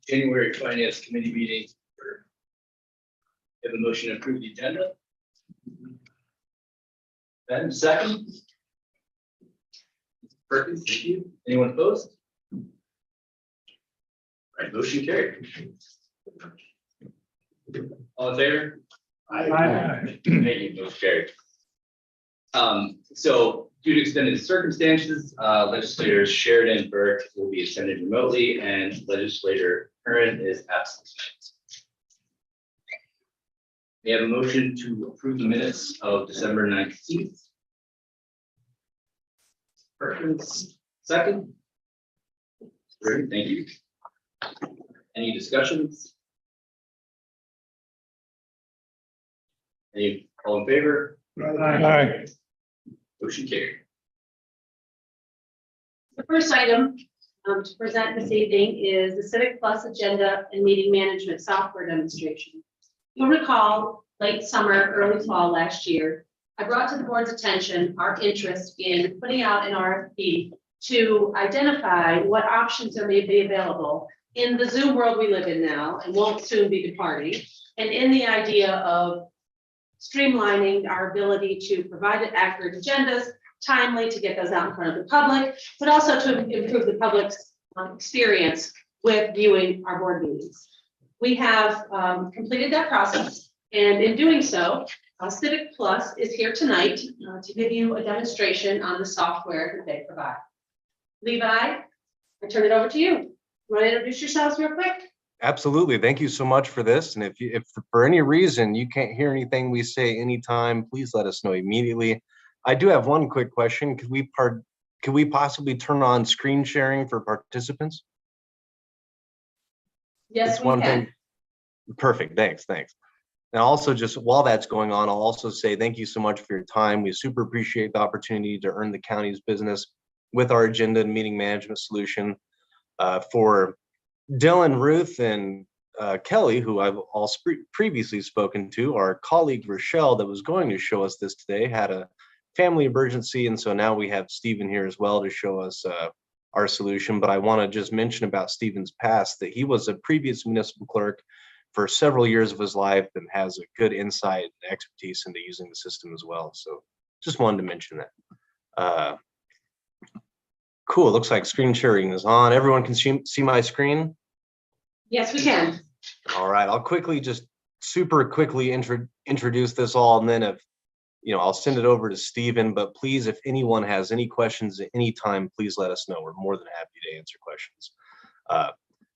January Finance Committee meeting. Have a motion to approve the agenda. Ben, second. Perkins, thank you. Anyone opposed? All right, motion carried. All in favor? Aye. Thank you, motion carried. So due to extended circumstances, legislators Sheridan and Burke will be attended remotely, and legislator Curran is absent. We have a motion to approve the minutes of December 19th. Perkins, second. Great, thank you. Any discussions? Any, all in favor? Aye. Motion carried. The first item to present this evening is the Civic Plus Agenda and Meeting Management Software Demonstration. You'll recall late summer, early fall last year, I brought to the board's attention our interest in putting out an RFP to identify what options there may be available in the Zoom world we live in now and won't soon be departing, and in the idea of streamlining our ability to provide accurate agendas, timely to get those out in front of the public, but also to improve the public's experience with viewing our board meetings. We have completed that process, and in doing so, Civic Plus is here tonight to give you a demonstration on the software that they provide. Levi, I turn it over to you. You want to introduce yourselves real quick? Absolutely. Thank you so much for this. And if for any reason you can't hear anything we say anytime, please let us know immediately. I do have one quick question. Could we possibly turn on screen sharing for participants? Yes, we can. Perfect. Thanks. And also, just while that's going on, I'll also say thank you so much for your time. We super appreciate the opportunity to earn the county's business with our agenda and meeting management solution. For Dylan, Ruth, and Kelly, who I've also previously spoken to, our colleague Rochelle that was going to show us this today had a family emergency, and so now we have Stephen here as well to show us our solution. But I want to just mention about Stephen's past that he was a previous municipal clerk for several years of his life and has a good insight and expertise into using the system as well. So just wanted to mention that. Cool, looks like screen sharing is on. Everyone can see my screen? Yes, we can. All right, I'll super quickly introduce this all, and then I'll send it over to Stephen, but please, if anyone has any questions at any time, please let us know. We're more than happy to answer questions.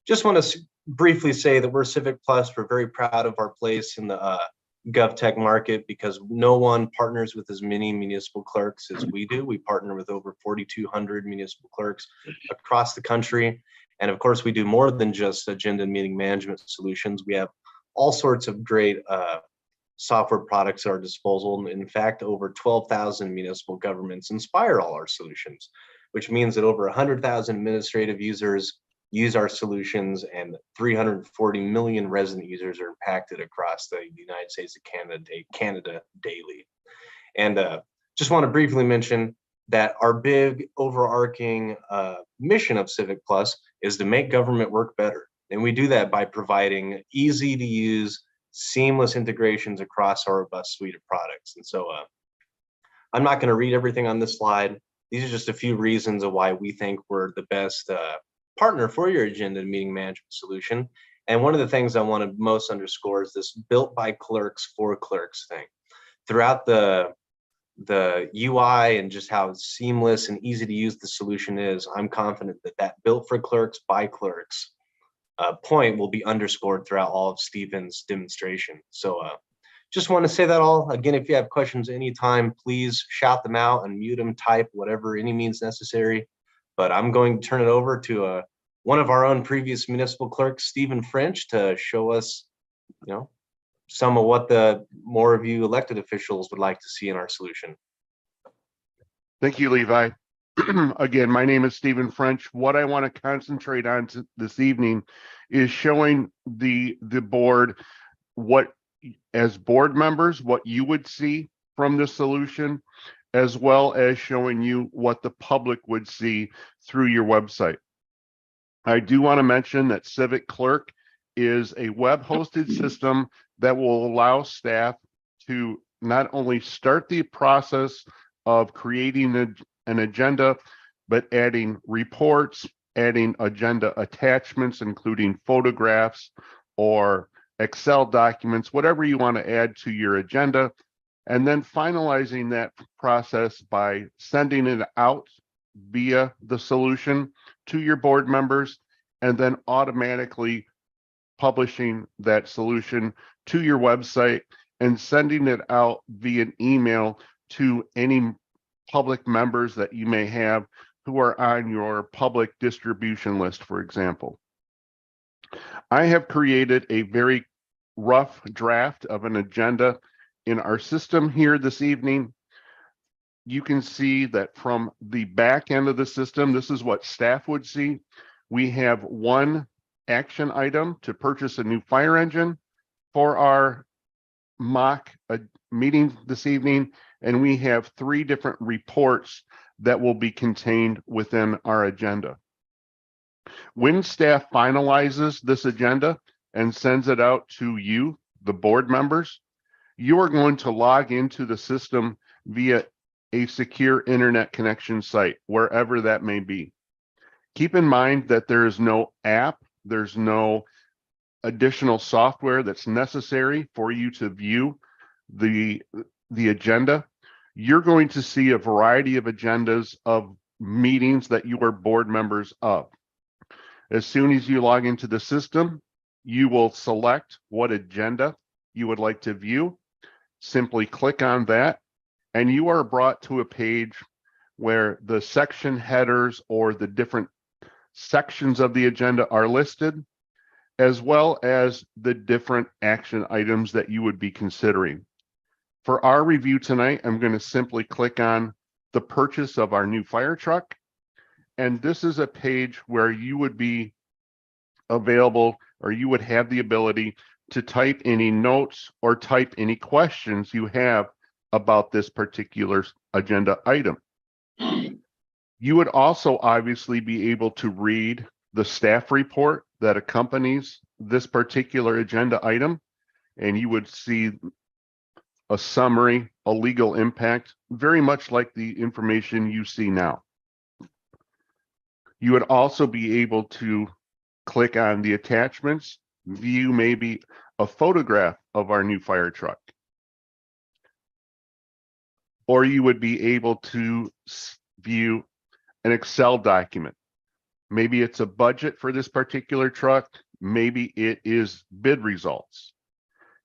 Just want to briefly say that we're Civic Plus. We're very proud of our place in the GovTech market because no one partners with as many municipal clerks as we do. We partner with over 4,200 municipal clerks across the country. And of course, we do more than just agenda and meeting management solutions. We have all sorts of great software products at our disposal. In fact, over 12,000 municipal governments inspire all our solutions, which means that over 100,000 administrative users use our solutions and 340 million resident users are impacted across the United States and Canada daily. And just want to briefly mention that our big overarching mission of Civic Plus is to make government work better. And we do that by providing easy to use, seamless integrations across our robust suite of products. And so I'm not going to read everything on this slide. These are just a few reasons of why we think we're the best partner for your agenda and meeting management solution. And one of the things I want to most underscore is this built by clerks for clerks thing. Throughout the UI and just how seamless and easy to use the solution is, I'm confident that built for clerks by clerks point will be underscored throughout all of Stephen's demonstration. So just want to say that all. Again, if you have questions anytime, please shout them out and mute them, type, whatever, any means necessary. But I'm going to turn it over to one of our own previous municipal clerks, Stephen French, to show us, some of what the more of you elected officials would like to see in our solution. Thank you, Levi. Again, my name is Stephen French. What I want to concentrate on this evening is showing the board what, as board members, what you would see from the solution, as well as showing you what the public would see through your website. I do want to mention that Civic Clerk is a web hosted system that will allow staff to not only start the process of creating an agenda, but adding reports, adding agenda attachments, including photographs or Excel documents, whatever you want to add to your agenda, and then finalizing that process by sending it out via the solution to your board members, and then automatically publishing that solution to your website and sending it out via email to any public members that you may have who are on your public distribution list, for example. I have created a very rough draft of an agenda in our system here this evening. You can see that from the back end of the system, this is what staff would see. We have one action item to purchase a new fire engine for our mock meeting this evening, and we have 3 different reports that will be contained within our agenda. When staff finalizes this agenda and sends it out to you, the board members, you are going to log into the system via a secure internet connection site, wherever that may be. Keep in mind that there is no app, there's no additional software that's necessary for you to view the agenda. You're going to see a variety of agendas of meetings that you are board members of. As soon as you log into the system, you will select what agenda you would like to view. Simply click on that, and you are brought to a page where the section headers or the different sections of the agenda are listed, as well as the different action items that you would be considering. For our review tonight, I'm going to simply click on the purchase of our new fire truck. And this is a page where you would be available, or you would have the ability to type any notes or type any questions you have about this particular agenda item. You would also obviously be able to read the staff report that accompanies this particular agenda item, and you would see a summary, a legal impact, very much like the information you see now. You would also be able to click on the attachments, view maybe a photograph of our new fire truck. Or you would be able to view an Excel document. Maybe it's a budget for this particular truck. Maybe it is bid results.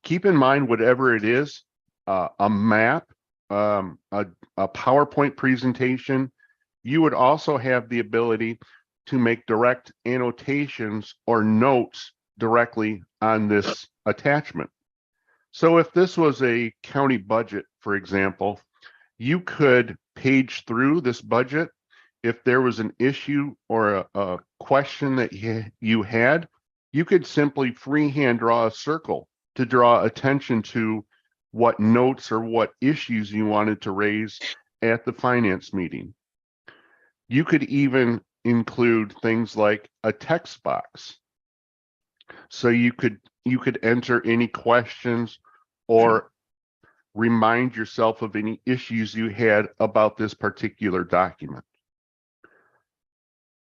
Keep in mind, whatever it is, a map, a PowerPoint presentation, you would also have the ability to make direct annotations or notes directly on this attachment. So if this was a county budget, for example, you could page through this budget. If there was an issue or a question that you had, you could simply freehand draw a circle to draw attention to what notes or what issues you wanted to raise at the finance meeting. You could even include things like a text box. So you could enter any questions or remind yourself of any issues you had about this particular document.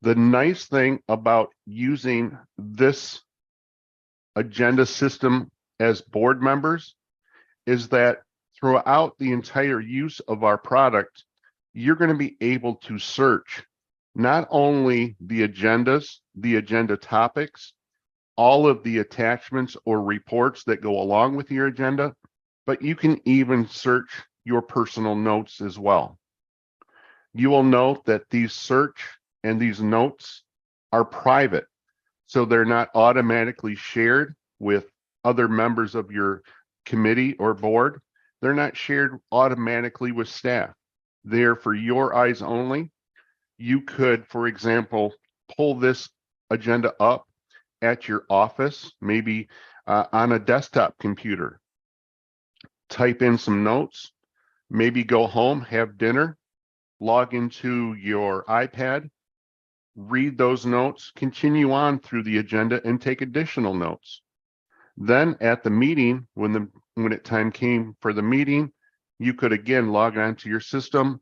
The nice thing about using this agenda system as board members is that throughout the entire use of our product, you're going to be able to search not only the agendas, the agenda topics, all of the attachments or reports that go along with your agenda, but you can even search your personal notes as well. You will note that these search and these notes are private, so they're not automatically shared with other members of your committee or board. They're not shared automatically with staff. They're for your eyes only. You could, for example, pull this agenda up at your office, maybe on a desktop computer, type in some notes, maybe go home, have dinner, log into your iPad, read those notes, continue on through the agenda and take additional notes. Then at the meeting, when it time came for the meeting, you could again log on to your system.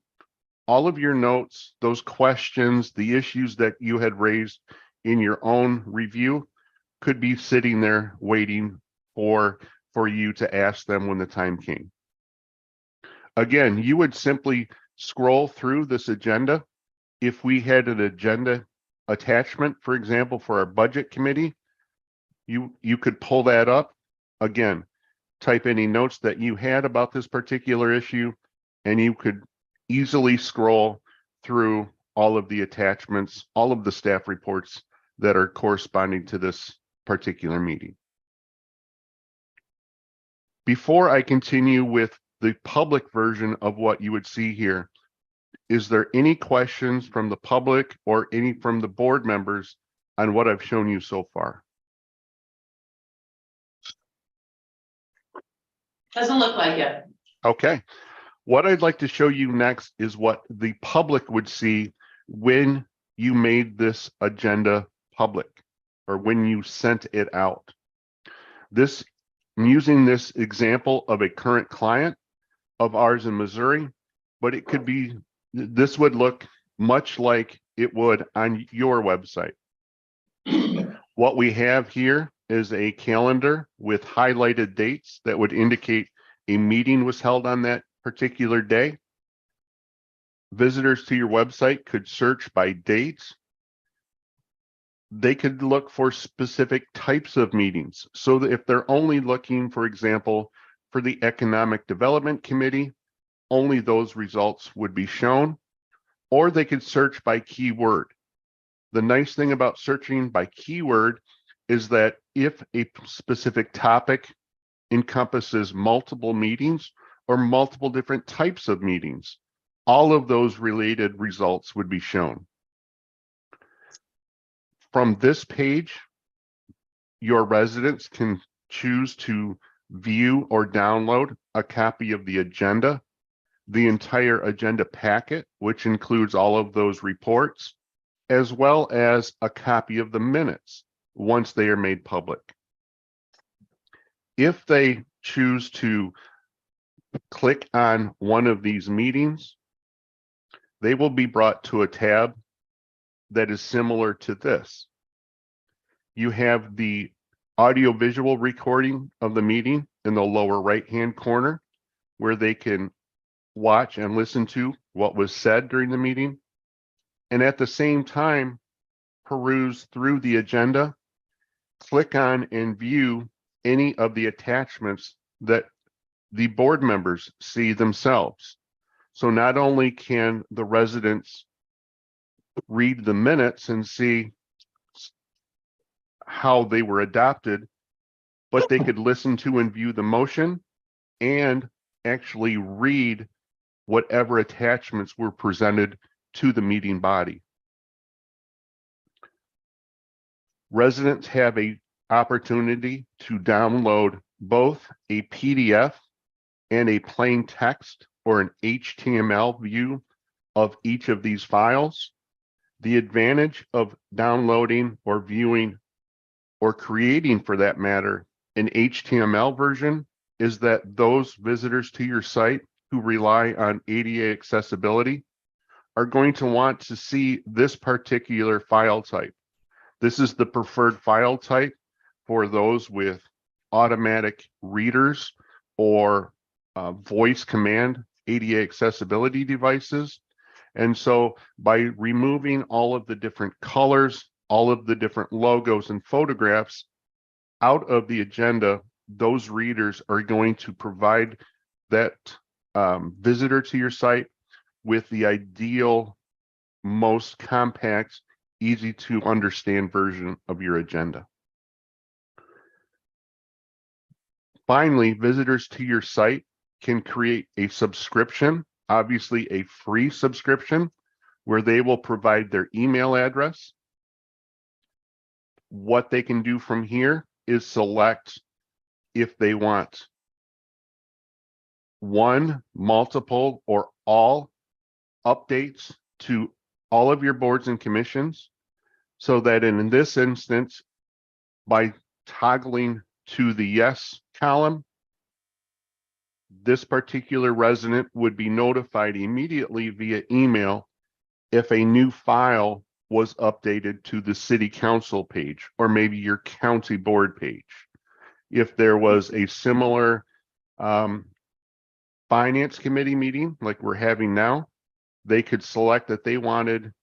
All of your notes, those questions, the issues that you had raised in your own review could be sitting there waiting for you to ask them when the time came. Again, you would simply scroll through this agenda. If we had an agenda attachment, for example, for our budget committee, you could pull that up. Again, type any notes that you had about this particular issue, and you could easily scroll through all of the attachments, all of the staff reports that are corresponding to this particular meeting. Before I continue with the public version of what you would see here, is there any questions from the public or any from the board members on what I've shown you so far? Doesn't look like it. Okay. What I'd like to show you next is what the public would see when you made this agenda public or when you sent it out. I'm using this example of a current client of ours in Missouri, but it could be, this would look much like it would on your website. What we have here is a calendar with highlighted dates that would indicate a meeting was held on that particular day. Visitors to your website could search by dates. They could look for specific types of meetings. So that if they're only looking, for example, for the Economic Development Committee, only those results would be shown, or they could search by keyword. The nice thing about searching by keyword is that if a specific topic encompasses multiple meetings or multiple different types of meetings, all of those related results would be shown. From this page, your residents can choose to view or download a copy of the agenda, the entire agenda packet, which includes all of those reports, as well as a copy of the minutes once they are made public. If they choose to click on one of these meetings, they will be brought to a tab that is similar to this. You have the audio-visual recording of the meeting in the lower right-hand corner, where they can watch and listen to what was said during the meeting, and at the same time, peruse through the agenda, click on and view any of the attachments that the board members see themselves. So not only can the residents read the minutes and see how they were adopted, but they could listen to and view the motion and actually read whatever attachments were presented to the meeting body. Residents have an opportunity to download both a PDF and a plain text or an HTML view of each of these files. The advantage of downloading or viewing or creating, for that matter, an HTML version is that those visitors to your site who rely on ADA accessibility are going to want to see this particular file type. This is the preferred file type for those with automatic readers or voice command ADA accessibility devices. And so by removing all of the different colors, all of the different logos and photographs out of the agenda, those readers are going to provide that visitor to your site with the ideal, most compact, easy to understand version of your agenda. Finally, visitors to your site can create a subscription, obviously a free subscription, where they will provide their email address. What they can do from here is select if they want one, multiple, or all updates to all of your boards and commissions So that in this instance, by toggling to the yes column, this particular resident would be notified immediately via email if a new file was updated to the city council page or maybe your county board page. If there was a similar finance committee meeting like we're having now, they could select that they wanted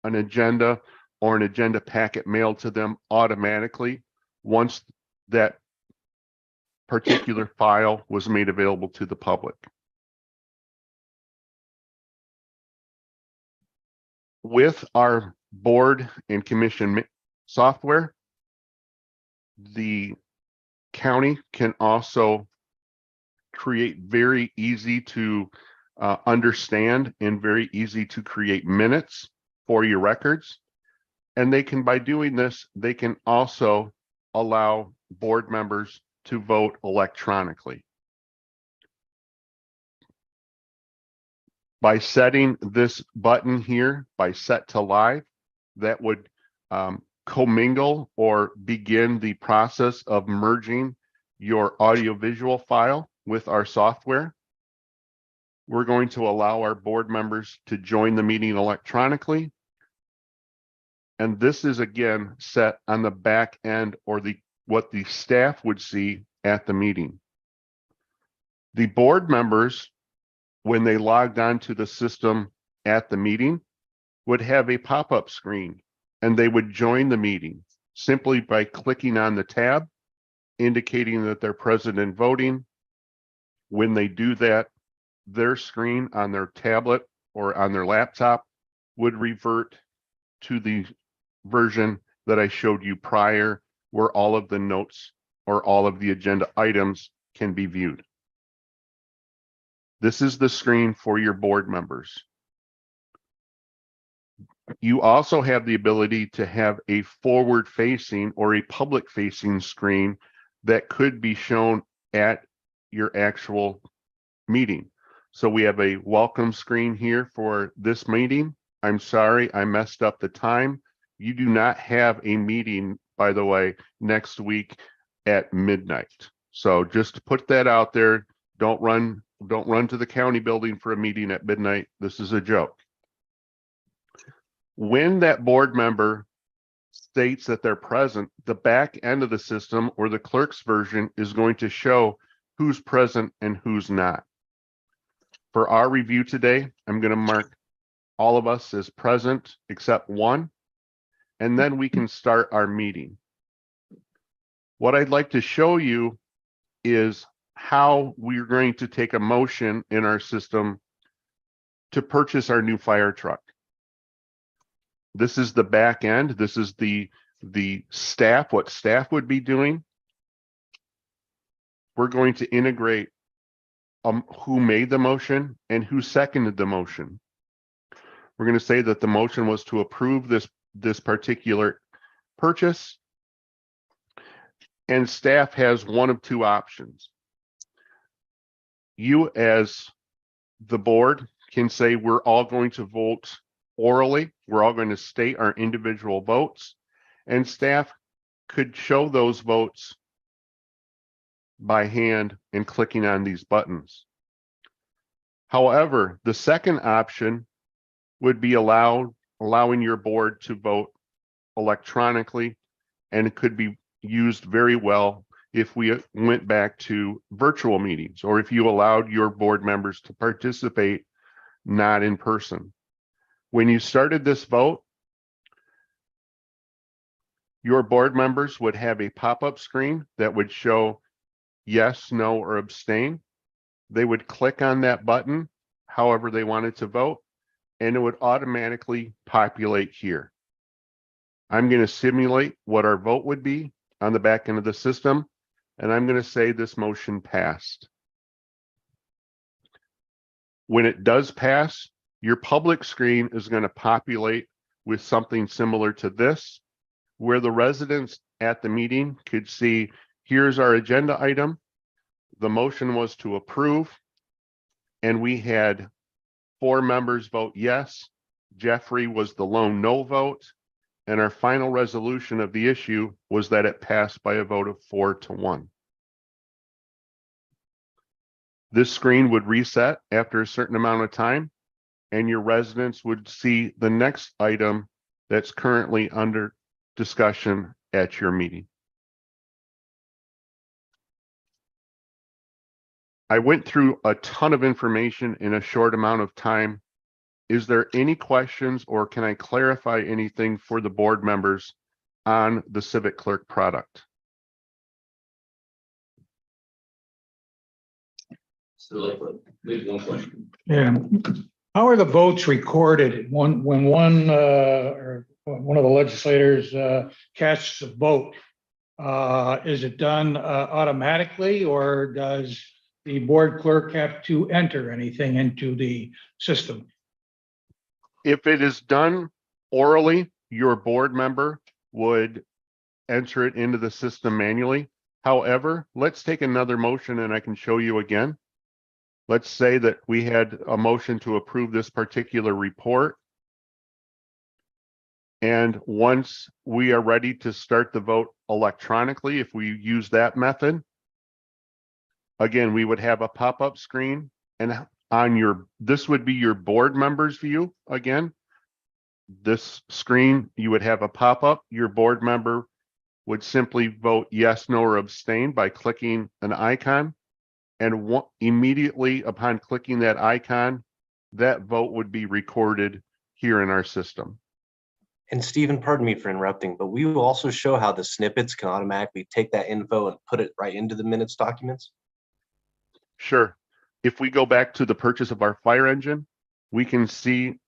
an agenda or an agenda packet mailed to them automatically once that particular file was made available to the public. With our board and commission software, the county can also create very easy to understand and very easy to create minutes for your records. And they can, by doing this, they can also allow board members to vote electronically. By setting this button here, by set to live, that would commingle or begin the process of merging your audiovisual file with our software. We're going to allow our board members to join the meeting electronically. And this is again set on the back end or what the staff would see at the meeting. The board members, when they logged onto the system at the meeting, would have a pop-up screen and they would join the meeting simply by clicking on the tab, indicating that they're present and voting. When they do that, their screen on their tablet or on their laptop would revert to the version that I showed you prior, where all of the notes or all of the agenda items can be viewed. This is the screen for your board members. You also have the ability to have a forward-facing or a public-facing screen that could be shown at your actual meeting. So we have a welcome screen here for this meeting. I'm sorry, I messed up the time. You do not have a meeting, by the way, next week at midnight. So just to put that out there, don't run to the county building for a meeting at midnight. This is a joke. When that board member states that they're present, the back end of the system or the clerk's version is going to show who's present and who's not. For our review today, I'm going to mark all of us as present except one, and then we can start our meeting. What I'd like to show you is how we're going to take a motion in our system to purchase our new fire truck. This is the back end. This is the staff, what staff would be doing. We're going to integrate who made the motion and who seconded the motion. We're going to say that the motion was to approve this particular purchase, and staff has one of two options. You as the board can say we're all going to vote orally. We're all going to state our individual votes, and staff could show those votes by hand and clicking on these buttons. However, the second option would be allowing your board to vote electronically, and it could be used very well if we went back to virtual meetings or if you allowed your board members to participate not in person. When you started this vote, your board members would have a pop-up screen that would show yes, no, or abstain. They would click on that button however they wanted to vote, and it would automatically populate here. I'm going to simulate what our vote would be on the back end of the system, and I'm going to say this motion passed. When it does pass, your public screen is going to populate with something similar to this, where the residents at the meeting could see, here's our agenda item. The motion was to approve, and we had 4 members vote yes. Jeffrey was the lone no vote, And our final resolution of the issue was that it passed by a vote of 4-1. This screen would reset after a certain amount of time, and your residents would see the next item that's currently under discussion at your meeting. I went through a ton of information in a short amount of time. Is there any questions, or can I clarify anything for the board members on the Civic Clerk product? So like, maybe one question. Yeah. How are the votes recorded? When one or one of the legislators casts a vote, is it done automatically, or does the board clerk have to enter anything into the system? If it is done orally, your board member would enter it into the system manually. However, let's take another motion and I can show you again. Let's say that we had a motion to approve this particular report. And once we are ready to start the vote electronically, if we use that method, again, we would have a pop-up screen, and this would be your board members view. Again, this screen, you would have a pop-up. Your board member would simply vote yes, no, or abstain by clicking an icon. And immediately upon clicking that icon, that vote would be recorded here in our system. And Stephen, pardon me for interrupting, but we will also show how the snippets can automatically take that info and put it right into the minutes documents. Sure. If we go back to the purchase of our fire engine, we can see,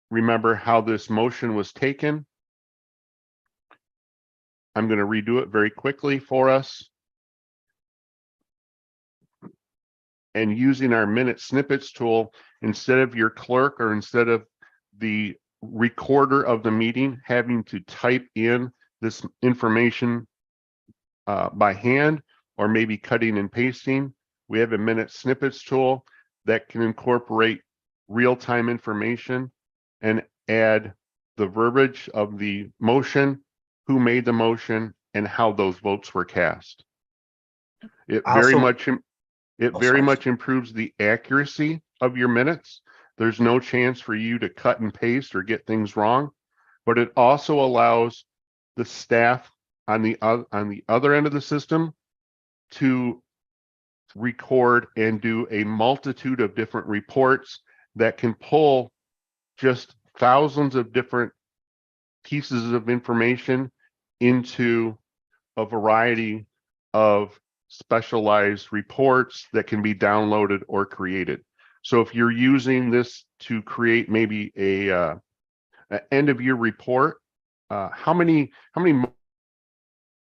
remember how this motion was taken. I'm going to redo it very quickly for us. And using our minute snippets tool, instead of your clerk or instead of the recorder of the meeting having to type in this information by hand, or maybe cutting and pasting, we have a minute snippets tool that can incorporate real-time information and add the verbiage of the motion, who made the motion, and how those votes were cast. It very much improves the accuracy of your minutes. There's no chance for you to cut and paste or get things wrong, but it also allows the staff on the other end of the system to record and do a multitude of different reports that can pull just thousands of different pieces of information into a variety of specialized reports that can be downloaded or created. So if you're using this to create maybe a end of year report, how many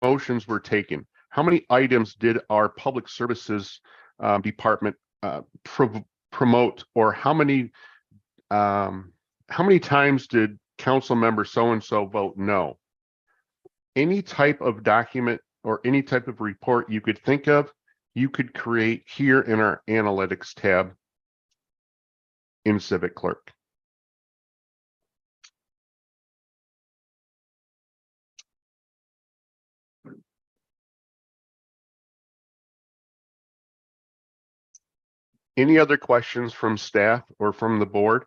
motions were taken? How many items did our public services department promote, or how many times did council member so-and-so vote no? Any type of document or any type of report you could think of, you could create here in our analytics tab in Civic Clerk. Any other questions from staff or from the board?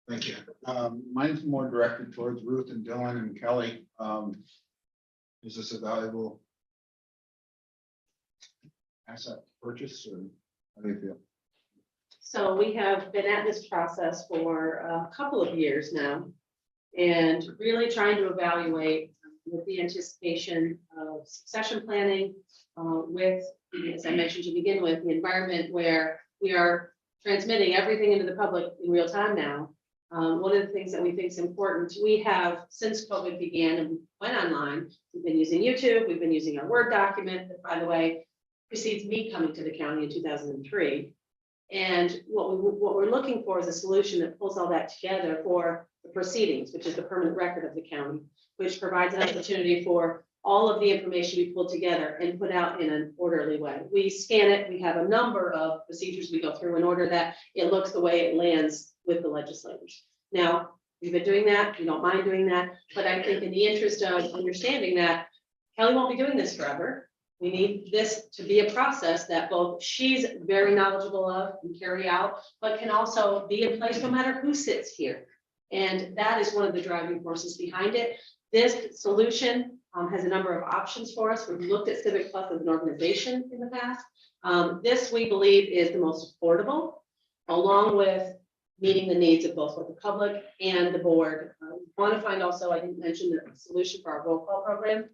Thank you. Mine's more directed towards Ruth and Dylan and Kelly. Is this a valuable asset purchase, or how do you feel? So we have been at this process for a couple of years now, and really trying to evaluate with the anticipation of succession planning, with, as I mentioned to begin with, the environment where we are transmitting everything into the public in real time now. One of the things that we think is important, we have, since COVID began and went online, we've been using YouTube, we've been using our Word document that, by the way, precedes me coming to the county in 2003. And what we're looking for is a solution that pulls all that together for the proceedings, which is the permanent record of the county, which provides an opportunity for all of the information we pulled together and put out in an orderly way. We scan it, we have a number of procedures we go through in order that it looks the way it lands with the legislators. Now, we've been doing that, we don't mind doing that, but I think in the interest of understanding that Kelly won't be doing this forever. We need this to be a process that both she's very knowledgeable of and carry out, but can also be in place no matter who sits here. And that is one of the driving forces behind it. This solution has a number of options for us. We've looked at Civic Plus as an organization in the past. This, we believe, is the most affordable, along with meeting the needs of both the public and the board. We want to find also, I didn't mention the solution for our roll call program.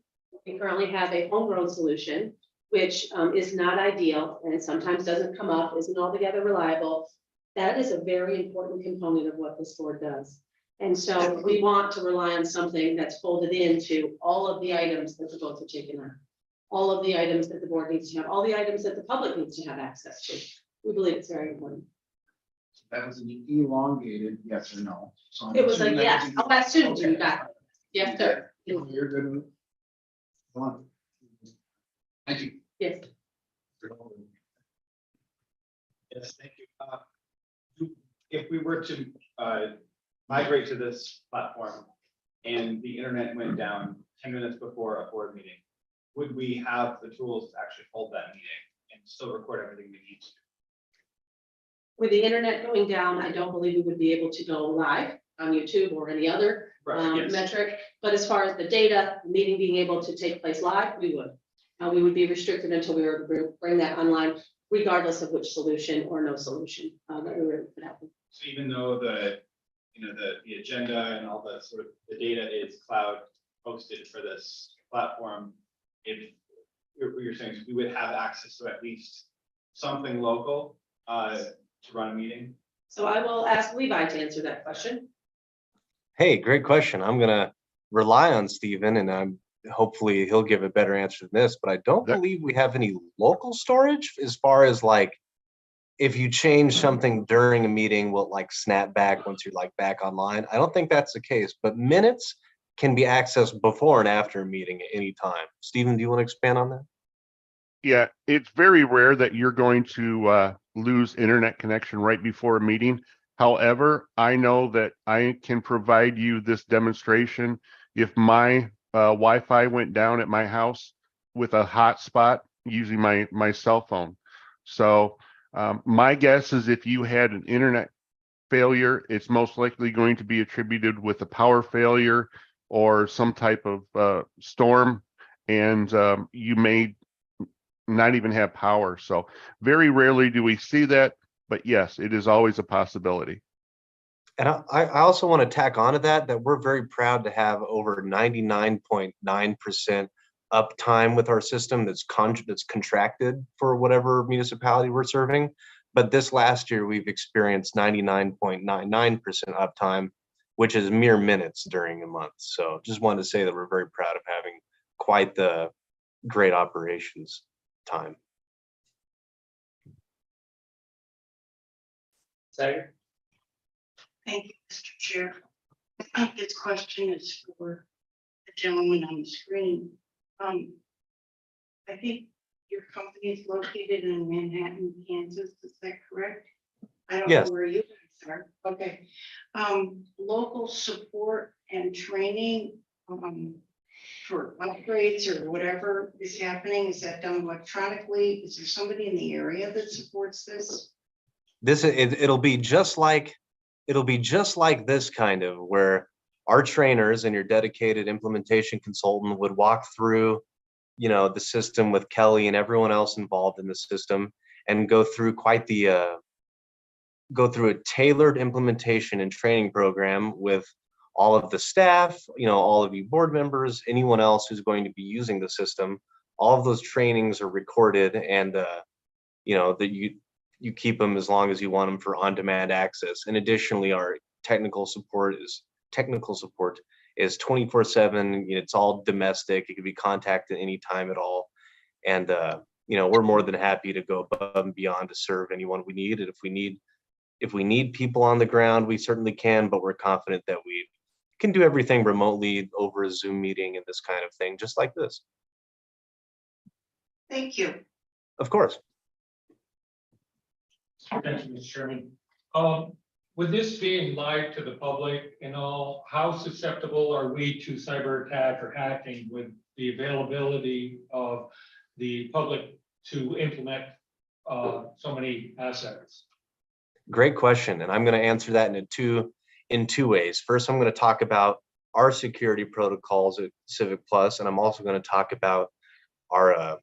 We currently have a homegrown solution, which is not ideal and sometimes doesn't come up, isn't altogether reliable. That is a very important component of what this board does. And so we want to rely on something that's folded into all of the items that the votes are taken on, all of the items that the board needs to have, all the items that the public needs to have access to. We believe it's very important. That was an elongated yes or no. So I'm It was a assuming that yes. was I'll ask students you Okay. got it. Yes, sir. You're good with it? Go on. Thank you. Yes. Yes, thank you. If we were to migrate to this platform and the internet went down 10 minutes before a board meeting, would we have the tools to actually hold that meeting and still record everything we need to? With the internet going down, I don't believe we would be able to go live on YouTube or any other Yes. metric. But as far as the data, the meeting being able to take place live, we would. We would be restricted until we were to bring that online, regardless of which solution or no solution that we were to put out. So even though the agenda and all the sort of the data is cloud hosted for this platform, if what you're saying is we would have access to at least something local to run a meeting. So I will ask Levi to answer that question. Hey, great question. I'm gonna rely on Stephen and hopefully he'll give a better answer than this, but I don't That- believe we have any local storage as far as like, if you change something during a meeting, will it like snap back once you're like back online? I don't think that's the case, but minutes can be accessed before and after a meeting at any time. Stephen, do you want to expand on that? Yeah, it's very rare that you're going to lose internet connection right before a meeting. However, I know that I can provide you this demonstration. If my Wi-Fi went down at my house with a hotspot using my cell phone. So my guess is if you had an internet failure, it's most likely going to be attributed with a power failure or some type of storm, and you may not even have power. So very rarely do we see that, but yes, it is always a possibility. And I also want to tack onto that we're very proud to have over 99.9% uptime with our system that's contracted for whatever municipality we're serving. But this last year, we've experienced 99.99% uptime, which is mere minutes during a month. So just wanted to say that we're very proud of having quite the great operations time. Second. Thank you, Mr. Chair. I think this question is for the gentleman on the screen. I think your company is located in Manhattan, Kansas, is that correct? I don't Yes. know where you guys are. Okay. Local support and training for upgrades or whatever is happening, is that done electronically? Is there somebody in the area that supports this? It'll be just like this kind of where our trainers and your dedicated implementation consultant would walk through, the system with Kelly and everyone else involved in the system and go through a tailored implementation and training program with all of the staff, all of you board members, anyone else who's going to be using the system. All of those trainings are recorded and that you keep them as long as you want them for on-demand access. And additionally, our technical support is 24/7. It's all domestic. It can be contacted anytime at all. And we're more than happy to go above and beyond to serve anyone we need. And if we need people on the ground, we certainly can, but we're confident that we can do everything remotely over a Zoom meeting and this kind of thing, just like this. Thank you. Of course. Thank you, Mr. Chairman. With this being live to the public and all, how susceptible are we to cyber attack or hacking with the availability of the public to implement so many assets? Great question, and I'm going to answer that in two ways. First, I'm going to talk about our security protocols at Civic Plus, and I'm also going to talk about our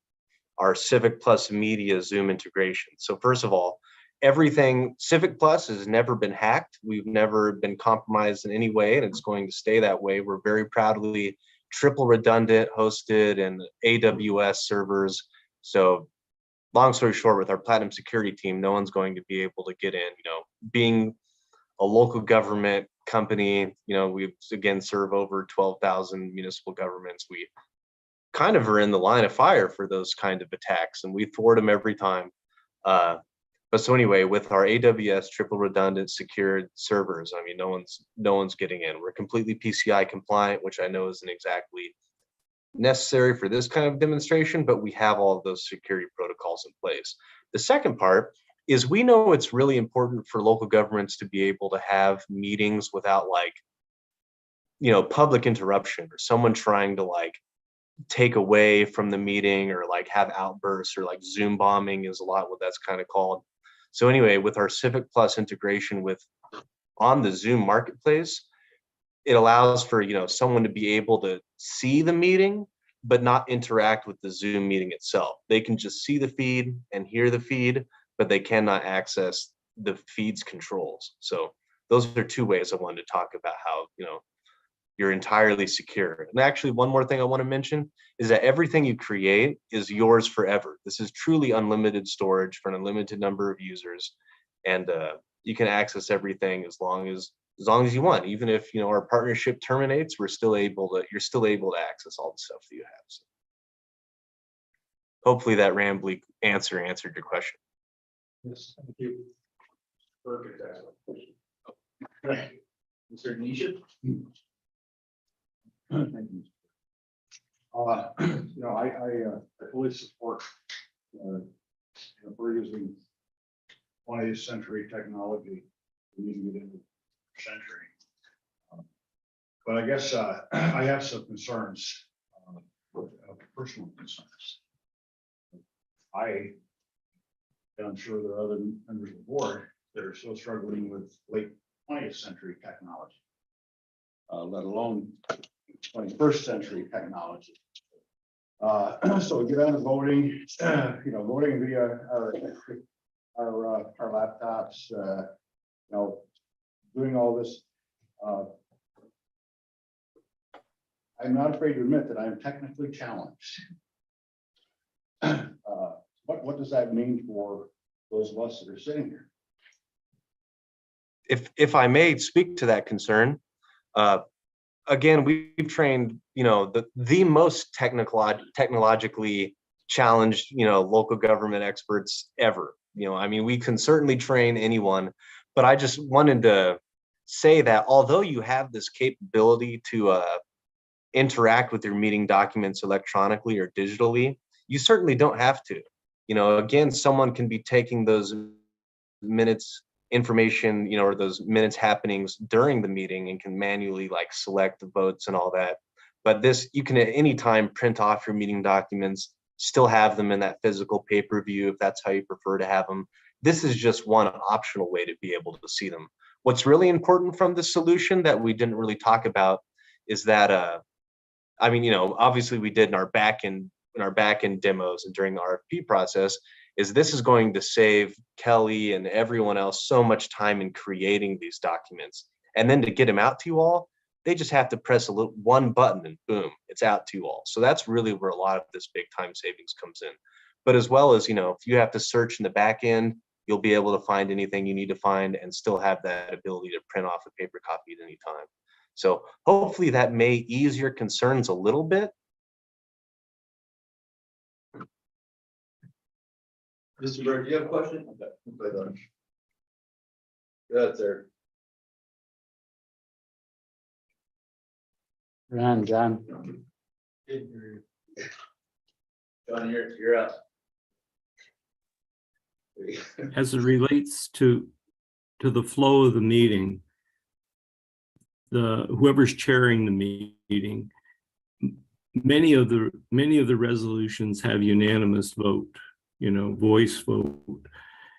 Civic Plus Media Zoom integration. So first of all, everything Civic Plus has never been hacked. We've never been compromised in any way, and it's going to stay that way. We're very proudly triple redundant, hosted, and AWS servers. So long story short, with our Platinum security team, no one's going to be able to get in. You know, being a local government company, you know, we again serve over 12,000 municipal governments. We kind of are in the line of fire for those kind of attacks, and we thwart them every time. But so anyway, with our AWS triple redundant secured servers, I mean, no one's getting in. We're completely PCI compliant, which I know isn't exactly necessary for this kind of demonstration, but we have all of those security protocols in place. The second part is we know it's really important for local governments to be able to have meetings without, like, you know, public interruption or someone trying to like take away from the meeting or like have outbursts, or like Zoom bombing is a lot what that's kind of called. So anyway, with our Civic Plus integration with on the Zoom marketplace, it allows for, you know, someone to be able to see the meeting but not interact with the Zoom meeting itself. They can just see the feed and hear the feed, but they cannot access the feed's controls. So those are two ways I wanted to talk about how, you know, you're entirely secure. And actually, one more thing I want to mention is that everything you create is yours forever. This is truly unlimited storage for an unlimited number of users, and you can access everything as long as you want. Even if, you know, our partnership terminates, you're still able to access all the stuff that you have. So hopefully that rambly answer answered your question. Yes, thank you. Mr. Nisha? Thank you. You know, I fully support, if we're using 20th century technology, we need to get into the century. But I guess I have some concerns, personal concerns. I'm sure there are other members of the board that are still struggling with late 20th century technology, let alone 21st century technology. So we get on to voting, you know, voting via our laptops, you know, doing all this. I'm not afraid to admit that I'm technically challenged. What does that mean for those of us that are sitting here? If I may speak to that concern, again, we've trained, you know, the most technologically challenged, you know, local government experts ever. You know, I mean, we can certainly train anyone, but I just wanted to say that although you have this capability to interact with your meeting documents electronically or digitally, you certainly don't have to. You know, again, someone can be taking those minutes information, you know, or those minutes happenings during the meeting and can manually like select the votes and all that. But this, you can at any time print off your meeting documents, still have them in that physical paper view if that's how you prefer to have them. This is just one optional way to be able to see them. What's really important from the solution that we didn't really talk about is that, I mean, you know, obviously we did in our backend demos and during the RFP process, is this is going to save Kelly and everyone else so much time in creating these documents. And then to get them out to you all, they just have to press one button and boom, it's out to you all. So that's really where a lot of this big time savings comes in. But as well as, you know, if you have to search in the back end, you'll be able to find anything you need to find and still have that ability to print off a paper copy at any time. So hopefully that may ease your concerns a little bit. Mr. Bird, do you have a question? Okay. Good, sir. John. John, you're up. As it relates to the flow of the meeting, whoever's chairing the meeting, many of the resolutions have unanimous vote, voice vote.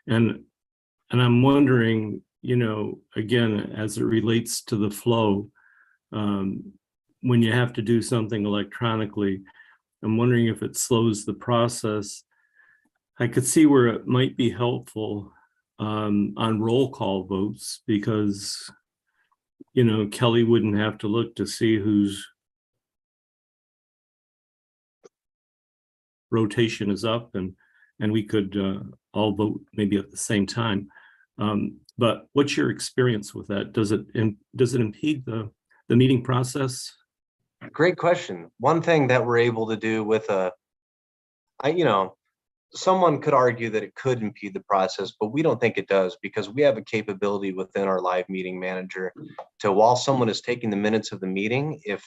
And I'm wondering, again, as it relates to the flow, when you have to do something electronically, I'm wondering if it slows the process. I could see where it might be helpful on roll call votes because, Kelly wouldn't have to look to see whose rotation is up and we could all vote maybe at the same time. But what's your experience with that? Does it impede the meeting process? Great question. One thing that we're able to do with someone could argue that it could impede the process, but we don't think it does because we have a capability within our live meeting manager to, while someone is taking the minutes of the meeting, if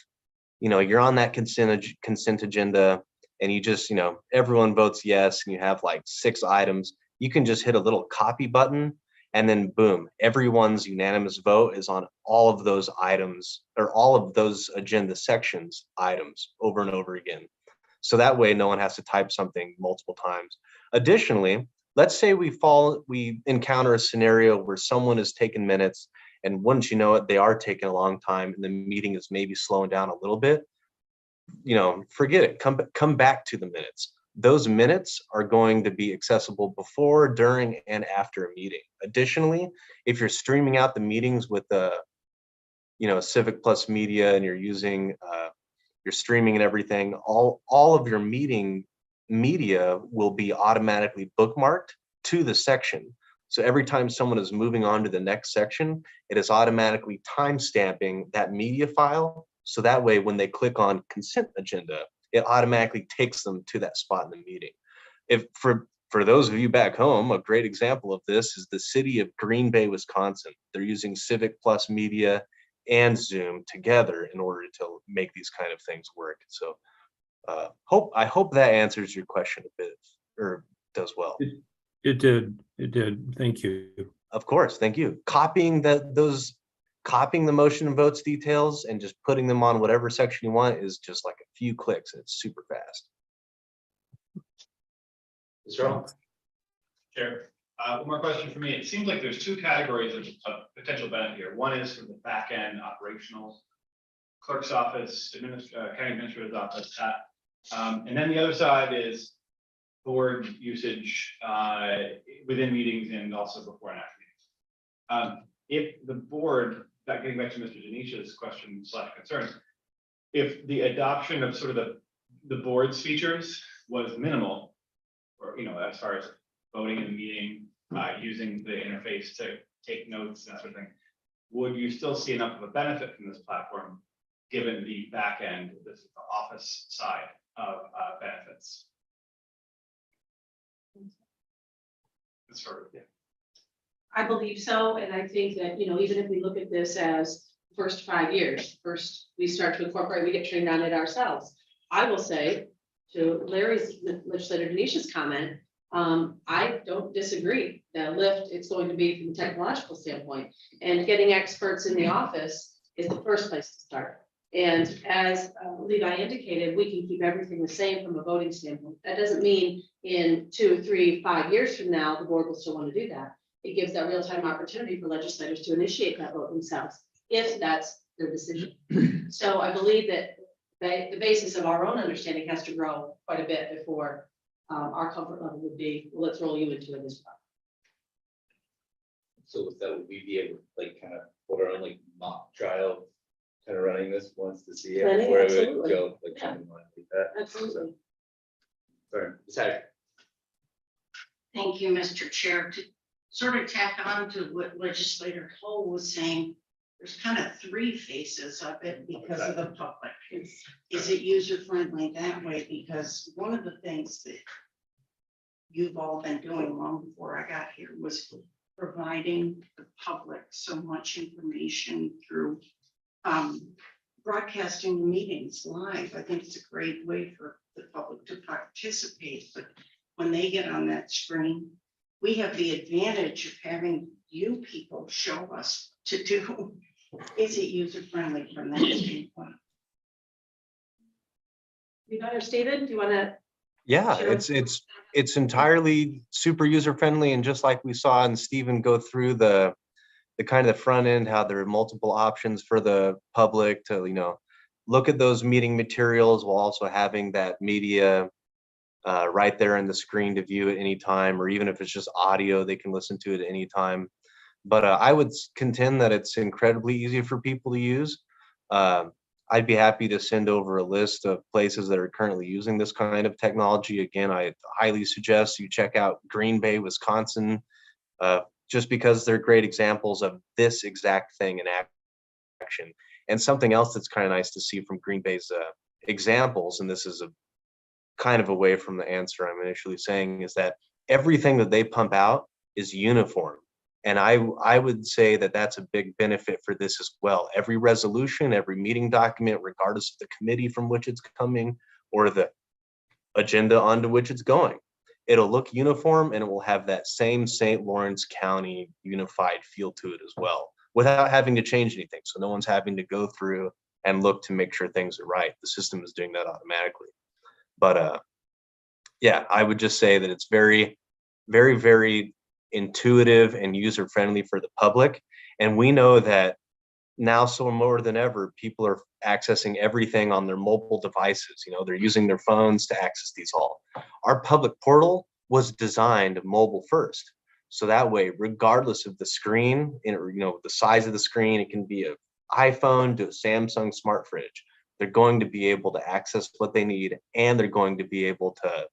you're on that consent agenda and you just, everyone votes yes, and you have like 6 items, you can just hit a little copy button and then boom, everyone's unanimous vote is on all of those items or all of those agenda sections items over and over again. So that way no one has to type something multiple times. Additionally, let's say we encounter a scenario where someone is taking minutes and once you know it, they are taking a long time and the meeting is maybe slowing down a little bit, forget it, come back to the minutes. Those minutes are going to be accessible before, during, and after a meeting. Additionally, if you're streaming out the meetings with Civic Plus Media and you're using your streaming and everything, all of your meeting media will be automatically bookmarked to the section. So every time someone is moving on to the next section, it is automatically timestamping that media file. So that way, when they click on consent agenda, it automatically takes them to that spot in the meeting. If for those of you back home, a great example of this is the city of Green Bay, Wisconsin. They're using Civic Plus Media and Zoom together in order to make these kind of things work. So I hope that answers your question a bit or does well. It did. Thank you. Of course, thank you. Copying the motion and votes details and just putting them on whatever section you want is just like a few clicks and it's super fast. Mr. Hall? Chair, one more question for me. It seems like there's 2 categories of potential benefit here. One is for the back end operational, clerk's office, county administrator's office, and then the other side is board usage within meetings and also before and after meetings. If the board, getting back to Mr. Denisha's question / concern, if the adoption of sort of the board's features was minimal, or as far as voting in the meeting, using the interface to take notes and that sort of thing, would you still see enough of a benefit from this platform, given the back end, this is the office side of benefits? I believe so, and I think that, even if we look at this as first 5 years, first we start to incorporate, we get trained on it ourselves. I will say to Larry's, Legislator Denisha's comment, I don't disagree that lift it's going to be from a technological standpoint, and getting experts in the office is the first place to start. And as Levi indicated, we can keep everything the same from a voting standpoint. That doesn't mean in 2, 3, 5 years from now, the board will still want to do that. It gives that real-time opportunity for legislators to initiate that vote themselves, if that's their decision. So I believe that the basis of our own understanding has to grow quite a bit before our comfort level would be, well, let's roll you into it as well. So with that, would we be able to kind of hold our own mock trial, kind of running this once to see where it would Absolutely. go, Yeah. something like that? Absolutely. Sorry, Ms. Hager. Thank you, Mr. Chair. To sort of tack on to what Legislator Hull was saying, there's kind of 3 faces of it because of the public. Is it user friendly that way? Because one of the things that you've all been doing long before I got here was providing the public so much information through broadcasting the meetings live. I think it's a great way for the public to participate, but when they get on that screen, we have the advantage of having you people show us to do. Is it user friendly from that standpoint? You better, Stephen, do you want to? Yeah, Sure. it's entirely super user friendly, and just like we saw and Stephen go through the kind of the front end, how there are multiple options for the public to, look at those meeting materials while also having that media right there in the screen to view at any time, or even if it's just audio, they can listen to it at any time. But I would contend that it's incredibly easy for people to use. I'd be happy to send over a list of places that are currently using this kind of technology. Again, I highly suggest you check out Green Bay, Wisconsin, just because they're great examples of this exact thing in action. And something else that's kind of nice to see from Green Bay's examples, and this is a kind of away from the answer I'm initially saying, is that everything that they pump out is uniform. And I would say that that's a big benefit for this as well. Every resolution, every meeting document, regardless of the committee from which it's coming or the agenda onto which it's going, it'll look uniform and it will have that same St. Lawrence County unified feel to it as well, without having to change anything. So no one's having to go through and look to make sure things are right. The system is doing that automatically. But yeah, I would just say that it's very, very, very intuitive and user friendly for the public. And we know that now, so more than ever, people are accessing everything on their mobile devices. They're using their phones to access these all. Our public portal was designed mobile first. So that way, regardless of the screen, the size of the screen, it can be an iPhone to a Samsung smart fridge. They're going to be able to access what they need, and they're going to be able to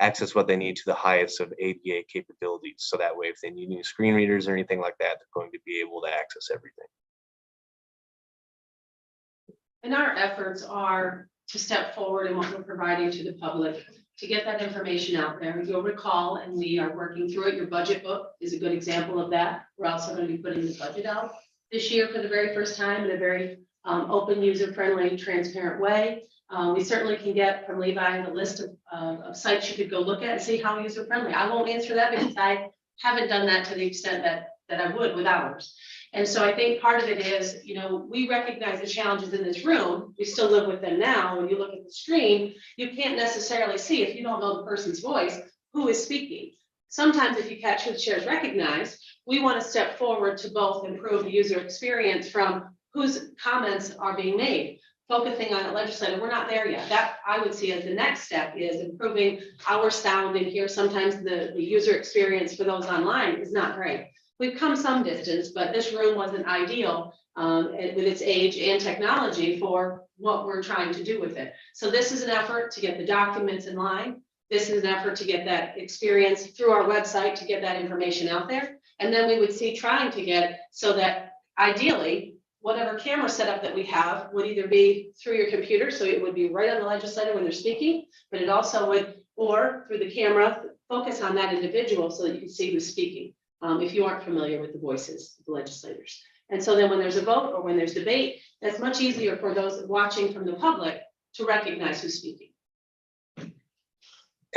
access what they need to the highest of ADA capabilities. So that way, if they need new screen readers or anything like that, they're going to be able to access everything. And our efforts are to step forward in what we're providing to the public, to get that information out there. You'll recall, and we are working through it, your budget book is a good example of that. We're also going to be putting the budget out this year for the very first time in a very open, user-friendly, transparent way. We certainly can get from Levi the list of sites you could go look at and see how user-friendly. I won't answer that because I haven't done that to the extent that I would with ours. And so I think part of it is, we recognize the challenges in this room. We still live with them now. When you look at the screen, you can't necessarily see, if you don't know the person's voice, who is speaking. Sometimes if you catch who the chair is recognized, we want to step forward to both improve the user experience from whose comments are being made. Focusing on a legislator, we're not there yet. That I would see as the next step is improving our sound in here. Sometimes the user experience for those online is not great. We've come some distance, but this room wasn't ideal with its age and technology for what we're trying to do with it. So this is an effort to get the documents in line. This is an effort to get that experience through our website to get that information out there. And then we would see trying to get so that ideally, whatever camera setup that we have would either be through your computer, so it would be right on the legislator when they're speaking, but it also would, or through the camera, focus on that individual so that you can see who's speaking. If you aren't familiar with the voices of the legislators. And so then when there's a vote or when there's debate, that's much easier for those watching from the public to recognize who's speaking.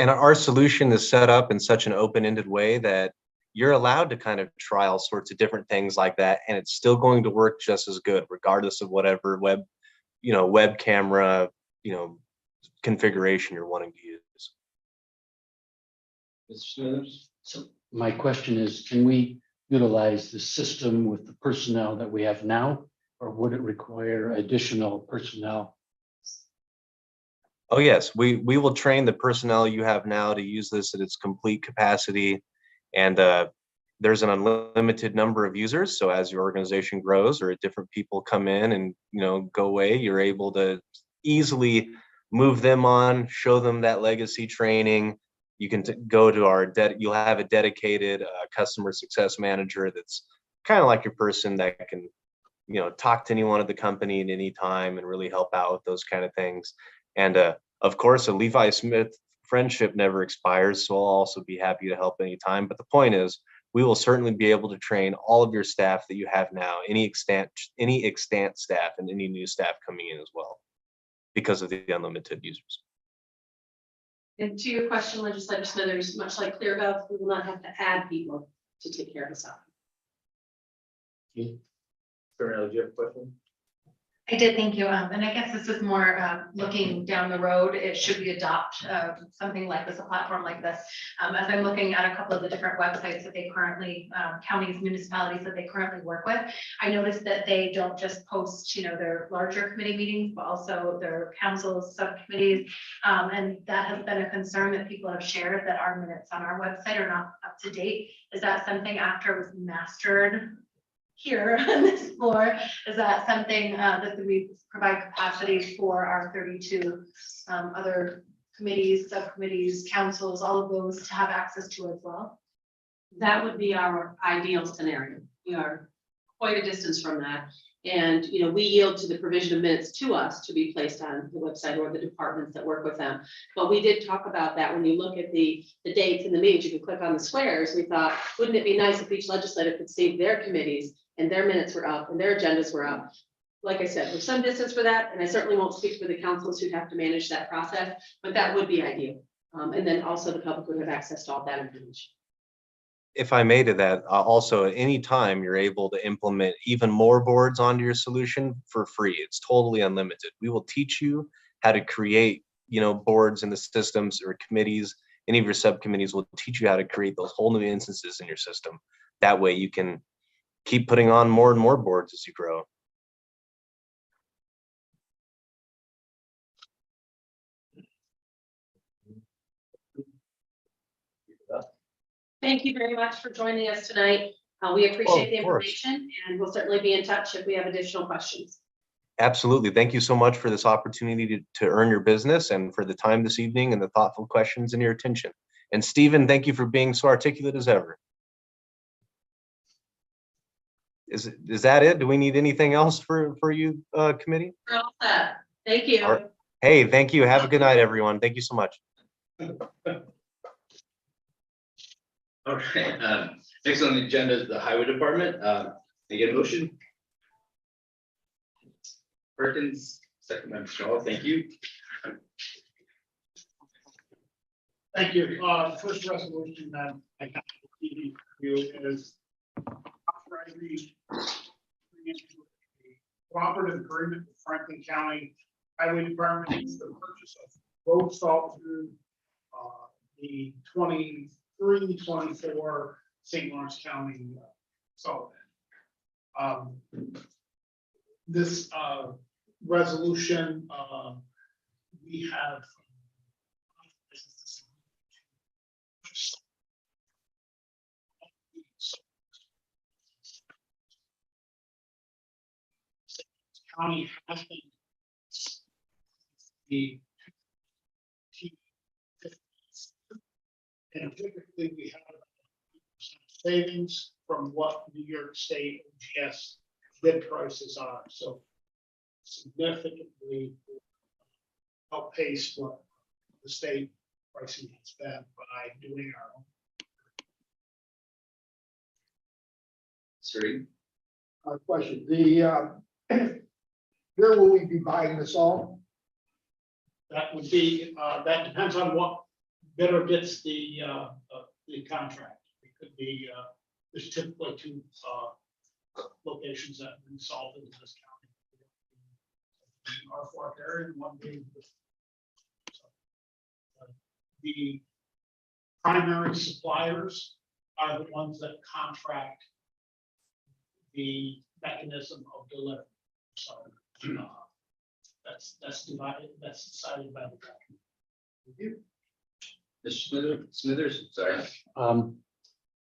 And our solution is set up in such an open-ended way that you're allowed to kind of try all sorts of different things like that, and it's still going to work just as good, regardless of whatever web camera, configuration you're wanting to use. Mr. Smithers? So my question is, can we utilize the system with the personnel that we have now, or would it require additional personnel? Oh, yes, we will train the personnel you have now to use this at its complete capacity. And there's an unlimited number of users. So as your organization grows or different people come in and go away, you're able to easily move them on, show them that legacy training. You can go to you'll have a dedicated customer success manager that's kind of like your person that can, talk to anyone at the company at any time and really help out with those kind of things. And of course, a Levi Smith friendship never expires, so I'll also be happy to help anytime. But the point is, we will certainly be able to train all of your staff that you have now, any extant staff and any new staff coming in as well, because of the unlimited users. And to your question, Legislator Smithers, much like ClearGov, we will not have to add people to take care of this out. Corinne, do you have a question? I did, thank you. And I guess this is more looking down the road. Should we adopt something like this, a platform like this? As I'm looking at a couple of the different websites that they currently, counties, municipalities that they currently work with, I noticed that they don't just post, their larger committee meetings, but also their councils, subcommittees. And that has been a concern that people have shared, that our minutes on our website are not up to date. Is that something after it was mastered here on this floor, is that something that we provide capacity for our 32 other committees, subcommittees, councils, all of those to have access to as well? That would be our ideal scenario. We are quite a distance from that. And, we yield to the provision of minutes to us to be placed on the website or the departments that work with them. But we did talk about that when you look at the dates and the meetings, you can click on the squares. We thought, wouldn't it be nice if each legislator could see their committees and their minutes were up and their agendas were up? Like I said, there's some distance for that, and I certainly won't speak for the councils who'd have to manage that process, but that would be ideal. And then also the public would have access to all that information. If I may to that, also at any time you're able to implement even more boards onto your solution for free. It's totally unlimited. We will teach you how to create, boards in the systems or committees. Any of your subcommittees will teach you how to create those whole new instances in your system. That way you can keep putting on more and more boards as you grow. Thank you very much for joining us tonight. We appreciate the of course. information, and we'll certainly be in touch if we have additional questions. Absolutely. Thank you so much for this opportunity to earn your business and for the time this evening and the thoughtful questions and your attention. And Stephen, thank you for being so articulate as ever. Is that it? Do we need anything else for you, committee? We're all set. Thank you. All right. Hey, thank you. Have a good night, everyone. Thank you so much. All right, next on the agenda is the highway department. Can I get a motion? Perkins, second by Shaw, thank you. Thank you. First resolution that I got to you is authorizing a cooperative agreement with Franklin County Highway Department for the purchase of road salt through the 23-24 St. Lawrence County salt bid. This resolution, we have county has been the and typically we have savings from what New York State OGS bid prices are. So significantly outpace what the state pricing has been by doing our own. Sorry. Question, where will we be buying this all? That would be, that depends on what bidder gets the contract. It could be, there's typically two locations that we solve in this county. Our Fork area and one being the primary suppliers are the ones that contract the mechanism of delivery. So that's divided, that's decided by the government. Mr. Smithers, sorry.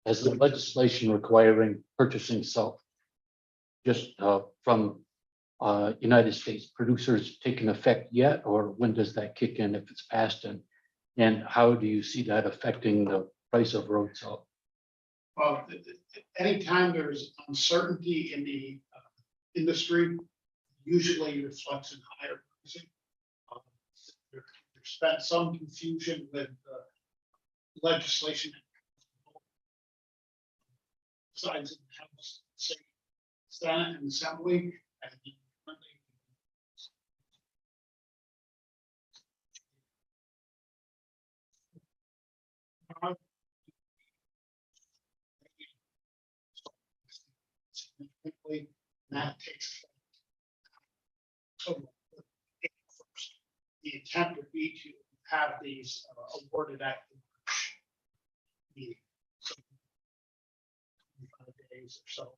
Has the legislation requiring purchasing salt just from United States producers taken effect yet, or when does that kick in if it's passed? And how do you see that affecting the price of road salt? Well, anytime there's uncertainty in the industry, usually reflects in higher pricing. There's been some confusion with legislation sides of the House, Senate and Assembly. And significantly, that takes effect. So, the intent would be to have these awarded at the March meeting. So, 25 days or so.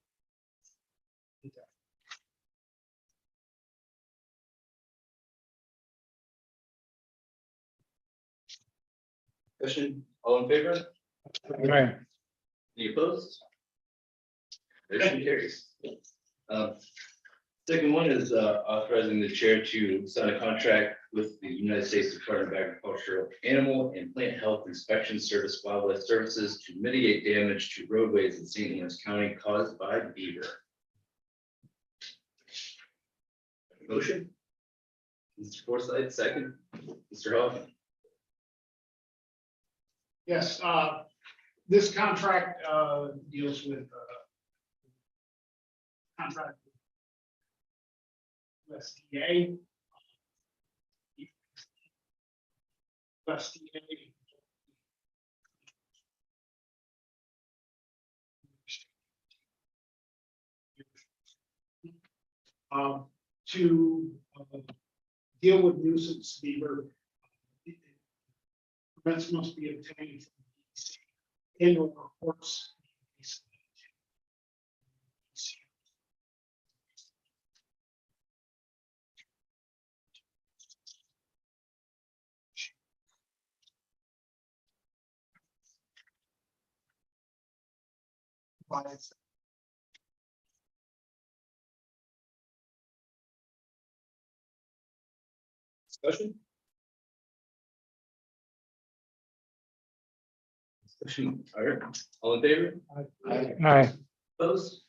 Discussion, all in favor? Right. Any opposed? Motion carries. Second one is authorizing the chair to sign a contract with the United States Department of Agricultural Animal and Plant Health Inspection Service Wildlife Services to mitigate damage to roadways in St. Lawrence County caused by beaver. Motion? Mr. Forsythe, second. Mr. Hoffman. Yes, this contract deals with contract with USDA. USDA. To deal with nuisance beaver. Permits must be obtained from the DEC. Annual reports. Discussion? Discussion, all right, all in favor? Aye. Opposed?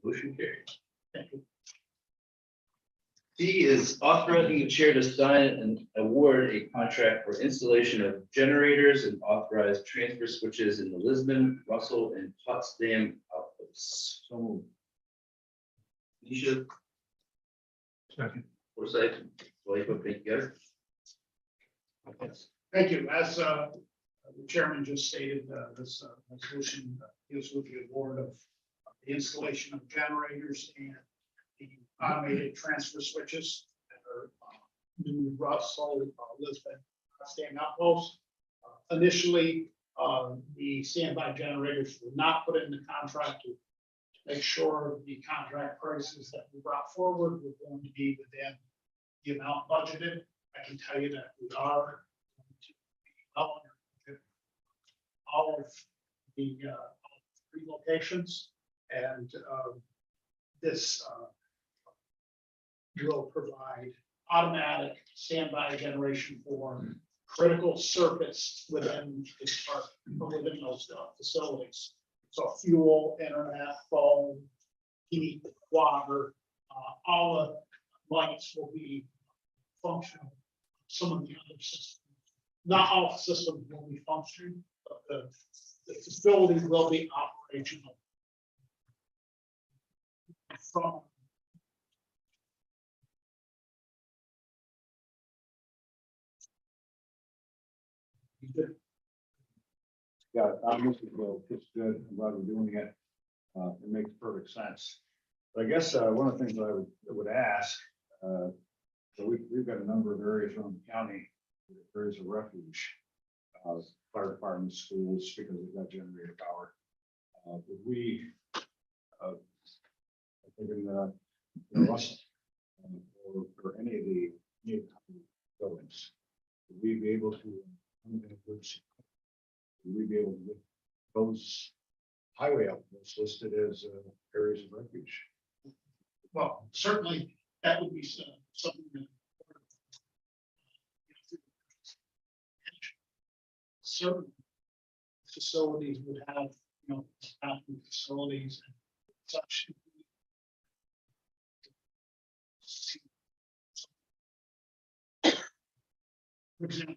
Motion carried. D is authorizing the chair to sign and award a contract for installation of generators and authorized transfer switches in the Lisbon, Russell, and Potsdam outposts. So moved. Nisha. Second. Forsythe, Whiteford, thank you guys. Thank you. As the chairman just stated, this resolution deals with the award of the installation of generators and the automated transfer switches that are new Russell, Lisbon, Potsdam outposts. Initially, the standby generators were not put in the contract to make sure the contract prices that we brought forward were going to be within the amount budgeted. I can tell you that we are going to be well under budget. All of the three locations, and this will provide automatic standby generation for critical circuits within the department, or within those facilities. So fuel, internet, phone, heat, water, all the lights will be functional. Some of the other systems, not all systems will be functioning, but the facility will be operational. From Yeah, obviously, well, it's good. I'm glad we're doing it. It makes perfect sense. But I guess one of the things that I would ask, so we've got a number of areas around the county, areas of refuge, fire departments, schools, because we've got generator power. Would we, I think in Russell, or any of the new buildings, would we be able to, would we be able to get those highway outposts listed as areas of refuge? well, certainly that would be something that certain facilities would have, bathroom facilities and such. For example,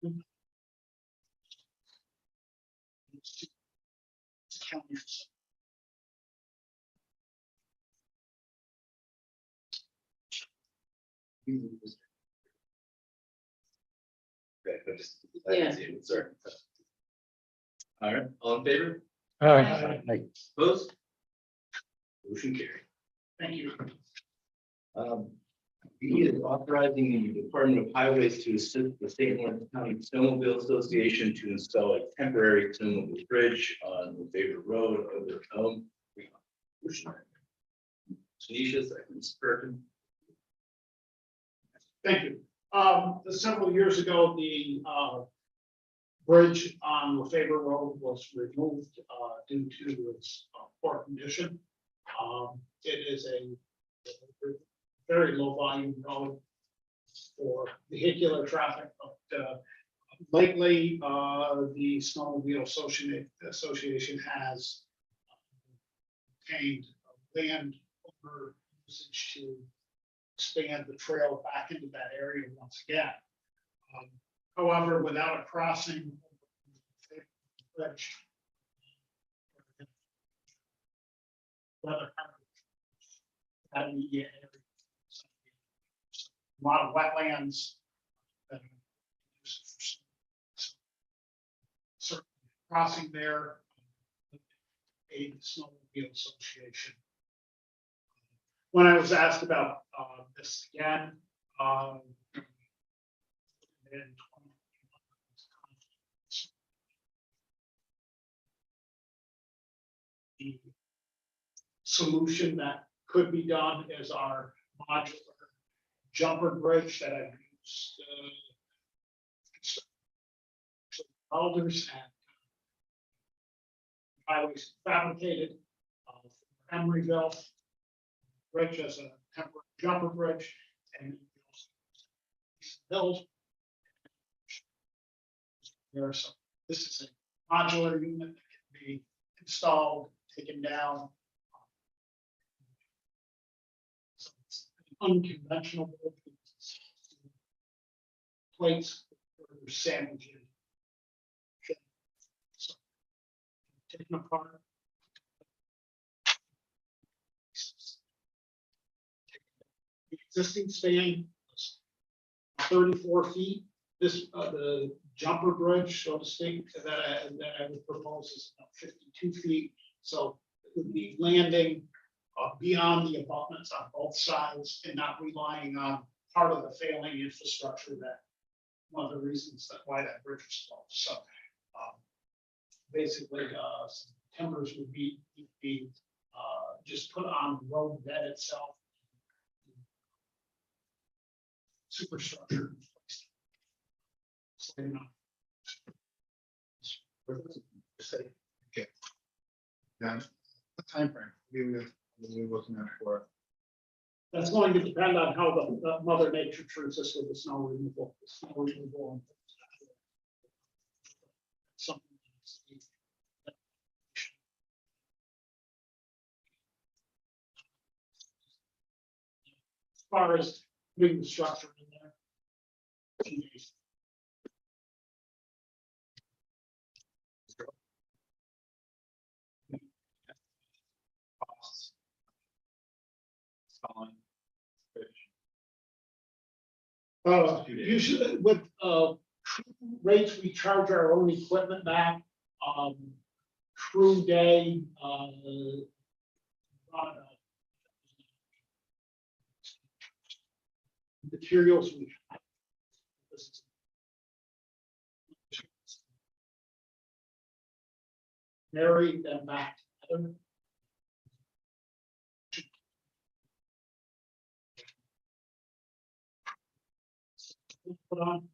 Okay, I didn't see it, sorry. All right, all in favor? All right. Opposed? Motion carried. Thank you. B is authorizing the Department of Highways to assist the St. Lawrence County Snowmobile Association to install a temporary snowmobile bridge on the favorite road over Elm. Tanisha, seconds, Perkins. Thank you. Several years ago, the bridge on LaFaver Road was removed due to its poor condition. It is a very low volume road for vehicular traffic, but lately, the Snowmobile Association has obtained land over usage to expand the trail back into that area once again. However, without a crossing, bridge, that immediate area. A lot of wetlands. that are used for certain crossing there. A snowmobile association. When I was asked about this again, in the solution that could be done is our modular jumper bridge that I've used welders and highways fabricated Emeryville bridge as a temporary jumper bridge and build. This is a modular unit that can be installed, taken down. So it's an unconventional plates for sandwiching. So, taken apart. The existing span was 34 feet. This, the jumper bridge, so to speak, that I would propose is about 52 feet. So it would be landing beyond the abutments on both sides and not relying on part of the failing infrastructure that one of the reasons that why that bridge was closed. So basically, some timbers would be just put on the road bed itself. Superstructure. Okay. Now, what time frame we looking at for? That's going to depend on how the Mother Nature treats us with the snow removal. Something. As far as putting the structure in there. Usually with rates, we charge our own equipment back. Crew day, materials we have. Marry them back together. Put on.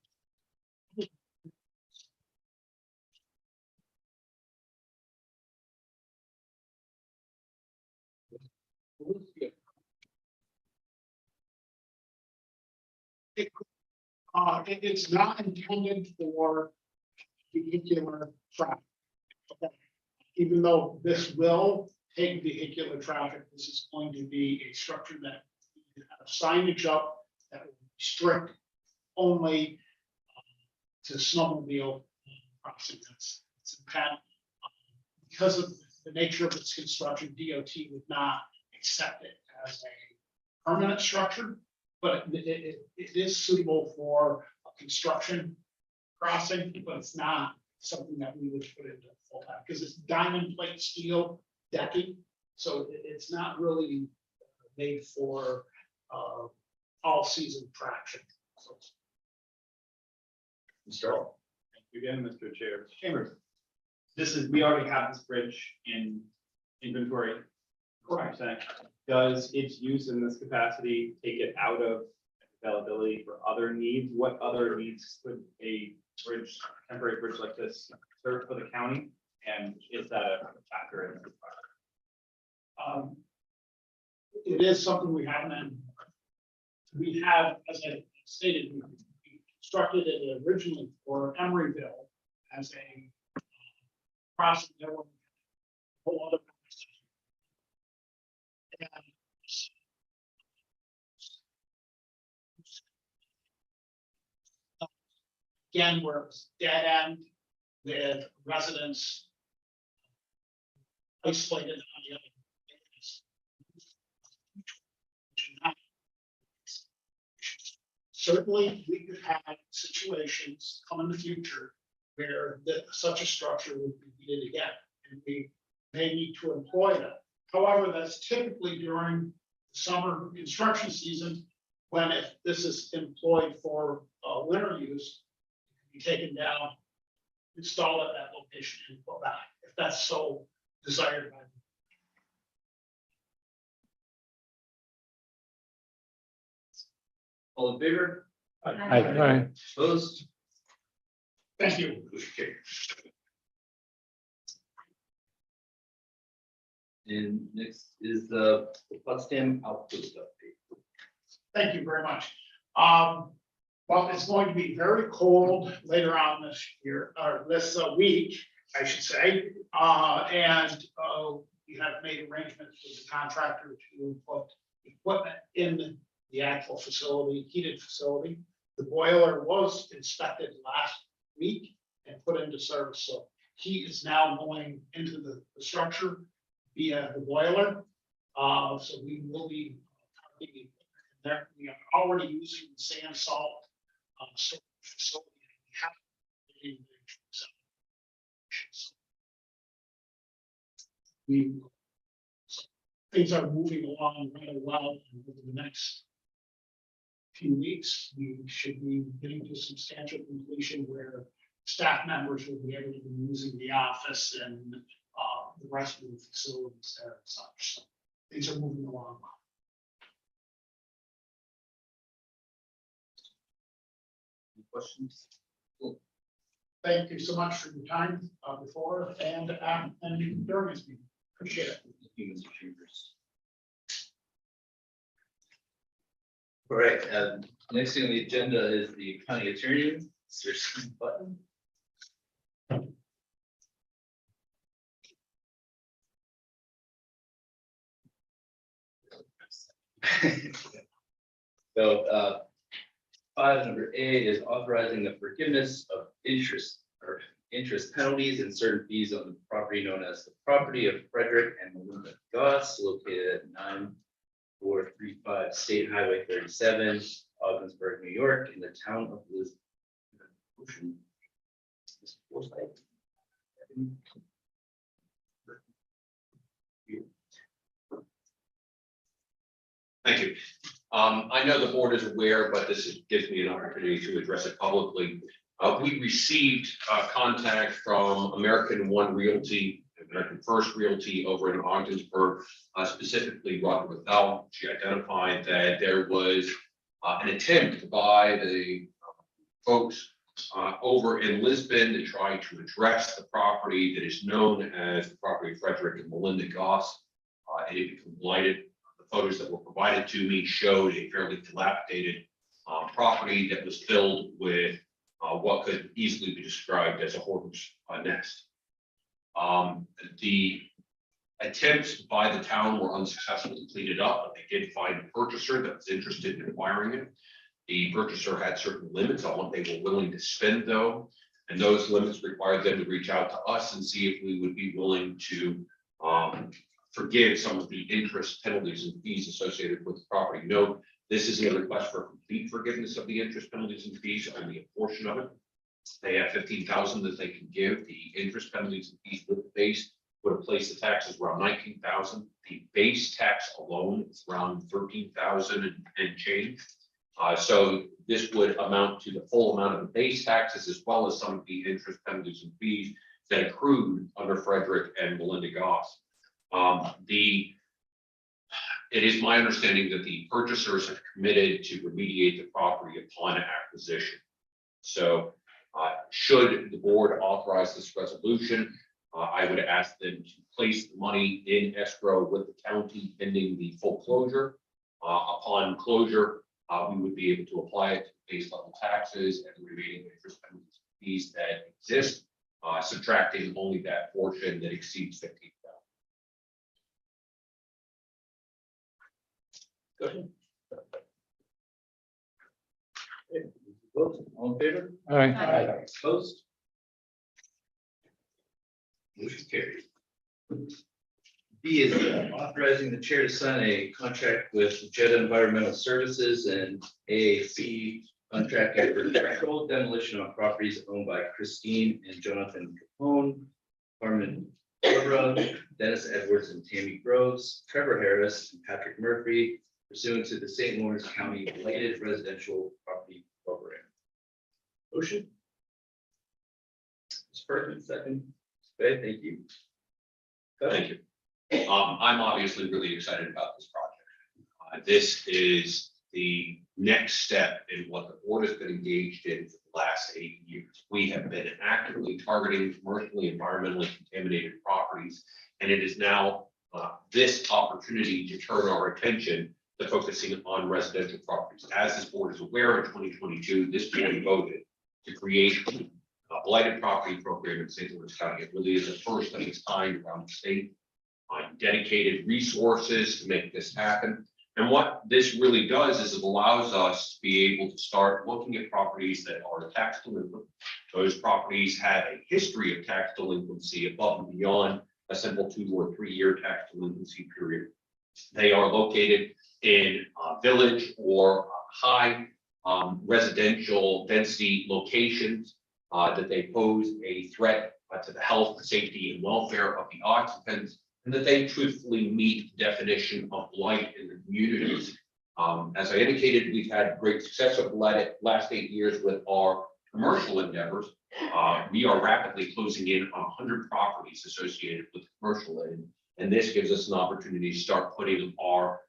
It's not intended for vehicular traffic. Okay. Even though this will take vehicular traffic, this is going to be a structure that have signage up that will restrict only to snowmobile crossing. It's a path. Because of the nature of its construction, DOT would not accept it as a permanent structure, but it is suitable for a construction crossing, but it's not something that we would put into full time, because it's diamond plate steel decking, so it's not really made for all season traction. So, Mr. Hall. Thank you again, Mr. Chair. Chambers. We already have this bridge in inventory. correct. Does its use in this capacity take it out of availability for other needs? What other needs could a bridge, temporary bridge like this serve for the county? And is that a factor in this project? It is something we haven't, and we have, as I stated, we constructed it originally for Emeryville as a crossing. There were a whole other conversation. And again, where it was dead end with residents isolated on the other. Certainly, we could have situations come in the future where such a structure would be needed again, and we may need to employ that. However, that's typically during summer construction season, when if this is employed for winter use, it can be taken down, installed at that location and go back, if that's so desired by the All in favor? Aye. Opposed? Thank you. Motion carried. And next is the Potsdam outpost update. Thank you very much. Well, it's going to be very cold later on this year, or this week, I should say. And we have made arrangements with the contractor to put equipment in the actual facility, heated facility. The boiler was inspected last week and put into service. So heat is now going into the structure via the boiler. So we will be there. We are already using the sand salt storage facility. Things are moving along really well, and over the next few weeks, we should be getting to substantial completion where staff members will be able to be using the office and the rest of the facilities there and such. So things are moving along well. Any questions? Thank you so much for your time before and during this meeting. Appreciate it. Thank you, Mr. Chambers. All right, next thing on the agenda is the county attorney. Is there some button? So, 5 is authorizing the forgiveness of interest or interest penalties and certain fees on the property known as the property of Frederick and Melinda Goss, located at 9435 State Highway 37, Ogdensburg, New York, in the town of Lisbon. Mr. Forsythe. Thank you. I know the board is aware, but gives me an opportunity to address it publicly. We received contact from American One Realty, American First Realty over in Ogdensburg, specifically Roger Bethel. She identified that there was an attempt by the folks over in Lisbon to try to address the property that is known as the property of Frederick and Melinda Goss. It had become blighted. The photos that were provided to me showed a fairly dilapidated property that was filled with what could easily be described as a hoarder's nest. The attempts by the town were unsuccessfully cleaned up, but they did find a purchaser that was interested in acquiring it. The purchaser had certain limits on what they were willing to spend though. And those limits required them to reach out to us and see if we would be willing to forgive some of the interest, penalties, and fees associated with the property. Note, this is a request for complete forgiveness of the interest, penalties, and fees, only a portion of it. They have 15,000 that they can give. The interest, penalties, and fees with the base would have placed the taxes around 19,000. The base tax alone is around 13,000 and change. So this would amount to the full amount of the base taxes as well as some of the interest, penalties, and fees that accrued under Frederick and Melinda Goss. It is my understanding that the purchasers have committed to remediate the property upon acquisition. So should the board authorize this resolution, I would ask them to place the money in escrow with the county pending the full closure. Upon closure, we would be able to apply it to base level taxes and the remaining interest, penalties, and fees that exist, subtracting only that portion that exceeds 15,000. Go ahead. Okay, vote. All in favor? All right. Opposed? Motion carries. B is authorizing the chair to sign a contract with Jetta Environmental Services and AAC contract for controlled demolition on properties owned by Christine and Jonathan Capone, Carmen Barbara, Dennis Edwards and Tammy Groves, Trevor Harris, and Patrick Murphy, pursuant to the St. Lawrence County Related Residential Property Program. Motion? Ms. Perkins, second. Okay, thank you. Thank you. I'm obviously really excited about this project. This is the next step in what the board has been engaged in for the last 8 years. We have been actively targeting commercially, environmentally contaminated properties, and it is now this opportunity to turn our attention to focusing on residential properties. As this board is aware, in 2022, this board voted to create a blighted property program in St. Louis County. It really is the first of its kind around the state. Dedicated resources to make this happen. And what this really does is it allows us to be able to start looking at properties that are tax delinquent. Those properties have a history of tax delinquency above and beyond a simple 2 or 3 year tax delinquency period. They are located in village or high residential density locations that they pose a threat to the health, safety, and welfare of the occupants, and that they truthfully meet the definition of blight in the communities. As I indicated, we've had great success over the last 8 years with our commercial endeavors. We are rapidly closing in on 100 properties associated with commercial end, and this gives us an opportunity to start putting our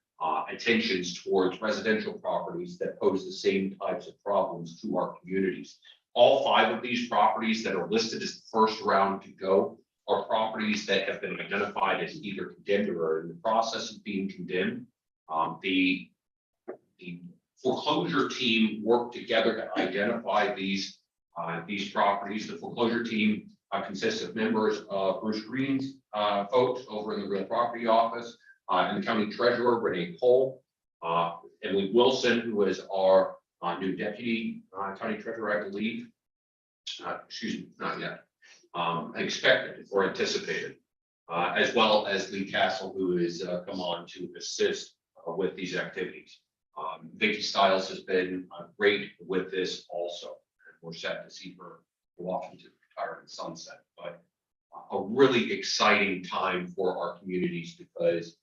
attentions towards residential properties that pose the same types of problems to our communities. All 5 of these properties that are listed as the first round to go are properties that have been identified as either condemned or are in the process of being condemned. The foreclosure team worked together to identify these properties. The foreclosure team consists of members of Bruce Green's folks over in the real property office, and the county treasurer, Renee Cole, Emily Wilson, who is our new deputy county treasurer, I believe. Excuse me, not yet. Expected or anticipated, as well as Lee Castle, who has come on to assist with these activities. Vicki Stiles has been great with this also, and we're set to see her go off into retirement sunset. But a really exciting time for our communities because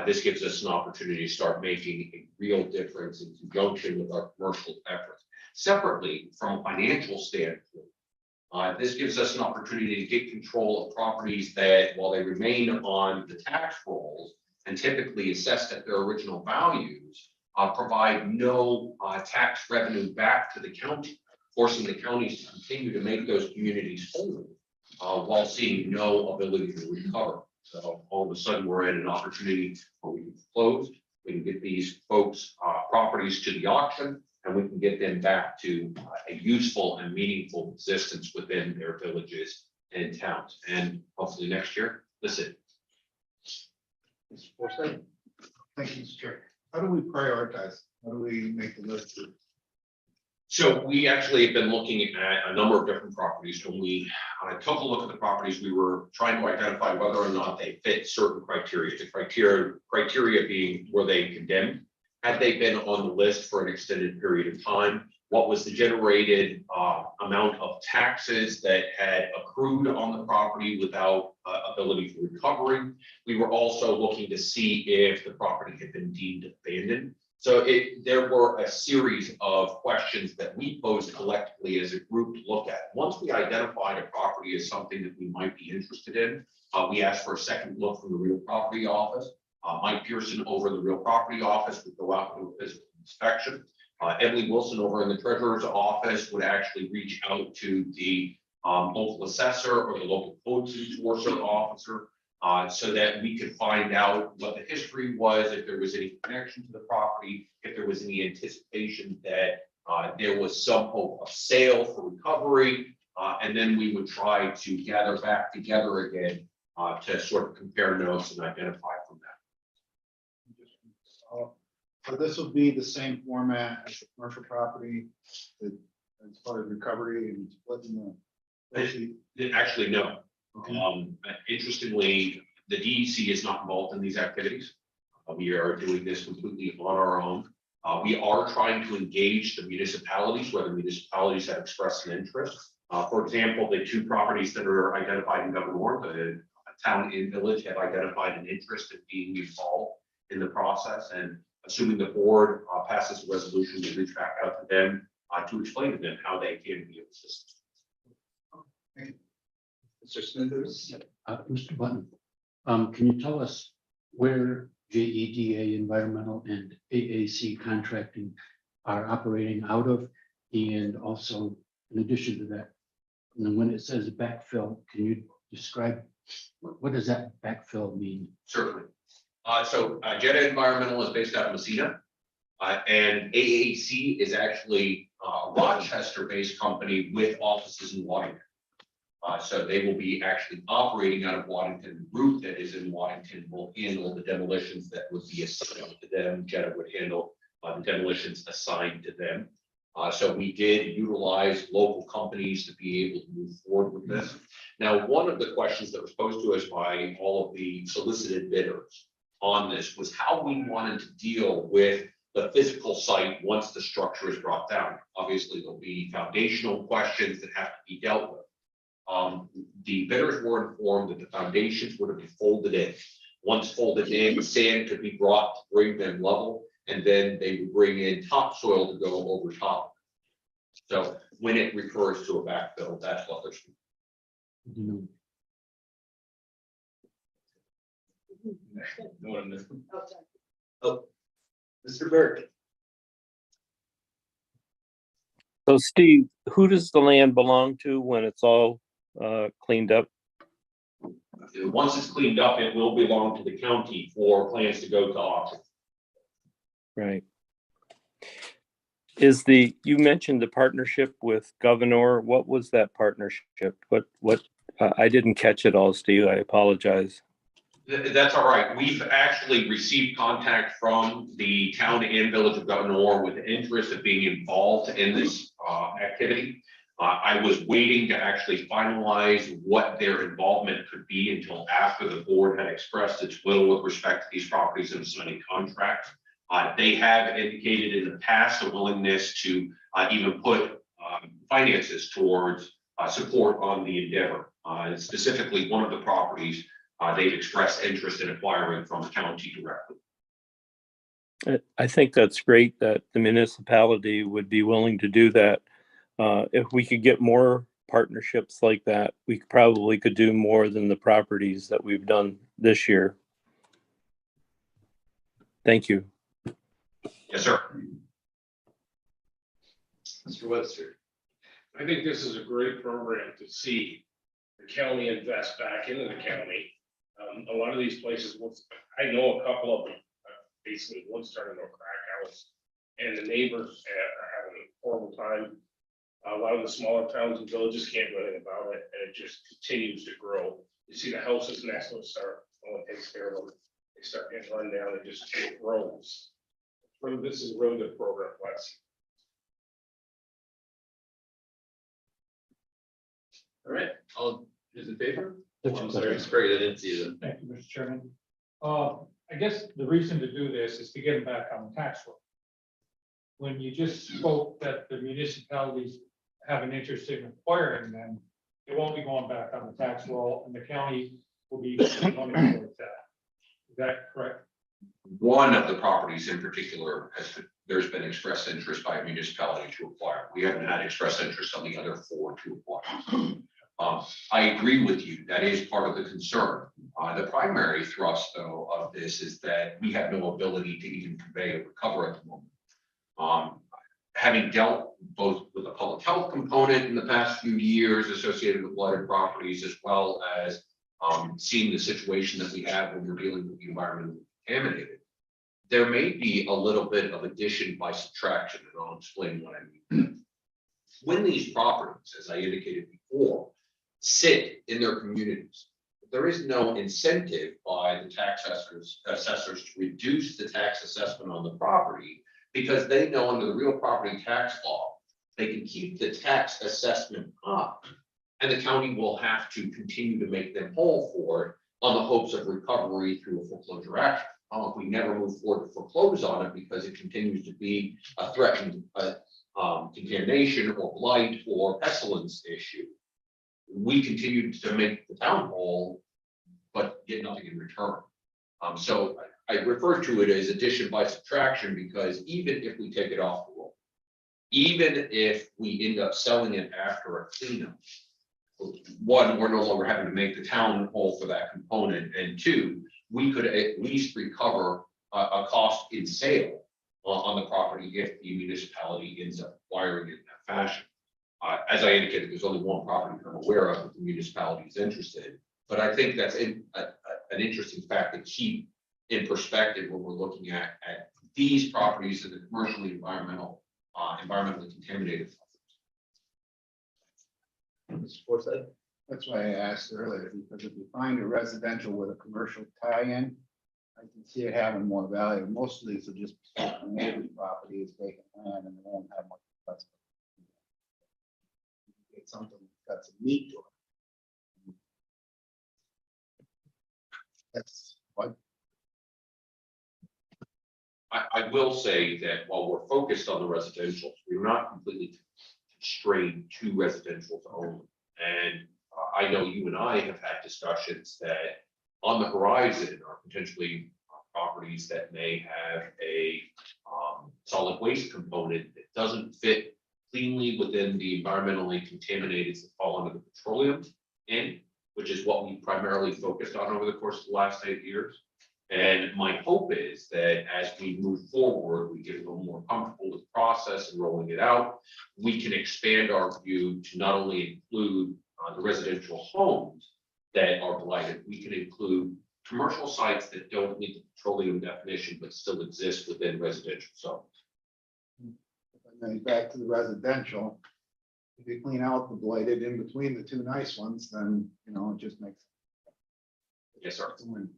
this gives us an opportunity to start making a real difference in conjunction with our commercial efforts. Separately, from a financial standpoint, this gives us an opportunity to get control of properties that, while they remain on the tax rolls and typically assessed at their original values, provide no tax revenue back to the county, forcing the counties to continue to make those communities whole while seeing no ability to recover. So all of a sudden, we're in an opportunity where we can close, we can get these folks' properties to the auction, and we can get them back to a useful and meaningful existence within their villages and towns. And hopefully next year, listen. Mr. Forsyth? Thank you, Mr. Chair. How do we prioritize? How do we make the list of So we actually have been looking at a number of different properties. When we took a look at the properties, we were trying to identify whether or not they fit certain criteria. The criteria being, were they condemned? Had they been on the list for an extended period of time? What was the generated amount of taxes that had accrued on the property without ability for recovery? We were also looking to see if the property had been deemed abandoned. So there were a series of questions that we posed collectively as a group to look at. Once we identified a property as something that we might be interested in, we asked for a second look from the real property office. Mike Pearson over in the real property office would go out and do a physical inspection. Emily Wilson over in the treasurer's office would actually reach out to the local assessor or the local code enforcement officer so that we could find out what the history was, if there was any connection to the property, if there was any anticipation that there was some hope of sale for recovery, and then we would try to gather back together again to sort of compare notes and identify from that. So this will be the same format as the commercial property, that as far as recovery and splitting the. Actually, no. Okay. Interestingly, the DEC is not involved in these activities. We are doing this completely on our own. We are trying to engage the municipalities, where the municipalities have expressed an interest. For example, the two properties that are identified in Governor, the town and village, have identified an interest in being involved in the process. And assuming the board passes a resolution, we reach back out to them to explain to them how they can be of assistance. Mr. Smithers? Mr. Button, can you tell us where JEDA Environmental and AAC Contracting are operating out of? And also, in addition to that, and when it says backfill, can you describe what does that backfill mean? Certainly. So Jetta Environmental is based out of Messina, and AAC is actually a Rochester-based company with offices in Waddington. So they will be actually operating out of Waddington. The group that is in Waddington will handle the demolitions that would be assigned to them. Jetta would handle the demolitions assigned to them. So we did utilize local companies to be able to move forward with this. Now, one of the questions that was posed to us by all of the solicited bidders on this was how we wanted to deal with the physical site once the structure is brought down. Obviously, there'll be foundational questions that have to be dealt with. The bidders were informed that the foundations were to be folded in. Once folded in, sand could be brought to bring them level, and then they would bring in topsoil to go over top. So when it refers to a backfill, that's what they're speaking. You Oh, Mr. Burke? So Steve, who does the land belong to when it's all cleaned up? Once it's cleaned up, it will belong to the county for plans to go to auction. Right. You mentioned the partnership with Governor. What was that partnership? What, I didn't catch it all, Steve. I apologize. That's all right. We've actually received contact from the town and village of Governor with the interest of being involved in this activity. I was waiting to actually finalize what their involvement could be until after the board had expressed its will with respect to these properties and signing contracts. They have indicated in the past a willingness to even put finances towards support on the endeavor. Specifically, one of the properties they've expressed interest in acquiring from the county directly. I think that's great that the municipality would be willing to do that. If we could get more partnerships like that, we probably could do more than the properties that we've done this year. Thank you. Yes, sir. Mr. Webster? I think this is a great program to see the county invest back into the county. A lot of these places, I know a couple of them, basically one started a crack house, and the neighbors are having a horrible time. A lot of the smaller towns and villages can't do anything about it, and it just continues to grow. You see the houses next to it start, no one takes care of them. They start getting run down, it just grows. This is a really good program, Wes. All right, all is in favor? That's I'm a sorry, question. Sprague, I didn't see them. Thank you, Mr. Chairman. I guess the reason to do this is to get them back on the tax roll. When you just spoke that the municipalities have an interest in acquiring them, it won't be going back on the tax roll and the county will be going towards that. Is that correct? One of the properties in particular there's been expressed interest by a municipality to acquire. We haven't had expressed interest on the other 4 to acquire. I agree with you. That is part of the concern. The primary thrust, though, of this is that we have no ability to even convey or recover at the moment. Having dealt both with a public health component in the past few years associated with flooded properties, as well as seeing the situation that we have when we're dealing with the environment contaminated, there may be a little bit of addition by subtraction, and I'll explain what I mean. When these properties, as I indicated before, sit in their communities, there is no incentive by the tax assessors to reduce the tax assessment on the property, because they know under the real property tax law, they can keep the tax assessment up, and the county will have to continue to make them whole for it on the hopes of recovery through a foreclosure action. If we never move forward to foreclose on it because it continues to be a threatened contamination or blight or pestilence issue, we continue to make the town whole, but get nothing in return. So I refer to it as addition by subtraction, because even if we take it off the roll, even if we end up selling it after a cleanup, one, we're no longer having to make the town whole for that component, and two, we could at least recover a cost in sale on the property if the municipality ends up acquiring it in that fashion. As I indicated, there's only one property I'm aware of that the municipality is interested in, but I think that's an interesting fact to keep in perspective when we're looking at these properties and the commercially environmentally contaminated. That's why I asked earlier, because if you find a residential with a commercial tie-in, I can see it having more value. Most of these are just neighbor's property is vacant land and they won't have much. Get something that's got some meat to it. That's what. I will say that while we're focused on the residential, we're not completely constrained to residential only. And I know you and I have had discussions that on the horizon are potentially properties that may have a solid waste component that doesn't fit cleanly within the environmentally contaminated that fall under the petroleum end, which is what we primarily focused on over the course of the last 8 years. And my hope is that as we move forward, we get a little more comfortable with the process and rolling it out, we can expand our view to not only include the residential homes that are blighted, we can include commercial sites that don't meet the petroleum definition, but still exist within residential zones. And then back to the residential, if you clean out the blighted in between the two nice ones, then, you know, it just makes. Yes, sir. It's a win.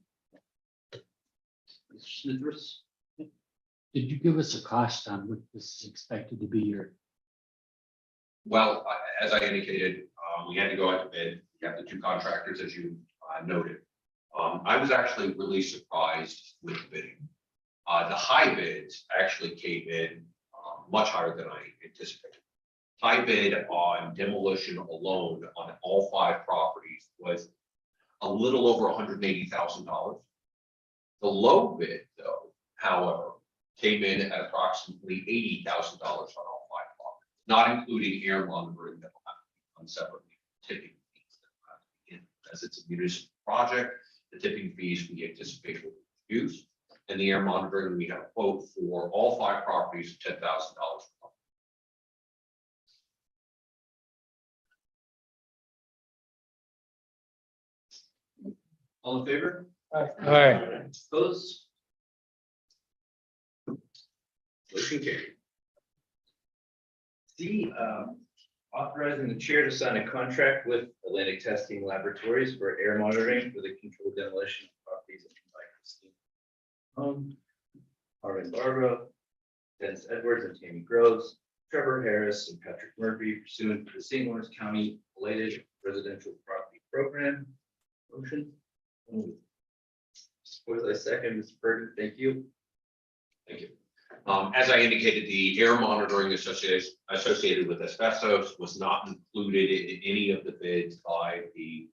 Did you give us a cost on what this is expected to be your? Well, as I indicated, we had to go out to bid. We have the 2 contractors, as you noted. I was actually really surprised with the bidding. The high bids actually came in much higher than I anticipated. High bid on demolition alone on all 5 properties was a little over $180,000. The low bid, though, however, came in at approximately $80,000 on all 5 properties, not including air monitoring that will have to be done separately, tipping fees that will have to be in. As it's a municipal project, the tipping fees we anticipate will be reduced, and the air monitoring, we have a quote for all 5 properties of $10,000. All in favor? Aye. Opposed? Motion carried. C, authorizing the chair to sign a contract with Atlantic Testing Laboratories for air monitoring for the controlled demolition of properties by Christine Arvin Barbara, Dennis Edwards and Tammy Groves, Trevor Harris and Patrick Murphy pursuant to the St. Lawrence County related residential property program. Motion. Support, I second, Mr. Burton, thank you. Thank you. As I indicated, the air monitoring associated with asbestos was not included in any of the bids by the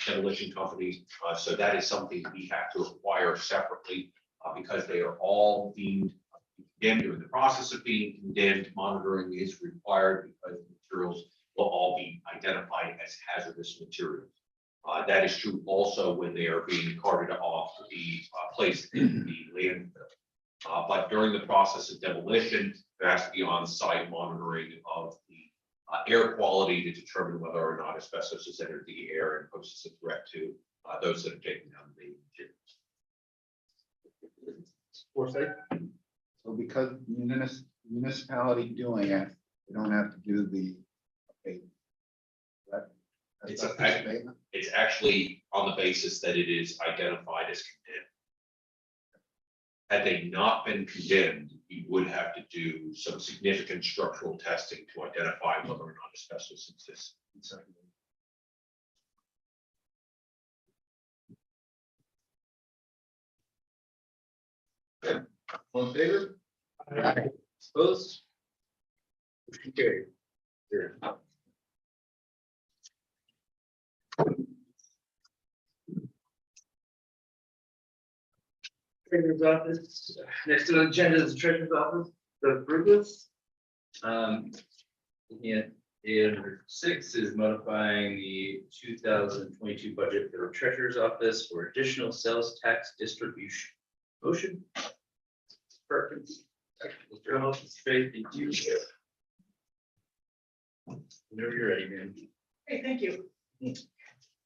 demolition company. So that is something we have to acquire separately because they are all deemed condemned. During the process of being condemned, monitoring is required because the materials will all be identified as hazardous materials. That is true also when they are being carted off to be placed in the landfill. But during the process of demolition, there has to be on-site monitoring of the air quality to determine whether or not asbestos has entered the air and poses a threat to those that are taking down the materials. Forsythe? So because municipality doing it, we don't have to do the. It's actually on the basis that it is identified as condemned. Had they not been condemned, you would have to do some significant structural testing to identify whether or not asbestos exists. All in favor? Opposed? Motion carried. Sure. Treasurer's office, next on the agenda is the treasurer's office, the Brugus. Yeah, and 6 is modifying the 2022 budget for the treasurer's office for additional sales tax distribution. Motion. Perfect. Mr. Hoff, straight, thank you. Whenever you're ready, man. Okay, thank you.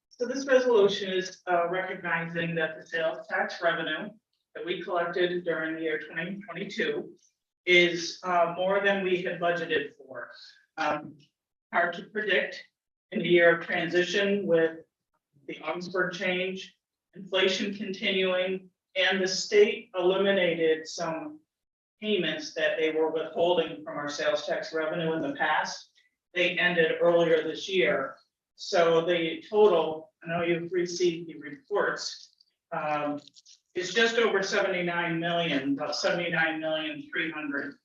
So this resolution is recognizing that the sales tax revenue that we collected during the year 2022 is more than we had budgeted for. Hard to predict in the year of transition with the Augsburg change, inflation continuing, and the state eliminated some payments that they were withholding from our sales tax revenue in the past. They ended earlier this year. So the total, I know you've received the reports, is just over 79 million, about 79,300,000.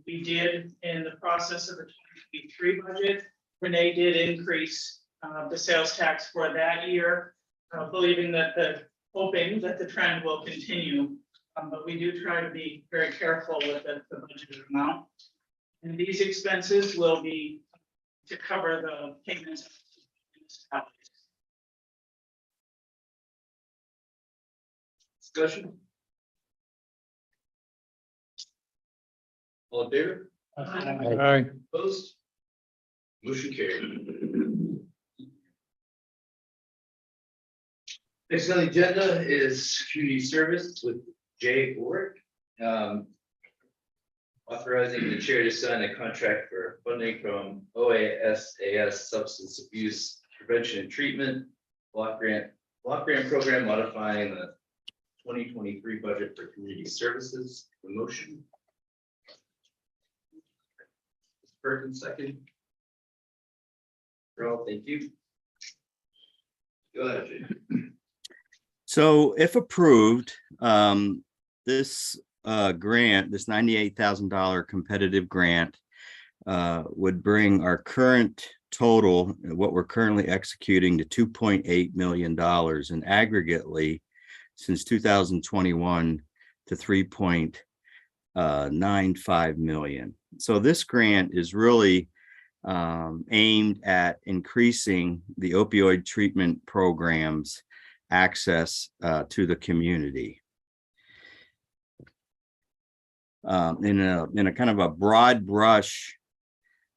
We did in the process of the 2023 budget, Renee did increase the sales tax for that year, hoping that the trend will continue. But we do try to be very careful with the budgeted amount. And these expenses will be to cover the payments to municipalities. Discussion? All in favor? Aye. Opposed? Motion carried. Next on the agenda is community service with Jay Orrick. Authorizing the chair to sign a contract for funding from OASAS Substance Abuse Prevention and Treatment block grant program, modifying the 2023 budget for community services. The motion. Perkins, second. Earl, thank you. Go ahead, Jay. So if approved, this grant, this $98,000 competitive grant would bring our current total, what we're currently executing, to $2.8 million, and aggregately since 2021 to $3.95 million. So this grant is really aimed at increasing the opioid treatment programs access to the community. In a kind of a broad brush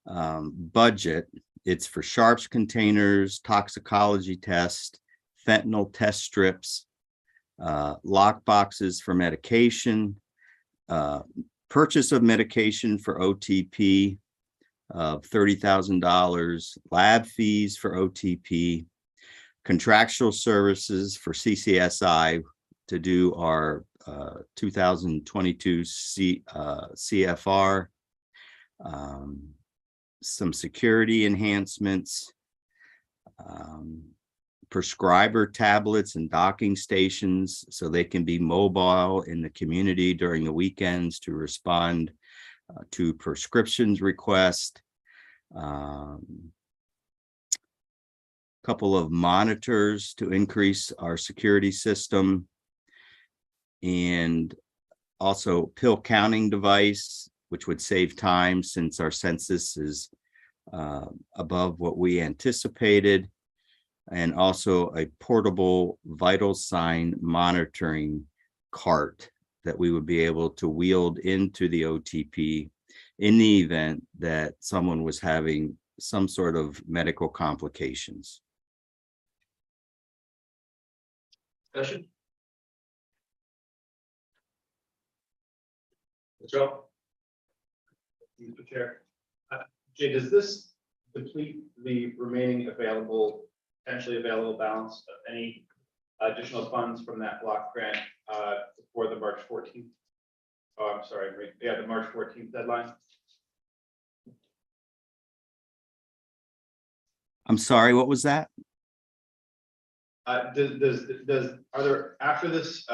budget, it's for sharps containers, toxicology tests, fentanyl test strips, lock boxes for medication, purchase of medication for OTP of $30,000, lab fees for OTP, contractual services for CCSI to do our 2022 CFR, some security enhancements, prescriber tablets and docking stations so they can be mobile in the community during the weekends to respond to prescriptions requests. Couple of monitors to increase our security system, and also pill counting device, which would save time since our census is above what we anticipated, and also a portable vital sign monitoring cart that we would be able to wield into the OTP in the event that someone was having some sort of medical complications. Discussion? Mr. Mr. Chair. Jay, does this deplete the remaining potentially available balance of any additional funds from that block grant before the March 14th? Oh, I'm sorry, yeah, the March 14th deadline. I'm sorry, what was that? Are there, after this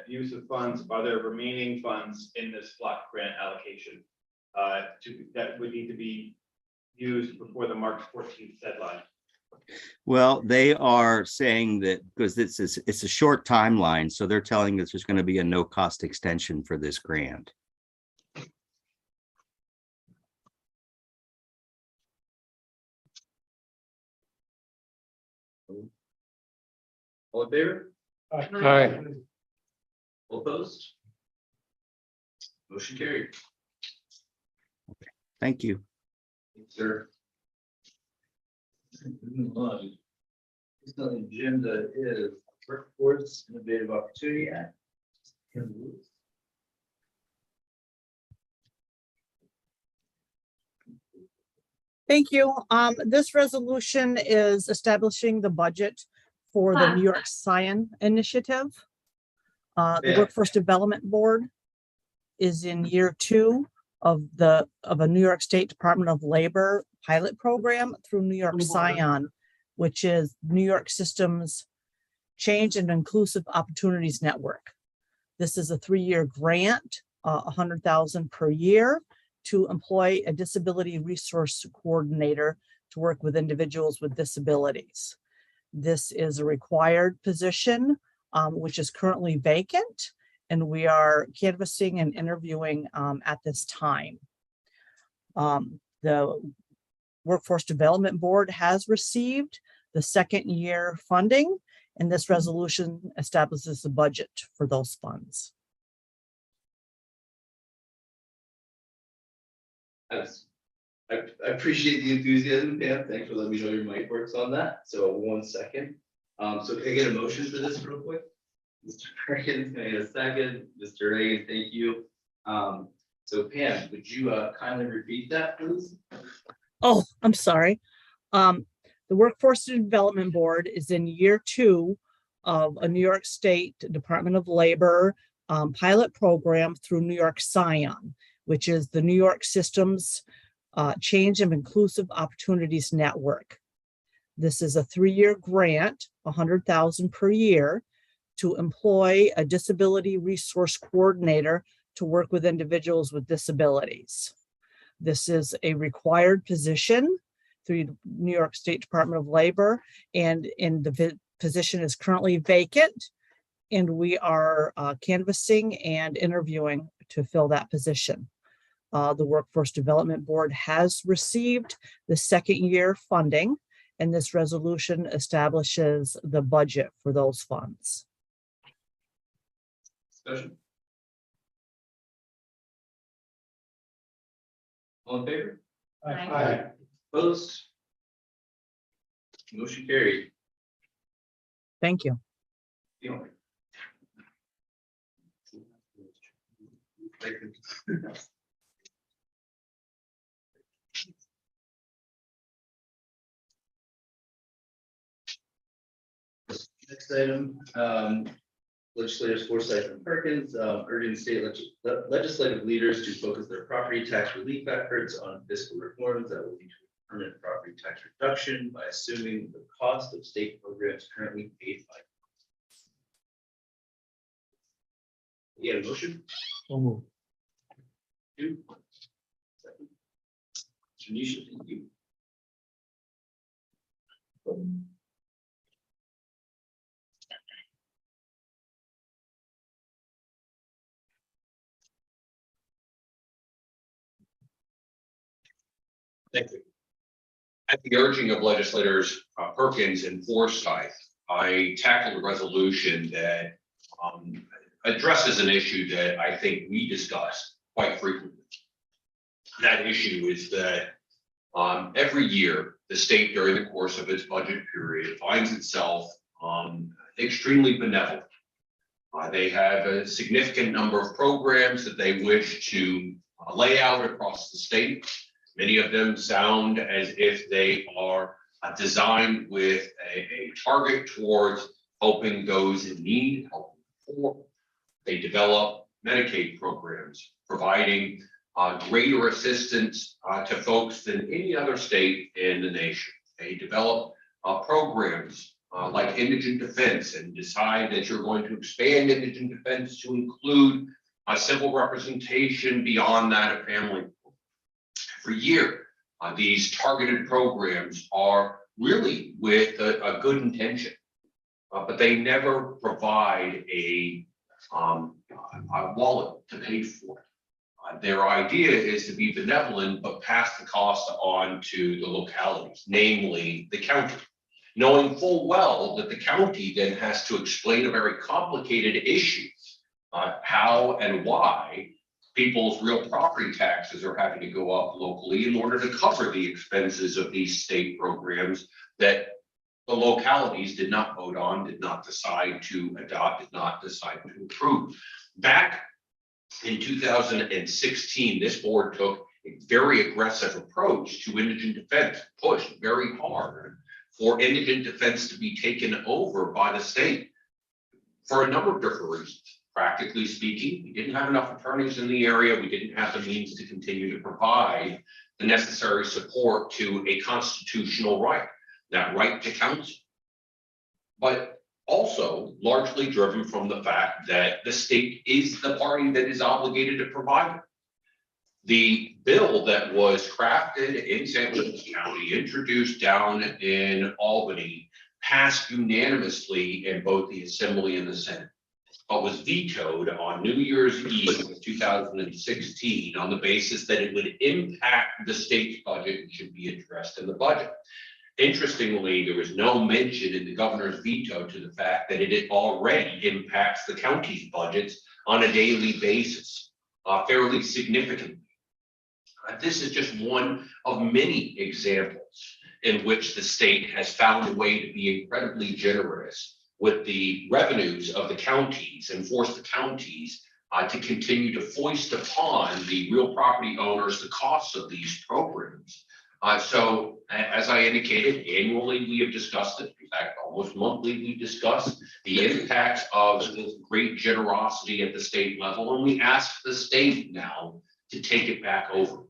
use of funds, are there remaining funds in this block grant allocation that would need to be used before the March 14th deadline? Well, they are saying that because it's a short timeline, so they're telling us there's going to be a no cost extension for this grant. All in favor? Aye. All opposed? Motion carried. Thank you. Sir. Moving on. Next on the agenda is Workforce Innovative Opportunity Act. Thank you. This resolution is establishing the budget for the New York Scion Initiative. The Workforce Development Board is in year 2 of a New York State Department of Labor pilot program through New York Scion, which is New York Systems Change and Inclusive Opportunities Network. This is a 3-year grant, $100,000 per year, to employ a disability resource coordinator to work with individuals with disabilities. This is a required position, which is currently vacant, and we are canvassing and interviewing at this time. The Workforce Development Board has received the 2nd year funding, and this resolution establishes the budget for those funds. I appreciate the enthusiasm, Pam. Thanks for letting me know your mic works on that. So 1 second. So can I get a motion for this real quick? Mr. Perkins, can I get a second? Mr. Reagan, thank you. So Pam, would you kindly repeat that, please? Oh, I'm sorry. The Workforce Development Board is in year 2 of a New York State Department of Labor pilot program through New York Scion, which is the New York Systems Change and Inclusive Opportunities Network. This is a 3-year grant, $100,000 per year, to employ a disability resource coordinator to work with individuals with disabilities. This is a required position through the New York State Department of Labor, and the position is currently vacant, and we are canvassing and interviewing to fill that position. The Workforce Development Board has received the 2nd year funding, and this resolution establishes the budget for those funds. Discussion. All in favor? Aye. Opposed? Motion carried. Thank you. Next item, legislators Forsyth and Perkins urging state legislative leaders to focus their property tax relief efforts on fiscal reforms that will lead to permanent property tax reduction by assuming the cost of state programs currently paid by. Yeah, motion? So moved. Two. Second. Tanisha, thank you. Thank you. At the urging of legislators Perkins and Forsyth, I tackled a resolution that addresses an issue that I think we discuss quite frequently. That issue is that every year, the state during the course of its budget period finds itself extremely benevolent. They have a significant number of programs that they wish to lay out across the state. Many of them sound as if they are designed with a target towards helping those in need, helping the poor. They develop Medicaid programs, providing greater assistance to folks than any other state in the nation. They develop programs like indigent defense and decide that you're going to expand indigent defense to include civil representation beyond that of family. Every year, these targeted programs are really with a good intention, but they never provide a wallet to pay for it. Their idea is to be benevolent, but pass the cost on to the localities, namely the county, knowing full well that the county then has to explain a very complicated issue, how and why people's real property taxes are having to go up locally in order to cover the expenses of these state programs that the localities did not vote on, did not decide to adopt, did not decide to approve. Back in 2016, this board took a very aggressive approach to indigent defense, pushed very hard for indigent defense to be taken over by the state for a number of different reasons. Practically speaking, we didn't have enough attorneys in the area. We didn't have the means to continue to provide the necessary support to a constitutional right, that right to counsel. But also largely driven from the fact that the state is the party that is obligated to provide it. The bill that was crafted in St. Louis County, introduced down in Albany, passed unanimously in both the Assembly and the Senate, but was vetoed on New Year's Eve of 2016 on the basis that it would impact the state's budget and should be addressed in the budget. Interestingly, there was no mention in the governor's veto to the fact that it already impacts the county's budgets on a daily basis, fairly significantly. This is just one of many examples in which the state has found a way to be incredibly generous with the revenues of the counties and force the counties to continue to foist upon the real property owners the costs of these programs. So as I indicated, annually we have discussed it. In fact, almost monthly we discuss the impacts of this great generosity at the state level, and we ask the state now to take it back over.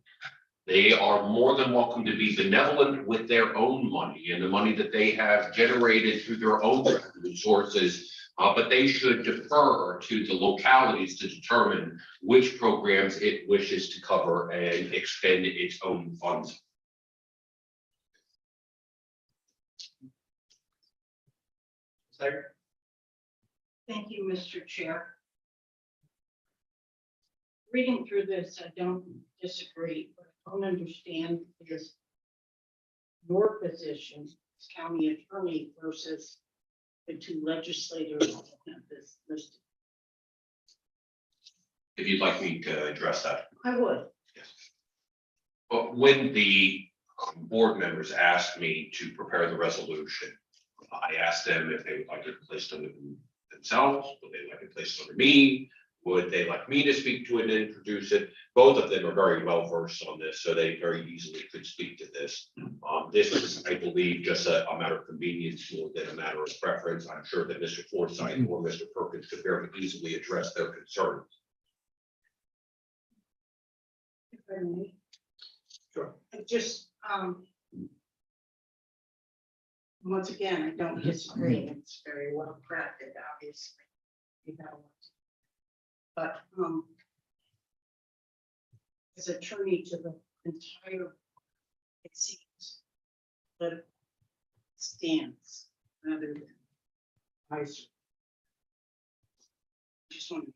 They are more than welcome to be benevolent with their own money and the money that they have generated through their own revenue sources, but they should defer to the localities to determine which programs it wishes to cover and expend its own funds. Thank you, Mr. Chair. Reading through this, I don't disagree, but I don't understand is your position as county attorney versus the two legislators that have this listed. If you'd like me to address that. I would. Yes. But when the board members asked me to prepare the resolution, I asked them if they would like it placed under themselves, would they like it placed under me? Would they like me to speak to it and introduce it? Both of them are very well versed on this, so they very easily could speak to this. This is, I believe, just a matter of convenience more than a matter of preference. I'm sure that Mr. Forsyth or Mr. Perkins could very easily address their concerns. Sure. Just Once again, I don't disagree. It's very well crafted, obviously. You know. But, as attorney to the entire, it seems, that stance rather than advisory. Just want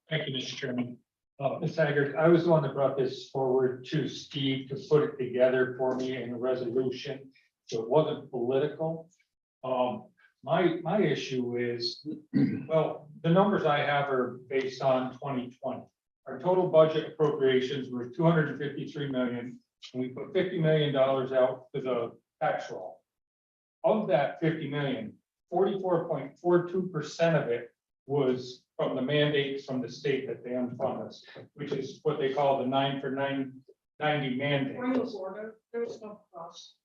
Thank you, Mr. Chairman. Ms. Haggard, I was the one that brought this forward to Steve to put it together for me in a resolution, so it wasn't political. My issue is, well, the numbers I have are based on 2020. Our total budget appropriations were 253 million, and we put $50 million out to the tax roll. Of that 50 million, 44.42% of it was from the mandates from the state that they unfund us, which is what they call the 9 for 90 mandate. Point of order, there was no cost.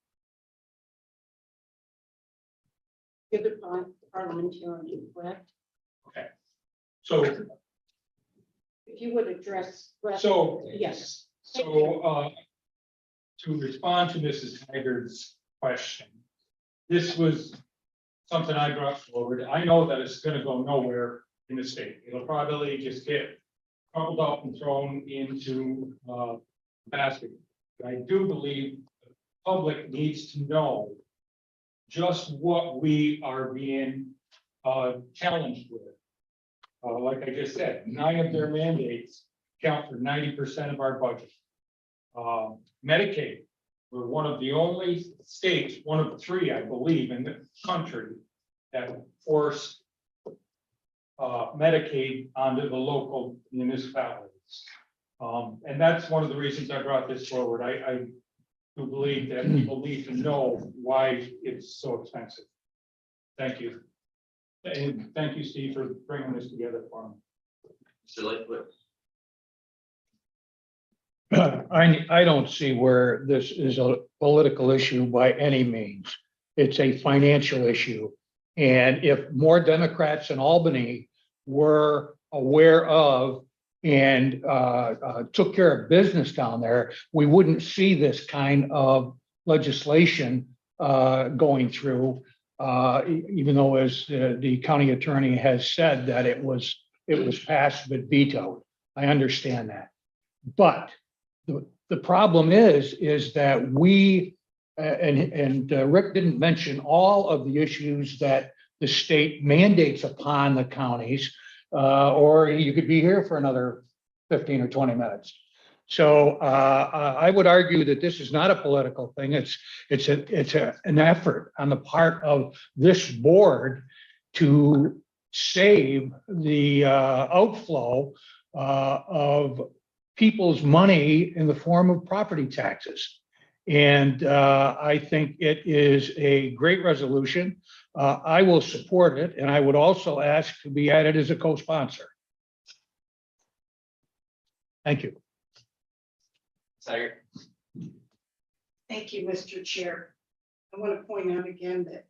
Give it by parliamentary, correct? Okay. So, If you would address. So- Yes. so to respond to Mrs. Haggard's question, this was something I brought forward. I know that it's gonna go nowhere in the state. It'll probably just get crumpled up and thrown into the basket. But I do believe the public needs to know just what we are being challenged with. Like I just said, 9 of their mandates count for 90% of our budget. Medicaid, we're one of the only states, one of 3, I believe, in the country that forced Medicaid onto the local municipalities. And that's one of the reasons I brought this forward. I do believe that people need to know why it's so expensive. Thank you. And thank you, Steve, for bringing this together for me. Mr. Lightfoot. I don't see where this is a political issue by any means. It's a financial issue. And if more Democrats in Albany were aware of and took care of business down there, we wouldn't see this kind of legislation going through, even though, as the county attorney has said, that it was passed but vetoed. I understand that. But the problem is that we, and Rick didn't mention all of the issues that the state mandates upon the counties, or you could be here for another 15 or 20 minutes. So I would argue that this is not a political thing. It's an effort on the part of this board to save the outflow of people's money in the form of property taxes. And I think it is a great resolution. I will support it, and I would also ask to be added as a co-sponsor. Thank you. Tiger. Thank you, Mr. Chair. I want to point out again that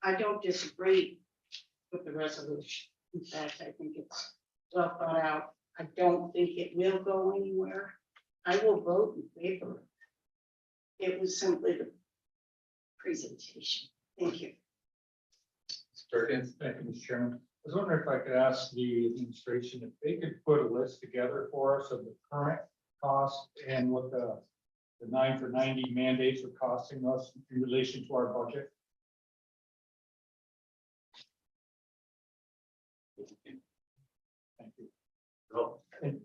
I don't disagree with the resolution. In fact, I think it's well thought out. I don't think it will go anywhere. I will vote in favor. It was simply the presentation. Thank you. Perkins. Thank you, Mr. Chairman. I was wondering if I could ask the administration if they could put a list together for us of the current cost and what the 9 for 90 mandates are costing us in relation to our budget. Thank you. Oh, And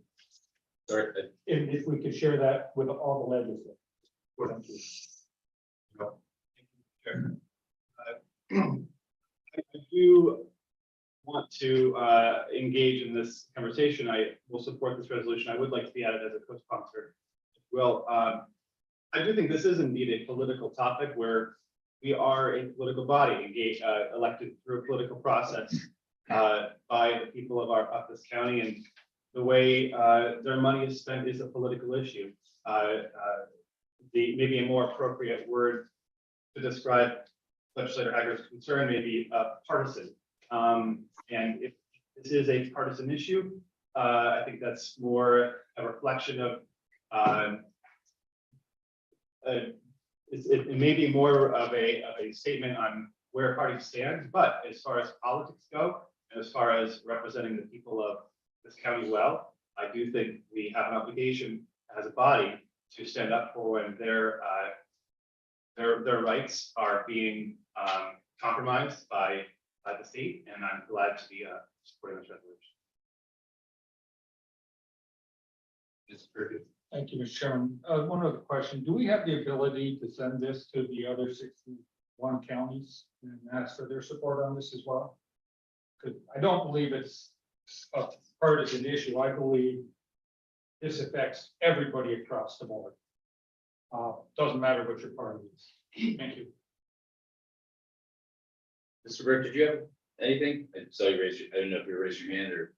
sorry. if we could share that with all the legislators. Thank you. I do want to engage in this conversation. I will support this resolution. I would like to be added as a co-sponsor. Well, I do think this is indeed a political topic where we are a political body engaged, elected through a political process by the people of this county, and the way their money is spent is a political issue. Maybe a more appropriate word to describe Legislator Haggard's concern may be partisan. And if this is a partisan issue, I think that's more a reflection of it may be more of a statement on where a party stands, but as far as politics go, and as far as representing the people of this county well, I do think we have an obligation as a body to stand up for when their rights are being compromised by the state, and I'm glad to be supporting this resolution. It's perfect. Thank you, Mr. Chairman. One other question. Do we have the ability to send this to the other 61 counties and ask for their support on this as well? Because I don't believe it's a partisan issue. I believe this affects everybody across the board. Doesn't matter what your party is. Thank you. Mr. Burke, did you have anything? I saw you raise your, I didn't know if you raised your hand or.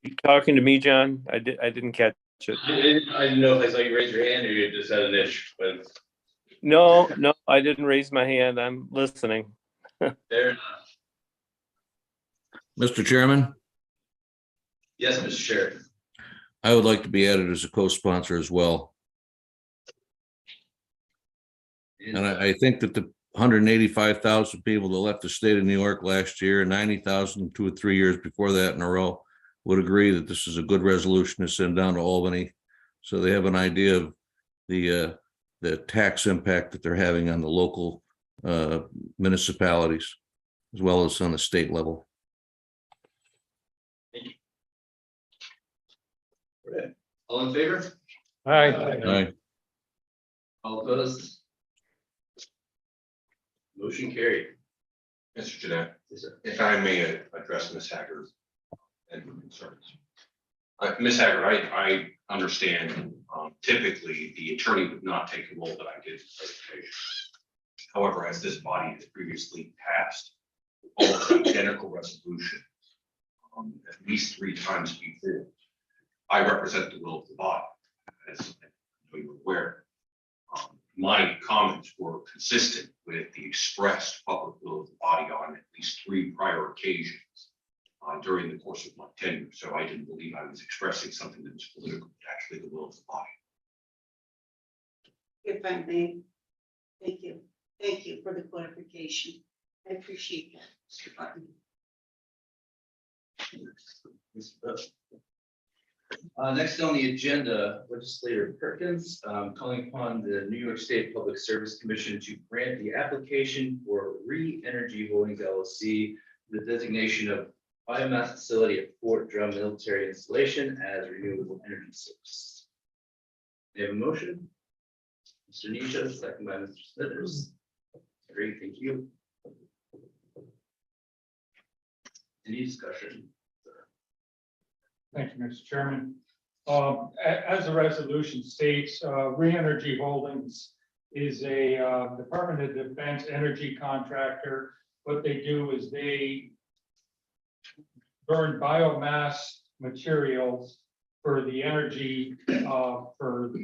You talking to me, John? I didn't catch it. I didn't know if I saw you raise your hand or you just had an issue, but No, I didn't raise my hand. I'm listening. fair enough. Mr. Chairman, Yes, Mr. Sheriff. I would like to be added as a co-sponsor as well. And I think that the 185,000 people that left the state of New York last year, 90,000 2 or 3 years before that in a row, would agree that this is a good resolution to send down to Albany, so they have an idea of the tax impact that they're having on the local municipalities, as well as on the state level. All in favor? Hi. Aye. All opposed? Motion carried. Mr. Jeanette, Yes, sir. if I may address Ms. Haggard and her concerns. Ms. Haggard, I understand typically the attorney would not take the role that I did in presentation. However, as this body has previously passed almost identical resolution at least 3 times before, I represent the will of the body, as I know you're aware. My comments were consistent with the expressed public will of the body on at least 3 prior occasions during the course of my tenure. So I didn't believe I was expressing something that was political, but actually the will of the body. If I may, thank you. Thank you for the clarification. I appreciate that, Mr. Button. Next on the agenda, Legislator Perkins, calling upon the New York State Public Service Commission to grant the application for Re-Energy Holdings LLC, the designation of biomass facility at Fort Drum Military Installation as renewable energy source. They have a motion. Mr. Nisha, second by Mr. Smithers. Great, thank you. Any discussion? Thank you, Mr. Chairman. As the resolution states, Re-Energy Holdings is a Department of Defense energy contractor. What they do is they burn biomass materials for the energy for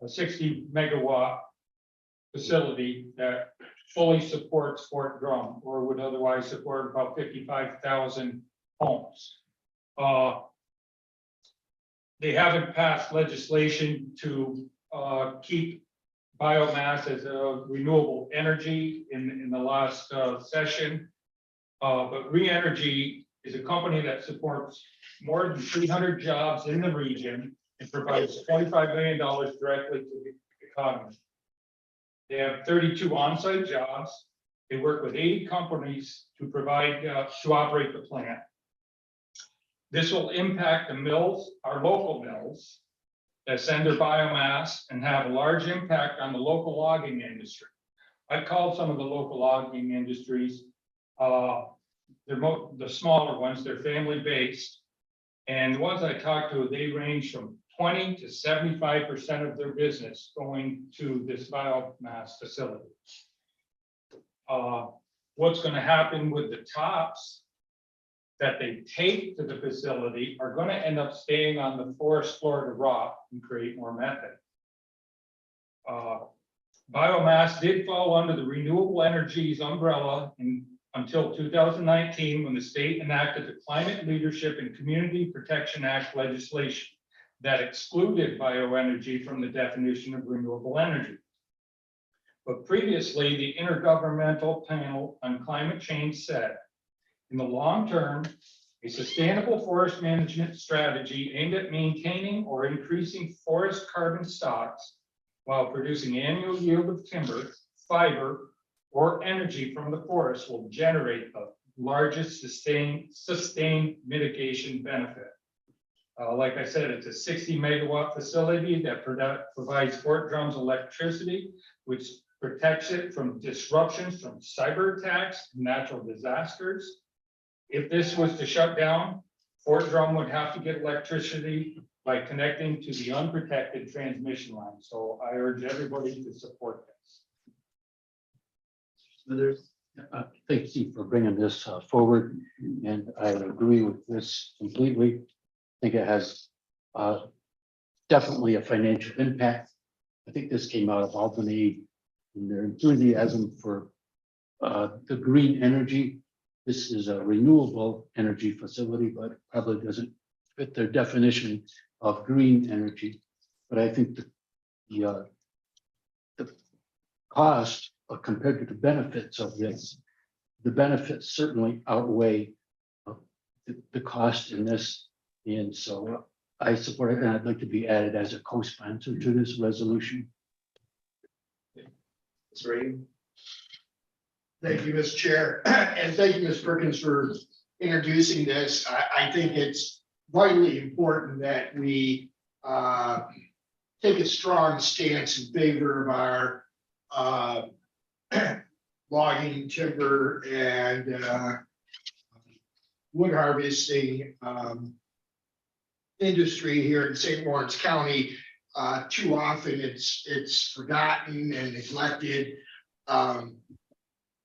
a 60 megawatt facility that fully supports Fort Drum, or would otherwise support about 55,000 homes. They haven't passed legislation to keep biomass as a renewable energy in the last session. But Re-Energy is a company that supports more than 300 jobs in the region and provides $25 million directly to the economy. They have 32 on-site jobs. They work with 80 companies to provide to operate the plant. This will impact the mills, our local mills, that send their biomass and have a large impact on the local logging industry. I called some of the local logging industries. They're the smaller ones, they're family-based. And the ones I talked to, they range from 20 to 75% of their business going to this biomass facility. What's going to happen with the tops that they take to the facility are going to end up staying on the forest floor to rot and create more methane. Biomass did fall under the renewable energies umbrella until 2019, when the state enacted the Climate Leadership and Community Protection Act legislation. that excluded bioenergy from the definition of renewable energy. But previously, the Intergovernmental Panel on Climate Change said, in the long term, a sustainable forest management strategy aimed at maintaining or increasing forest carbon stocks while producing annual yield of timber, fiber, or energy from the forest will generate the largest sustained mitigation benefit. Like I said, it's a 60 megawatt facility that provides Fort Drum's electricity, which protects it from disruptions from cyber attacks, natural disasters. If this was to shut down, Fort Drum would have to get electricity by connecting to the unprotected transmission line. So I urge everybody to support this. Thank you for bringing this forward, and I agree with this completely. I think it has definitely a financial impact. I think this came out of Albany and their enthusiasm for the green energy. This is a renewable energy facility, but probably doesn't fit their definition of green energy. But I think the cost compared to the benefits of this, the benefits certainly outweigh the cost in this. And so I support it, and I'd like to be added as a co-sponsor to this resolution. It's ready. Thank you, Mr. Chair, and thank you, Ms. Perkins, for introducing this. I think it's vitally important that we take a strong stance in favor of our logging, timber, and wood harvesting industry here in St. Lawrence County. Too often it's forgotten and neglected.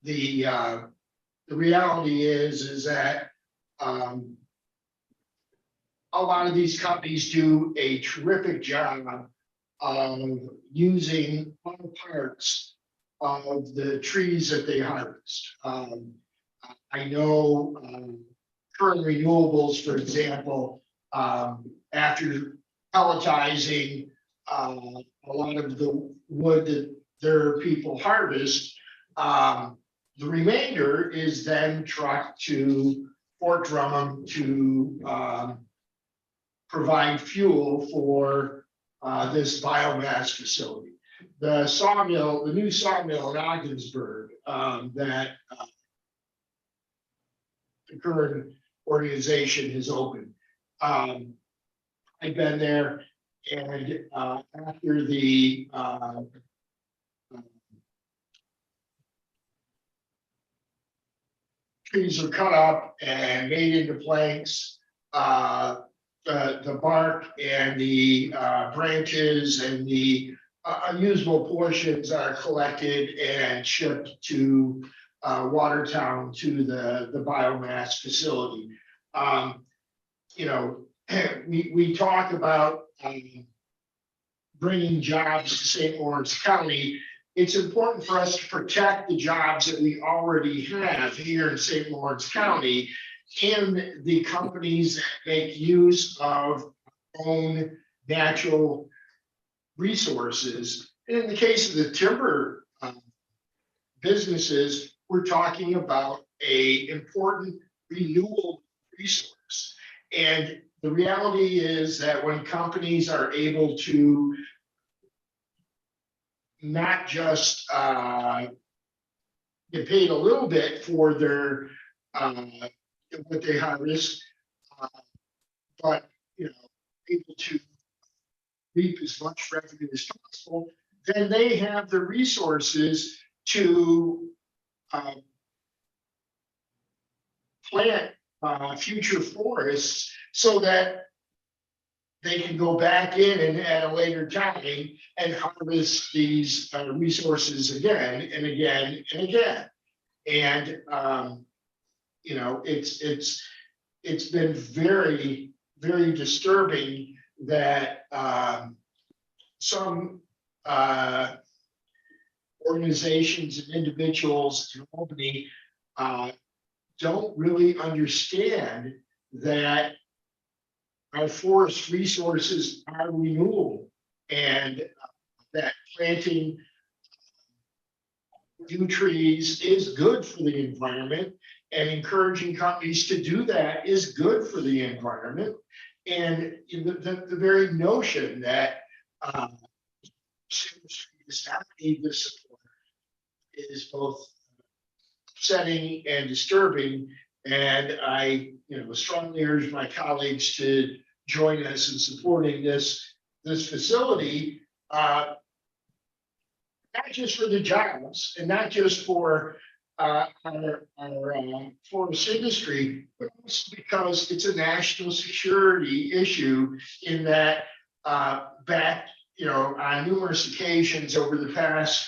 The reality is that a lot of these companies do a terrific job of using all parts of the trees that they harvest. I know current renewables, for example, after pelletizing a lot of the wood that their people harvest, the remainder is then trucked to Fort Drum to provide fuel for this biomass facility. The sawmill, the new sawmill in Ogdensburg that the current organization has opened. I've been there, and after the trees are cut up and made into planks, the bark and the branches and the unusable portions are collected and shipped to Watertown to the biomass facility. You know, we talk about bringing jobs to St. Lawrence County. It's important for us to protect the jobs that we already have here in St. Lawrence County and the companies that make use of our own natural resources. And in the case of the timber businesses, we're talking about an important renewable resource. And the reality is that when companies are able to not just get paid a little bit for their what they harvest, but able to reap as much revenue as possible, then they have the resources to plant future forests so that they can go back in and at a later time and harvest these resources again and again and again. And it's been very, very disturbing that some organizations and individuals in Albany don't really understand that our forest resources are renewable, and that planting new trees is good for the environment, and encouraging companies to do that is good for the environment. And the very notion that industry does not need this support is both upsetting and disturbing. And I, strongly urge my colleagues to join us in supporting this facility, not just for the jobs and not just for our forest industry, but also because it's a national security issue in that back, on numerous occasions over the past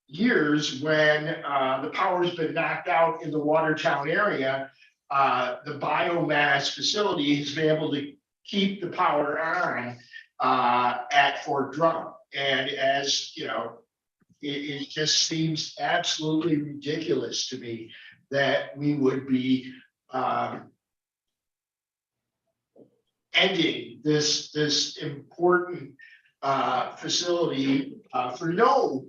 years when the power's been knocked out in the Watertown area, the biomass facility has been able to keep the power on at Fort Drum. And as it just seems absolutely ridiculous to me that we would be ending this important facility for no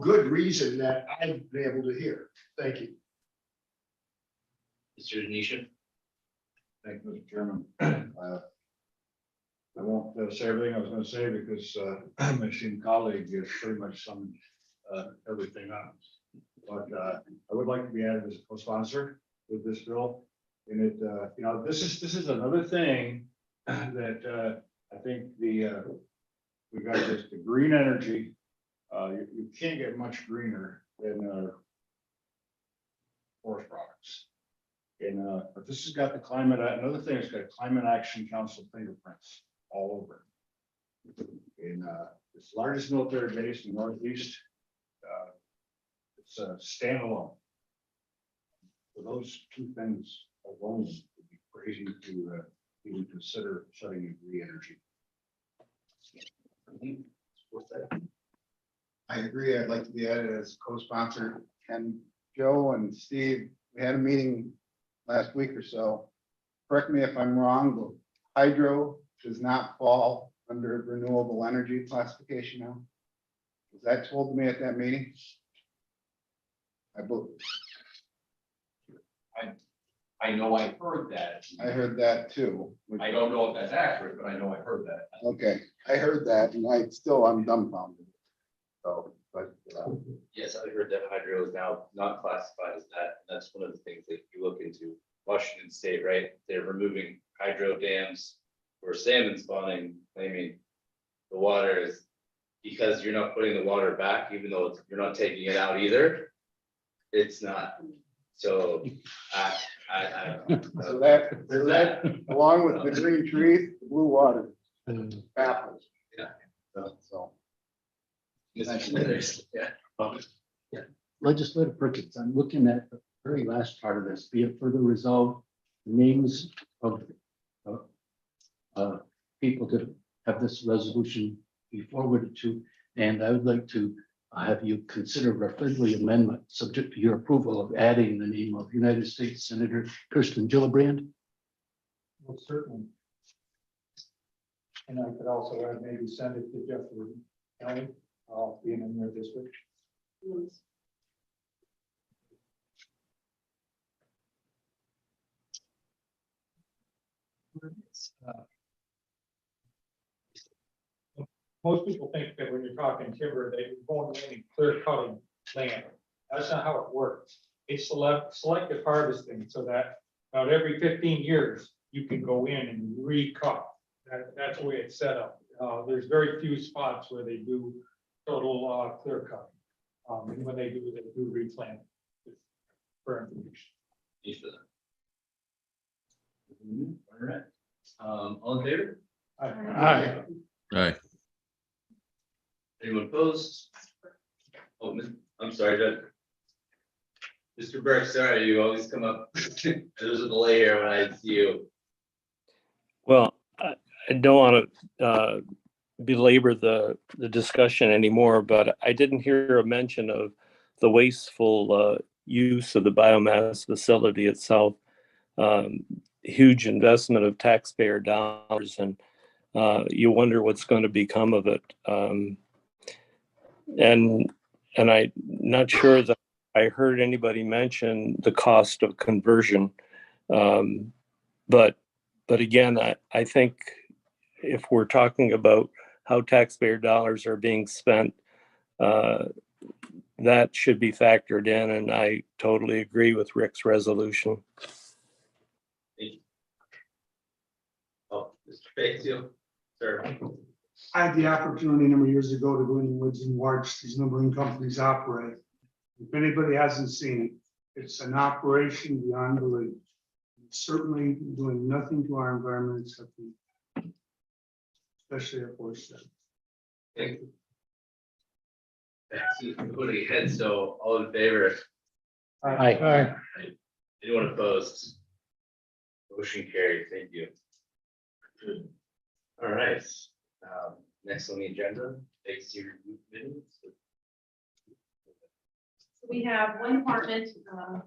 good reason that I've been able to hear. Thank you. Mr. Denisha? Thank you, Mr. Chairman. I won't say everything I was going to say because my esteemed colleague has pretty much summed everything up. But I would like to be added as a co-sponsor with this bill. And it, this is another thing that I think we got this, the green energy. You can't get much greener than forest products. And but this has got the climate. Another thing, it's got Climate Action Council fingerprints all over it. And it's the largest military base in the Northeast. It's a standalone. So those two things alone would be crazy to even consider shutting in green energy. I agree. I'd like to be added as co-sponsor. And Joe and Steve, we had a meeting last week or so. Correct me if I'm wrong, but hydro does not fall under renewable energy classification now. Was that told to me at that meeting? I believe. I know I heard that. I heard that too. I don't know if that's accurate, but I know I heard that. Okay, I heard that and I'm dumbfounded. So, but Yes, I heard that hydro is now not classified as that. That's one of the things that you look into. Washington State, right? They're removing hydro dams for salmon spawning, claiming the water is because you're not putting the water back, even though you're not taking it out either. It's not. So I don't know. so that along with the green trees, the blue water, apples. Yeah. So. Yeah, legislative purpose. I'm looking at the very last part of this. Be it further resolved, names of people to have this resolution be forwarded to, and I would like to have you consider a friendly amendment subject to your approval of adding the name of United States Senator Kirsten Gillibrand. Well, certainly. And I could also add, maybe send it to Jeffrey County, being in their district. Most people think that when you're talking timber, they're going in and clear cutting land. That's not how it works. It's selective harvesting so that about every 15 years, you can go in and recut. That's the way it's set up. There's very few spots where they do total clear cut. And when they do replant. For information. Thanks for that. All right. All in favor? Aye. Aye. Anyone opposed? Oh, I'm sorry, Judge. Mr. Burke, sorry, you always come up. There's a delay here when I see you. Well, I don't want to belabor the discussion anymore, but I didn't hear a mention of the wasteful use of the biomass facility itself. huge investment of taxpayer dollars, and you wonder what's going to become of it. And I'm not sure that I heard anybody mention the cost of conversion. But again, I think if we're talking about how taxpayer dollars are being spent, that should be factored in, and I totally agree with Rick's resolution. Oh, Mr. Basil, sir. I had the opportunity a number of years ago to go in the woods and watch these numbering companies operate. If anybody hasn't seen it, it's an operation beyond belief. It's certainly doing nothing to our environment except, especially at Forest. Thank you. Voting ahead, so all in favor? Aye. Anyone opposed? Motion carried, thank you. All right, next on the agenda, vacancy review committee. We have one department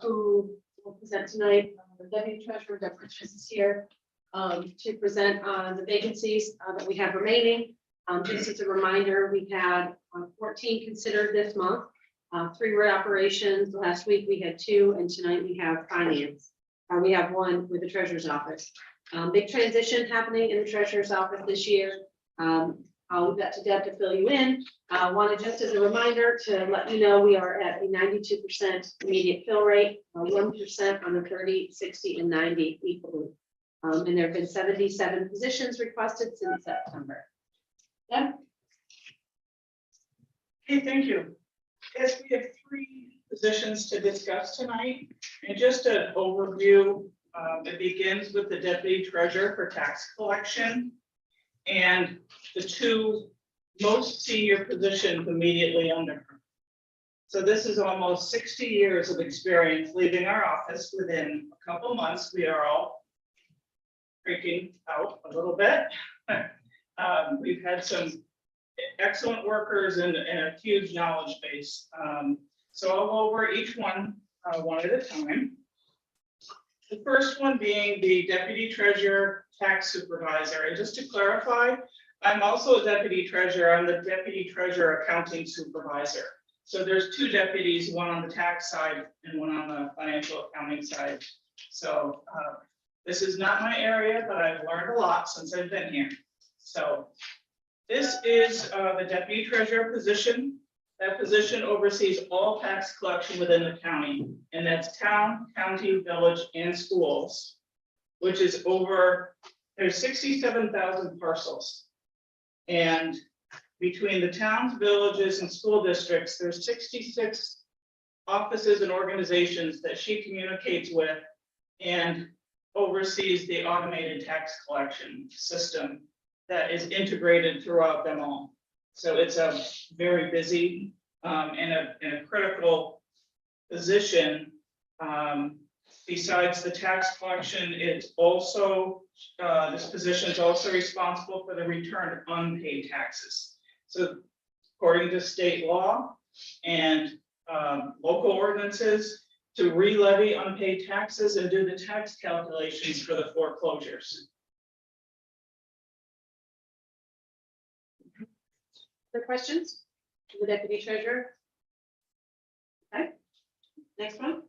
who will present tonight, the deputy treasurer, Deb Richards is here to present on the vacancies that we have remaining. Just as a reminder, we had 14 considered this month. 3 were operations. Last week we had 2, and tonight we have finance. We have 1 with the treasurer's office. Big transition happening in the treasurer's office this year. I'll leave that to Deb to fill you in. Wanted just as a reminder to let you know we are at a 92% immediate fill rate, 1% on the 30, 60, and 90 equally. And there have been 77 positions requested since September. Deb? Okay, thank you. Yes, we have 3 positions to discuss tonight, and just an overview. It begins with the deputy treasurer for tax collection, and the 2 most senior positions immediately under her. So this is almost 60 years of experience leaving our office within a couple months. We are all freaking out a little bit. We've had some excellent workers and a huge knowledge base. So I'll go over each one one at a time. The first one being the deputy treasurer tax supervisor. And just to clarify, I'm also a deputy treasurer. I'm the deputy treasurer accounting supervisor. So there's 2 deputies, one on the tax side and one on the financial accounting side. So this is not my area, but I've learned a lot since I've been here. So this is the deputy treasurer position. That position oversees all tax collection within the county, and that's town, county, village, and schools, which is there's 67,000 parcels. And between the towns, villages, and school districts, there's 66 offices and organizations that she communicates with and oversees the automated tax collection system that is integrated throughout them all. So it's a very busy and a critical position. Besides the tax collection, it's also, this position is also responsible for the return of unpaid taxes. So according to state law and local ordinances, to re-levy unpaid taxes and do the tax calculations for the foreclosures. Other questions to the deputy treasurer? Okay, next one.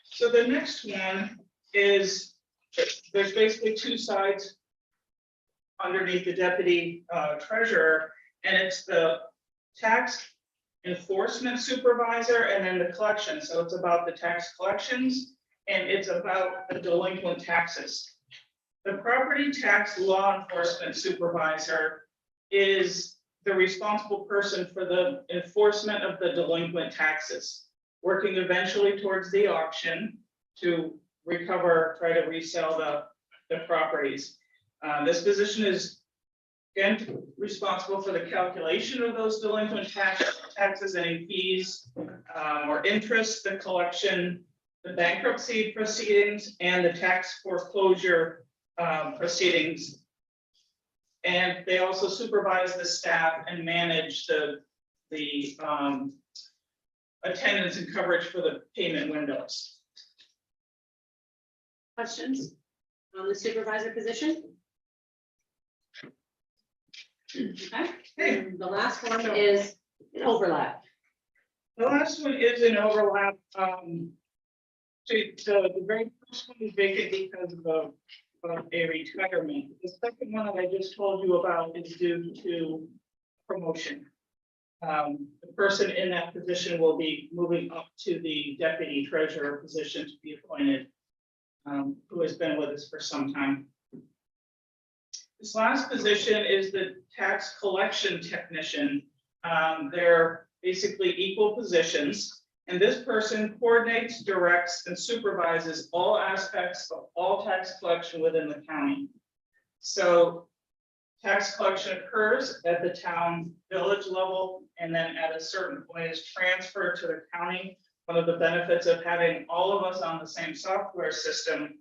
So the next one is, there's basically 2 sides underneath the deputy treasurer, and it's the tax enforcement supervisor and then the collection. So it's about the tax collections and it's about the delinquent taxes. The property tax law enforcement supervisor is the responsible person for the enforcement of the delinquent taxes, working eventually towards the auction to recover, try to resell the properties. This position is again responsible for the calculation of those delinquent taxes, any fees or interest, the collection, the bankruptcy proceedings, and the tax foreclosure proceedings. And they also supervise the staff and manage the attendance and coverage for the payment windows. Questions on the supervisor position? Okay, and the last one is an overlap. The last one is an overlap. The very first one is vacant because of a retirement. The second one that I just told you about is due to promotion. The person in that position will be moving up to the deputy treasurer position to be appointed, who has been with us for some time. This last position is the tax collection technician. They're basically equal positions, and this person coordinates, directs, and supervises all aspects of all tax collection within the county. So tax collection occurs at the town village level, and then at a certain point is transferred to the county. One of the benefits of having all of us on the same software system,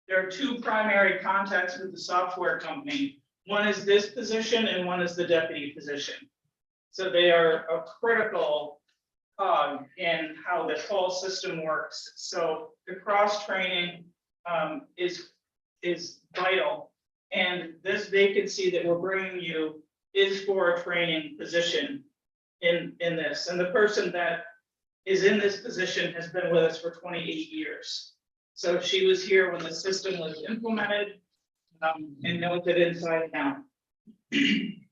there are two primary contacts with the software company. One is this position and one is the deputy position. So they are a critical cog in how this whole system works. So the cross-training is vital. And this vacancy that we're bringing you is for a training position in this. And the person that is in this position has been with us for 28 years. So she was here when the system was implemented and knows it inside and out.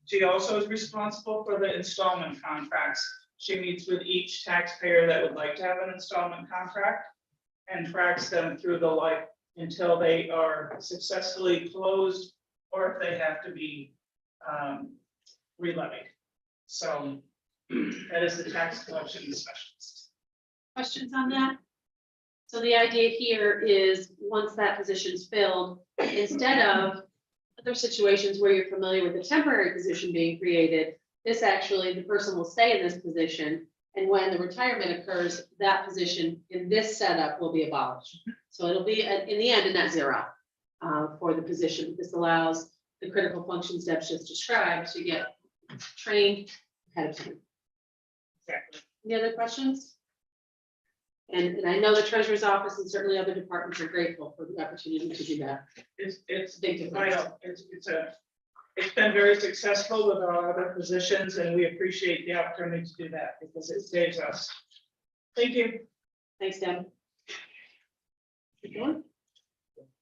She also is responsible for the installment contracts. She meets with each taxpayer that would like to have an installment contract and tracks them through the life until they are successfully closed or if they have to be re-levied. So that is the tax collection specialist. Questions on that? So the idea here is, once that position is filled, instead of other situations where you're familiar with a temporary position being created, this actually, the person will stay in this position, and when the retirement occurs, that position in this setup will be abolished. So it'll be, in the end, a net zero for the position. This allows the critical function steps just described to get trained ahead of time. Exactly. Any other questions? And I know the treasurer's office and certainly other departments are grateful for the opportunity to do that. It's Big difference. vital. It's been very successful with our other positions, and we appreciate the opportunity to do that because it saves us. Thank you. Thanks, Deb. Keep going.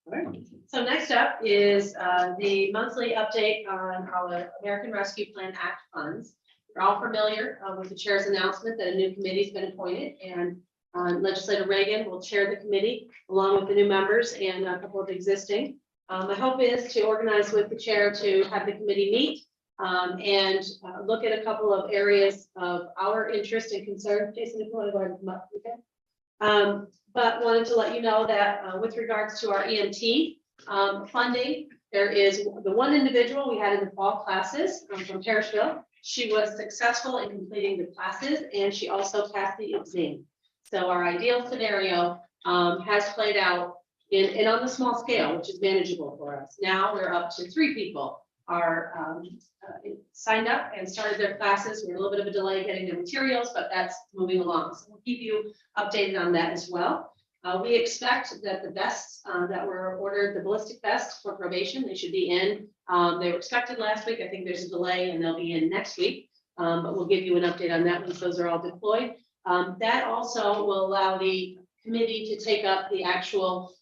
All right. So next up is the monthly update on our American Rescue Plan Act funds. We're all familiar with the chair's announcement that a new committee's been appointed, and Legislator Reagan will chair the committee along with the new members and a couple of existing. My hope is to organize with the chair to have the committee meet and look at a couple of areas of our interest and concern. Jason, if you want to go ahead and come up, okay? But wanted to let you know that with regards to our EMT funding, there is the one individual we had in the fall classes from Parrishville. She was successful in completing the classes, and she also passed the exam. So our ideal scenario has played out in on the small scale, which is manageable for us. Now we're up to 3 people are signed up and started their classes. We're a little bit of a delay getting the materials, but that's moving along. So we'll keep you updated on that as well. We expect that the vests that were ordered, the ballistic vests for probation, they should be in. They were expected last week. I think there's a delay and they'll be in next week. But we'll give you an update on that once those are all deployed. That also will allow the committee to take up the actual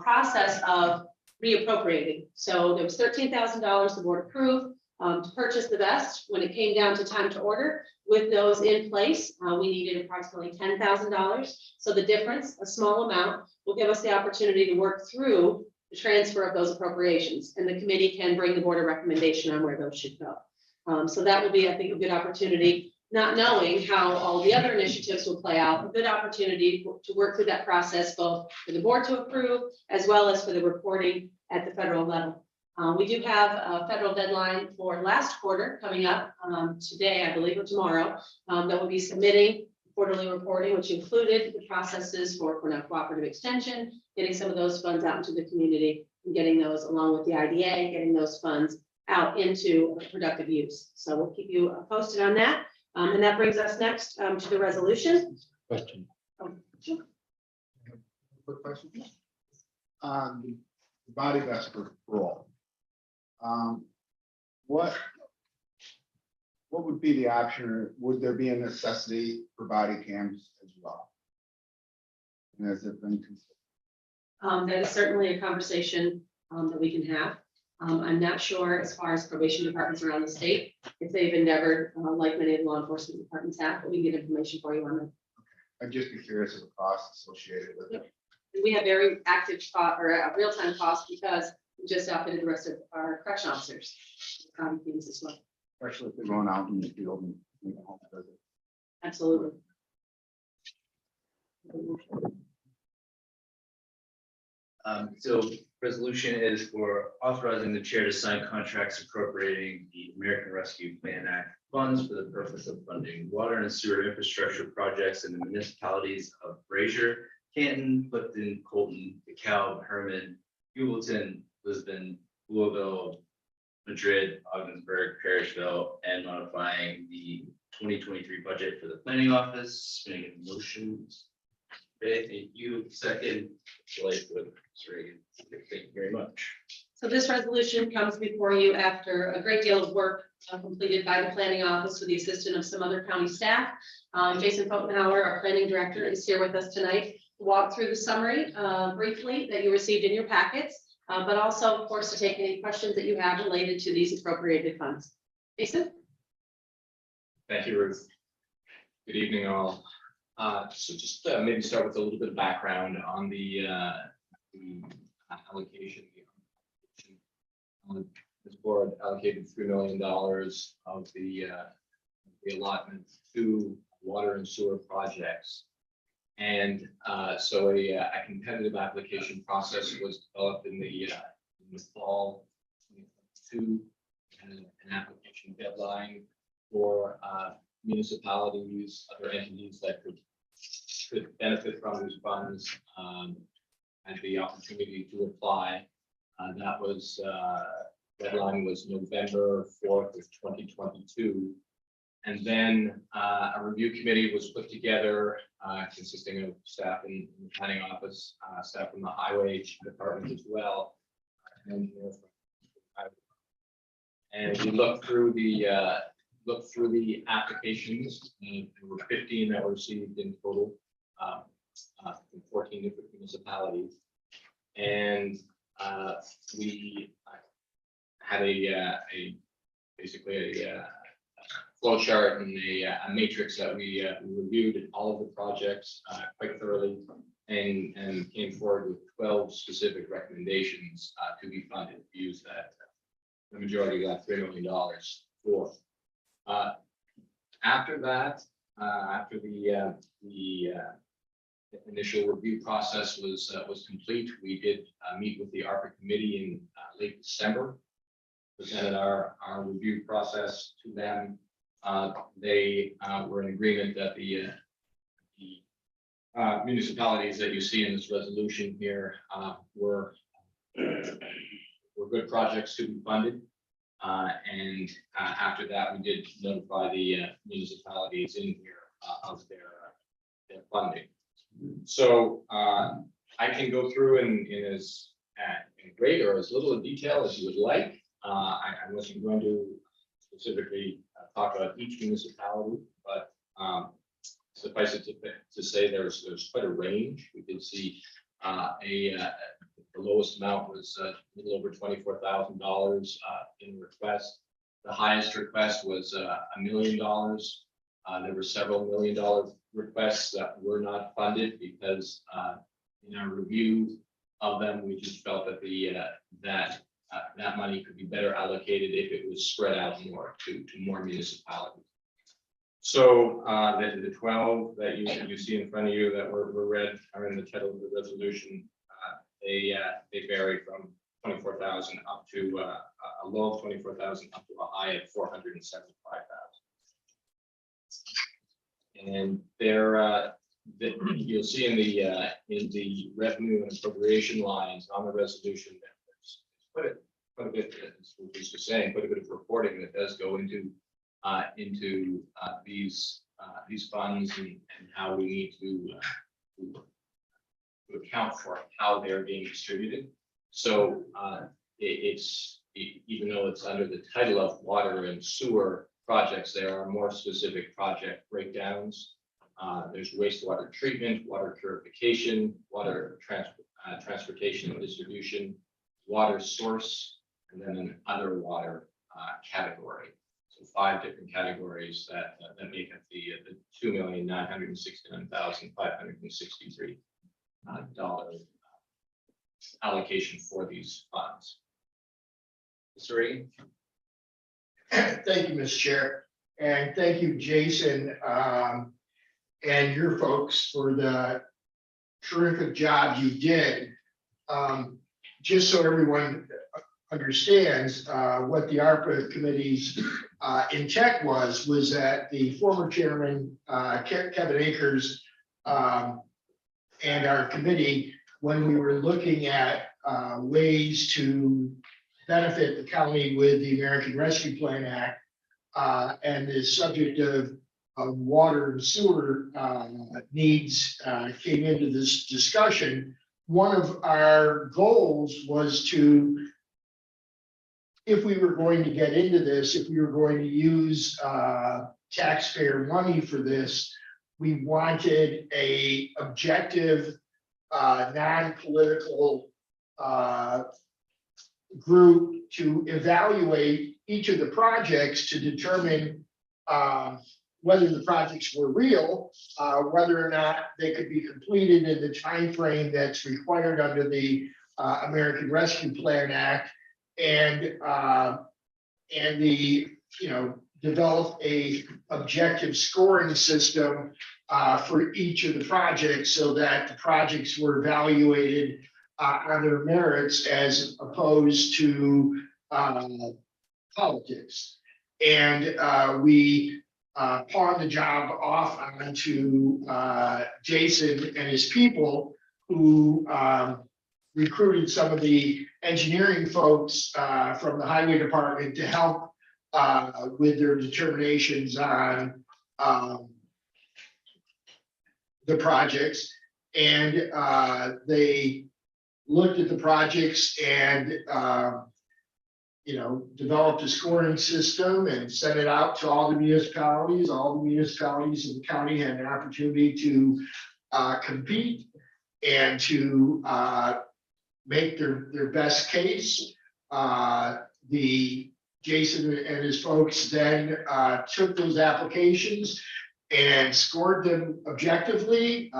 process of reappropriating. So there was $13,000 the board approved to purchase the vest. When it came down to time to order, with those in place, we needed approximately $10,000. So the difference, a small amount, will give us the opportunity to work through the transfer of those appropriations, and the committee can bring the board a recommendation on where those should go. So that will be, I think, a good opportunity, not knowing how all the other initiatives will play out, a good opportunity to work through that process, both for the board to approve, as well as for the reporting at the federal level. We do have a federal deadline for last quarter coming up today, I believe, or tomorrow, that will be submitting quarterly reporting, which included the processes for now cooperative extension, getting some of those funds out into the community, and getting those along with the IDA, getting those funds out into productive use. So we'll keep you posted on that. And that brings us next to the resolution. Question. Quick question. body vest role. What would be the option, or would there be a necessity for body cams as well? And has it been considered? That is certainly a conversation that we can have. I'm not sure as far as probation departments around the state, if they've endeavored, like many of the law enforcement departments have, but we can get information for you on that. I'd just be curious of the cost associated with it. We have very active real-time costs because we just outfitted the rest of our correction officers. Things as well. Especially if they're going out in the field and making a home visit. Absolutely. So resolution is for authorizing the chair to sign contracts appropriating the American Rescue Plan Act funds for the purpose of funding water and sewer infrastructure projects in the municipalities of Fraser, Canton, Clifton, Colton, DeKalb, Herman, Hewelton, Lisbon, Louisville, Madrid, Ogdensburg, Parishville, and modifying the 2023 budget for the planning office. Any motions? Okay, thank you. Second, Lightfoot, Reagan. Thank you very much. So this resolution comes before you after a great deal of work completed by the planning office with the assistance of some other county staff. Jason Fotenhauer, our planning director, is here with us tonight to walk through the summary briefly that you received in your packets, but also, of course, to take any questions that you have related to these appropriated funds. Jason? Thank you, Ruth. Good evening, all. So just maybe start with a little bit of background on the allocation. This board allocated $3 million of the allotment to water and sewer projects. And so a competitive application process was developed in the fall 2022, and an application deadline for municipalities, other entities that could benefit from these funds, had the opportunity to apply. That was deadline was November 4th of 2022. And then a review committee was put together consisting of staff in the planning office, staff from the highway department as well, and engineers. And we looked through the applications, and there were 15 that were received in total, from 14 different municipalities. And we had basically a flow chart and a matrix that we reviewed all of the projects quite thoroughly, and came forward with 12 specific recommendations to be funded, use that the majority of that $3 million for. After that, after the initial review process was complete, we did meet with the ARPA committee in late December, presented our review process to them. They were in agreement that the municipalities that you see in this resolution here were good projects to be funded. And after that, we did notify the municipalities in here of their funding. So I can go through in great or as little detail as you would like. I wasn't going to specifically talk about each municipality, but suffice it to say there's quite a range. We did see the lowest amount was a little over $24,000 in request. The highest request was $1 million. There were several $1 million requests that were not funded because in our review of them, we just felt that that money could be better allocated if it was spread out more to more municipalities. So the 12 that you see in front of you that were read are in the title of the resolution. They vary from 24,000 up to a low of 24,000 up to a high of 475,000. And you'll see in the revenue and appropriation lines on the resolution that there's quite a bit, as we were just saying, quite a bit of reporting that does go into these funds and how we need to account for how they're being distributed. So even though it's under the title of water and sewer projects, there are more specific project breakdowns. There's wastewater treatment, water purification, water transportation and distribution, water source, and then an other water category. So 5 different categories that make up the $2,969,563 allocation for these funds. Mr. Reagan? Thank you, Mr. Chair, and thank you, Jason, and your folks for the terrific job you did. Just so everyone understands, what the ARPA committee's intent was that the former chairman, Kevin Akers, and our committee, when we were looking at ways to benefit the county with the American Rescue Plan Act, and the subject of water and sewer needs came into this discussion. One of our goals was to, if we were going to get into this, if we were going to use taxpayer money for this, we wanted a objective, non-political group to evaluate each of the projects to determine whether the projects were real, whether or not they could be completed in the time frame that's required under the American Rescue Plan Act, and develop a objective scoring system for each of the projects, so that the projects were evaluated on their merits as opposed to politics. And we pawned the job off onto Jason and his people, who recruited some of the engineering folks from the highway department to help with their determinations on the projects. And they looked at the projects and developed a scoring system and sent it out to all the municipalities. All the municipalities in the county had an opportunity to compete and to make their best case. Jason and his folks then took those applications and scored them objectively,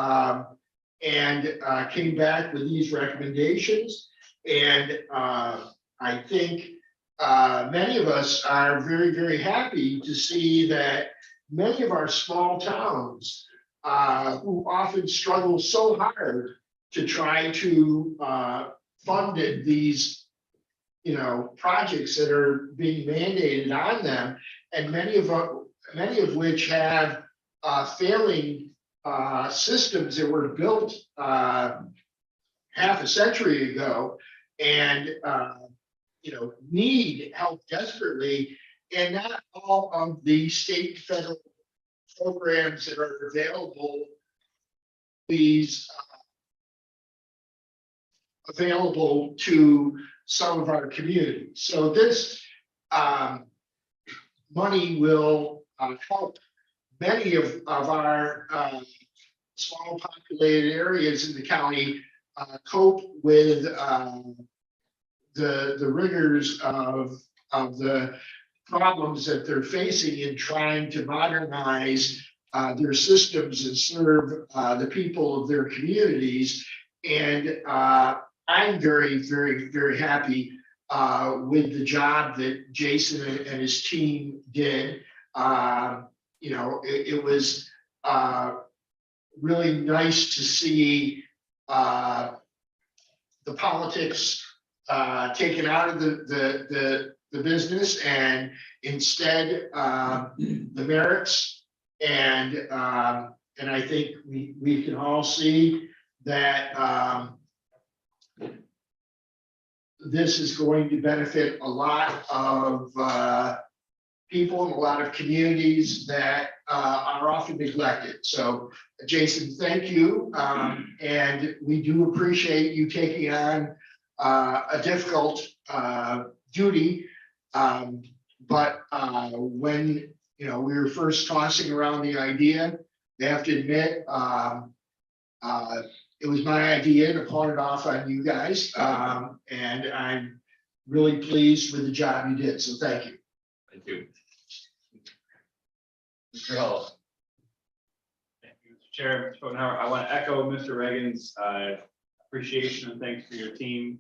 and came back with these recommendations. And I think many of us are very, very happy to see that many of our small towns, who often struggle so hard to try to fund these projects that are being mandated on them, and many of which have failing systems that were built half a century ago, and need help desperately. And not all of the state and federal programs that are available, available to some of our communities. So this money will help many of our small populated areas in the county cope with the rigors of the problems that they're facing in trying to modernize their systems and serve the people of their communities. And I'm very, very, very happy with the job that Jason and his team did. It was really nice to see the politics taken out of the business, and instead the merits. And I think we can all see that this is going to benefit a lot of people in a lot of communities that are often neglected. So Jason, thank you. And we do appreciate you taking on a difficult duty. But when, we were first tossing around the idea, I have to admit, it was my idea to pawn it off on you guys. And I'm really pleased with the job you did. So thank you. Thank you. Mr. Hall. Thank you, Mr. Chair, Mr. Schoenhauer. I want to echo Mr. Reagan's appreciation and thanks for your team.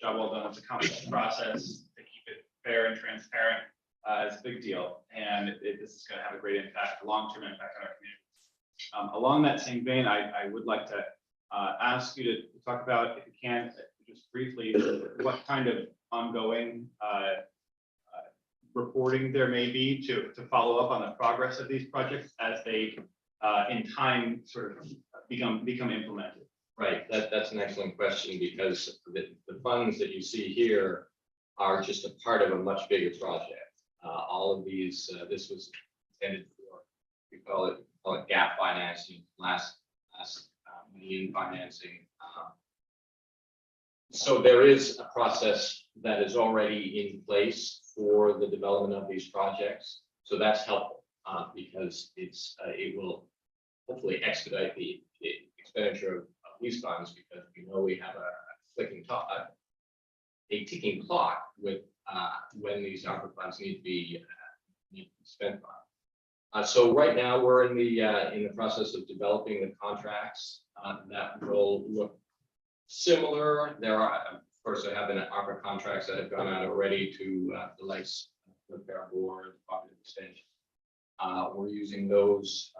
Job well done. It's a complex process to keep it fair and transparent. It's a big deal, and this is going to have a great impact, long-term impact on our community. Along that same vein, I would like to ask you to talk about, if you can, just briefly, what kind of ongoing reporting there may be to follow up on the progress of these projects as they, in time, sort of become implemented. Right, that's an excellent question, because the funds that you see here are just a part of a much bigger project. All of these, this was intended for, we call it gap financing, last mean financing. So there is a process that is already in place for the development of these projects. So that's helpful because it will hopefully expedite the expenditure of these funds, because we know we have a ticking clock with when these ARPA funds need to be spent on. So right now we're in the process of developing the contracts that will look similar. There are, of course, there have been ARPA contracts that have gone out already to the Lakes Repair Board, Department of Extension. We're using those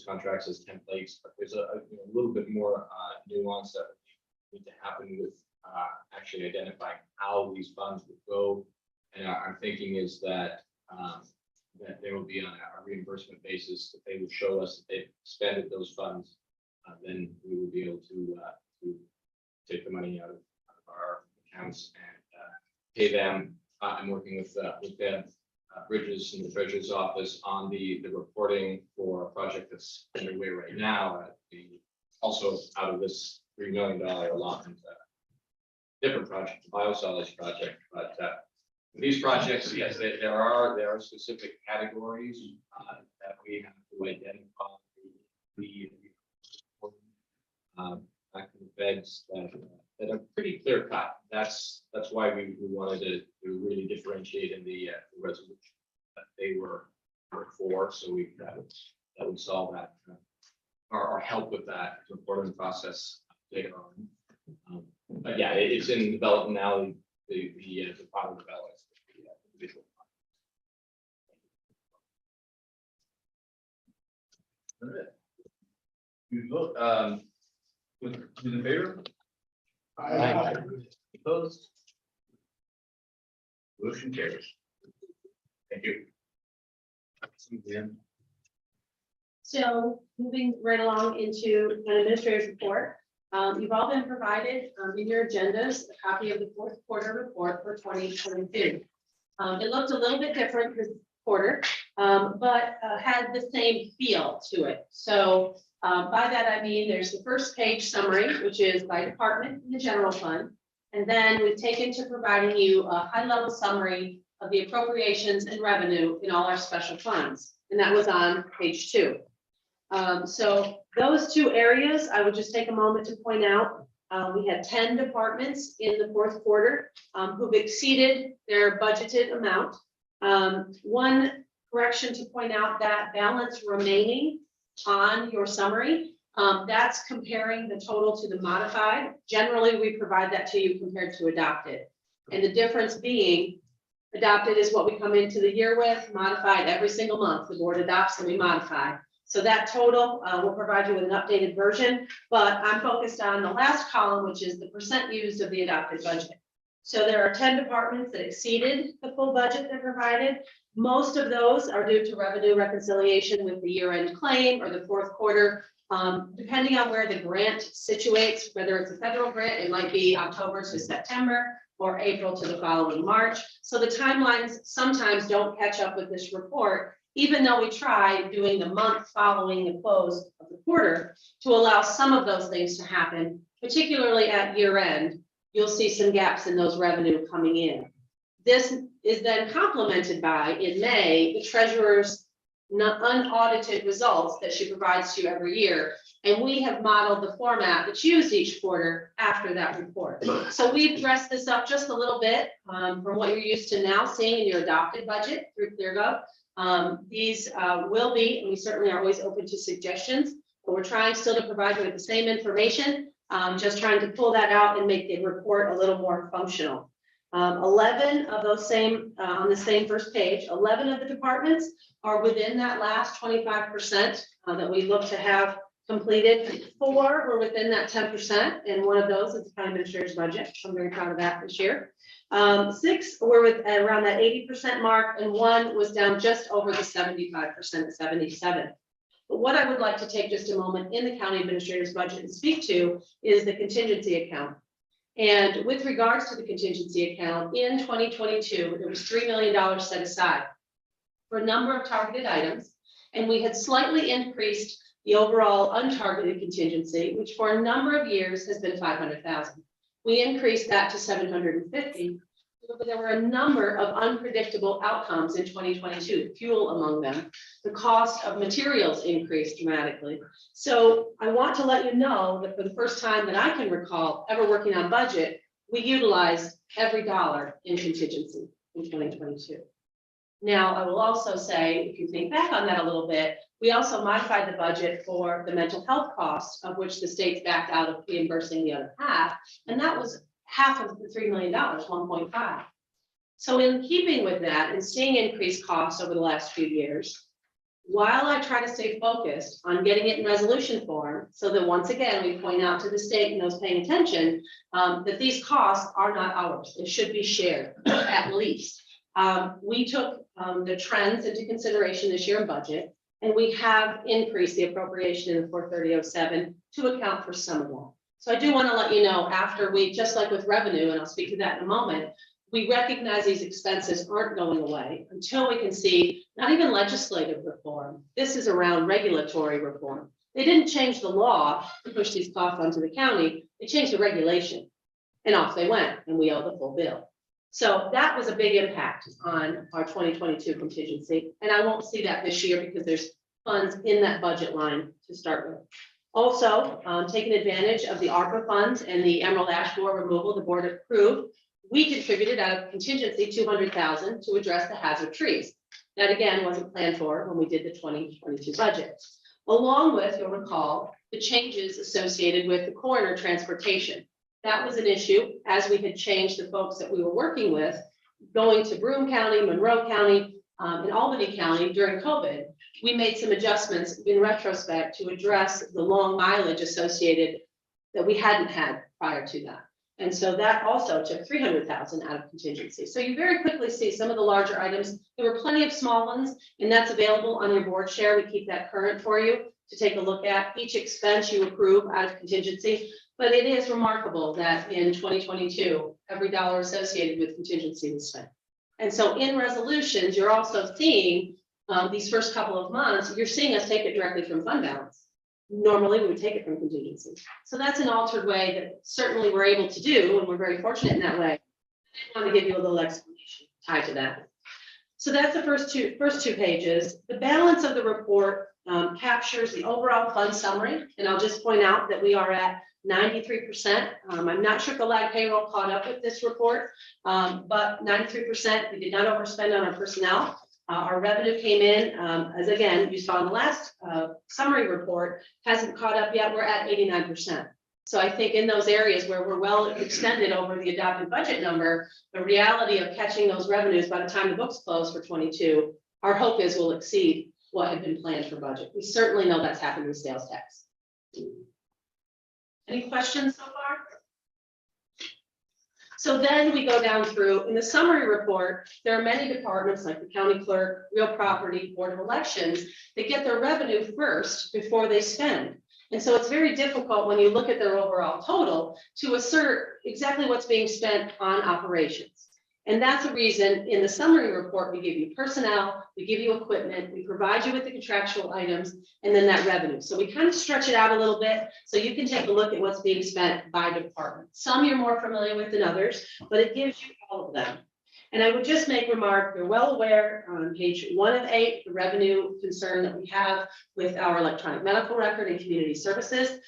contracts as templates, but there's a little bit more nuance that need to happen with actually identifying how these funds would go. And our thinking is that that there will be on a reimbursement basis, that they would show us that they've expended those funds, then we will be able to take the money out of our accounts and pay them. I'm working with them. Bridges in the Treasurer's Office on the reporting for a project that's underway right now. Also out of this $3 million allotment, different project, the biosolids project, but these projects, yes, there are specific categories that we have to identify back to the beds that are pretty clear cut. That's why we wanted to really differentiate in the resolution that they were for. So that would solve that or help with that reporting process later on. But yeah, it's in development now. The final development. We vote. Who's in favor? Aye. Opposed? Motion carries. Thank you. So moving right along into an administrator's report. You've all been provided in your agendas a copy of the fourth quarter report for 2022. It looked a little bit different this quarter, but had the same feel to it. So by that I mean there's the first page summary, which is by department in the general fund. And then we've taken to providing you a high-level summary of the appropriations and revenue in all our special funds. And that was on page 2. So those two areas, I would just take a moment to point out, we had 10 departments in the fourth quarter who've exceeded their budgeted amount. One correction to point out, that balance remaining on your summary, that's comparing the total to the modified. Generally, we provide that to you compared to adopted. And the difference being, adopted is what we come into the year with, modified every single month. The board adopts and we modify. So that total will provide you with an updated version, but I'm focused on the last column, which is the percent used of the adopted budget. So there are 10 departments that exceeded the full budget they provided. Most of those are due to revenue reconciliation with the year-end claim or the fourth quarter, depending on where the grant situates, whether it's a federal grant, it might be October to September or April to the following March. So the timelines sometimes don't catch up with this report, even though we try doing the month following the close of the quarter to allow some of those things to happen. particularly at year end, you'll see some gaps in those revenue coming in. This is then complemented by, in May, the treasurer's unaudited results that she provides to you every year. And we have modeled the format that's used each quarter after that report. So we've dressed this up just a little bit from what you're used to now seeing in your adopted budget through ClearGov. These will be, and we certainly are always open to suggestions, but we're trying still to provide you with the same information, just trying to pull that out and make the report a little more functional. 11 of those same, on the same first page, 11 of the departments are within that last 25% that we look to have completed. 4 were within that 10%, and one of those is the county administrator's budget. I'm very proud of that this year. 6 were with around that 80% mark, and 1 was down just over the 75%, 77. But what I would like to take just a moment in the county administrator's budget and speak to is the contingency account. And with regards to the contingency account, in 2022, there was $3 million set aside for a number of targeted items, and we had slightly increased the overall untargeted contingency, which for a number of years has been 500,000. We increased that to 750. But there were a number of unpredictable outcomes in 2022, fuel among them. The cost of materials increased dramatically. So I want to let you know that for the first time that I can recall ever working on budget, we utilized every dollar in contingency in 2022. Now, I will also say, if you think back on that a little bit, we also modified the budget for the mental health costs, of which the state's backed out of reimbursing the other half, and that was half of the $3 million, 1.5. So in keeping with that and seeing increased costs over the last few years, while I try to stay focused on getting it in resolution form, so that once again, we point out to the state and those paying attention that these costs are not ours. They should be shared at least. We took the trends into consideration this year in budget, and we have increased the appropriation in the 430.07 to account for some of that. So I do want to let you know, after we, just like with revenue, and I'll speak to that in a moment, we recognize these expenses aren't going away until we can see not even legislative reform. This is around regulatory reform. They didn't change the law to push these costs onto the county. They changed the regulation, and off they went, and we owe the full bill. So that was a big impact on our 2022 contingency, and I won't see that this year because there's funds in that budget line to start with. Also, taking advantage of the ARPA funds and the emerald ash borer removal the board approved, we contributed out of contingency $200,000 to address the hazard trees. That again wasn't planned for when we did the 2022 budget. Along with, you'll recall, the changes associated with the coroner transportation. That was an issue as we had changed the folks that we were working with, going to Broome County, Monroe County, and Albany County during COVID. We made some adjustments in retrospect to address the long mileage associated that we hadn't had prior to that. And so that also took 300,000 out of contingency. So you very quickly see some of the larger items. There were plenty of small ones, and that's available on your board share. We keep that current for you to take a look at. Each expense you approve out of contingency. But it is remarkable that in 2022, every dollar associated with contingency was spent. And so in resolutions, you're also seeing these first couple of months, you're seeing us take it directly from fund balance. Normally, we would take it from contingency. So that's an altered way that certainly we're able to do, and we're very fortunate in that way. I want to give you a little explanation tied to that. So that's the first two pages. The balance of the report captures the overall fund summary, and I'll just point out that we are at 93%. I'm not sure if the lag payroll caught up with this report, but 93%, we did not overspend on our personnel. Our revenue came in, as again, you saw in the last summary report, hasn't caught up yet. We're at 89%. So I think in those areas where we're well extended over the adopted budget number, the reality of catching those revenues by the time the books close for 22, our hope is will exceed what had been planned for budget. We certainly know that's happened with sales tax. Any questions so far? So then we go down through, in the summary report, there are many departments like the county clerk, real property, board of elections, that get their revenue first before they spend. And so it's very difficult when you look at their overall total to assert exactly what's being spent on operations. And that's a reason in the summary report, we give you personnel, we give you equipment, we provide you with the contractual items, and then that revenue. So we kind of stretch it out a little bit, so you can take a look at what's being spent by department. Some you're more familiar with than others, but it gives you all of them. And I would just make remark, you're well aware on page 1 of 8, the revenue concern that we have with our electronic medical record and community services.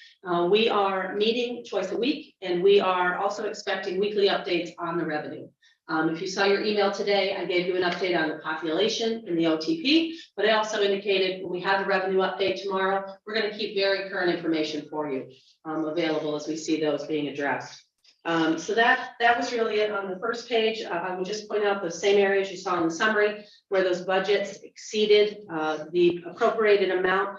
We are meeting twice a week, and we are also expecting weekly updates on the revenue. If you saw your email today, I gave you an update on the population and the OTP, but I also indicated when we have the revenue update tomorrow, we're going to keep very current information for you available as we see those being addressed. So that was really it on the first page. I would just point out the same areas you saw in the summary where those budgets exceeded the appropriated amount.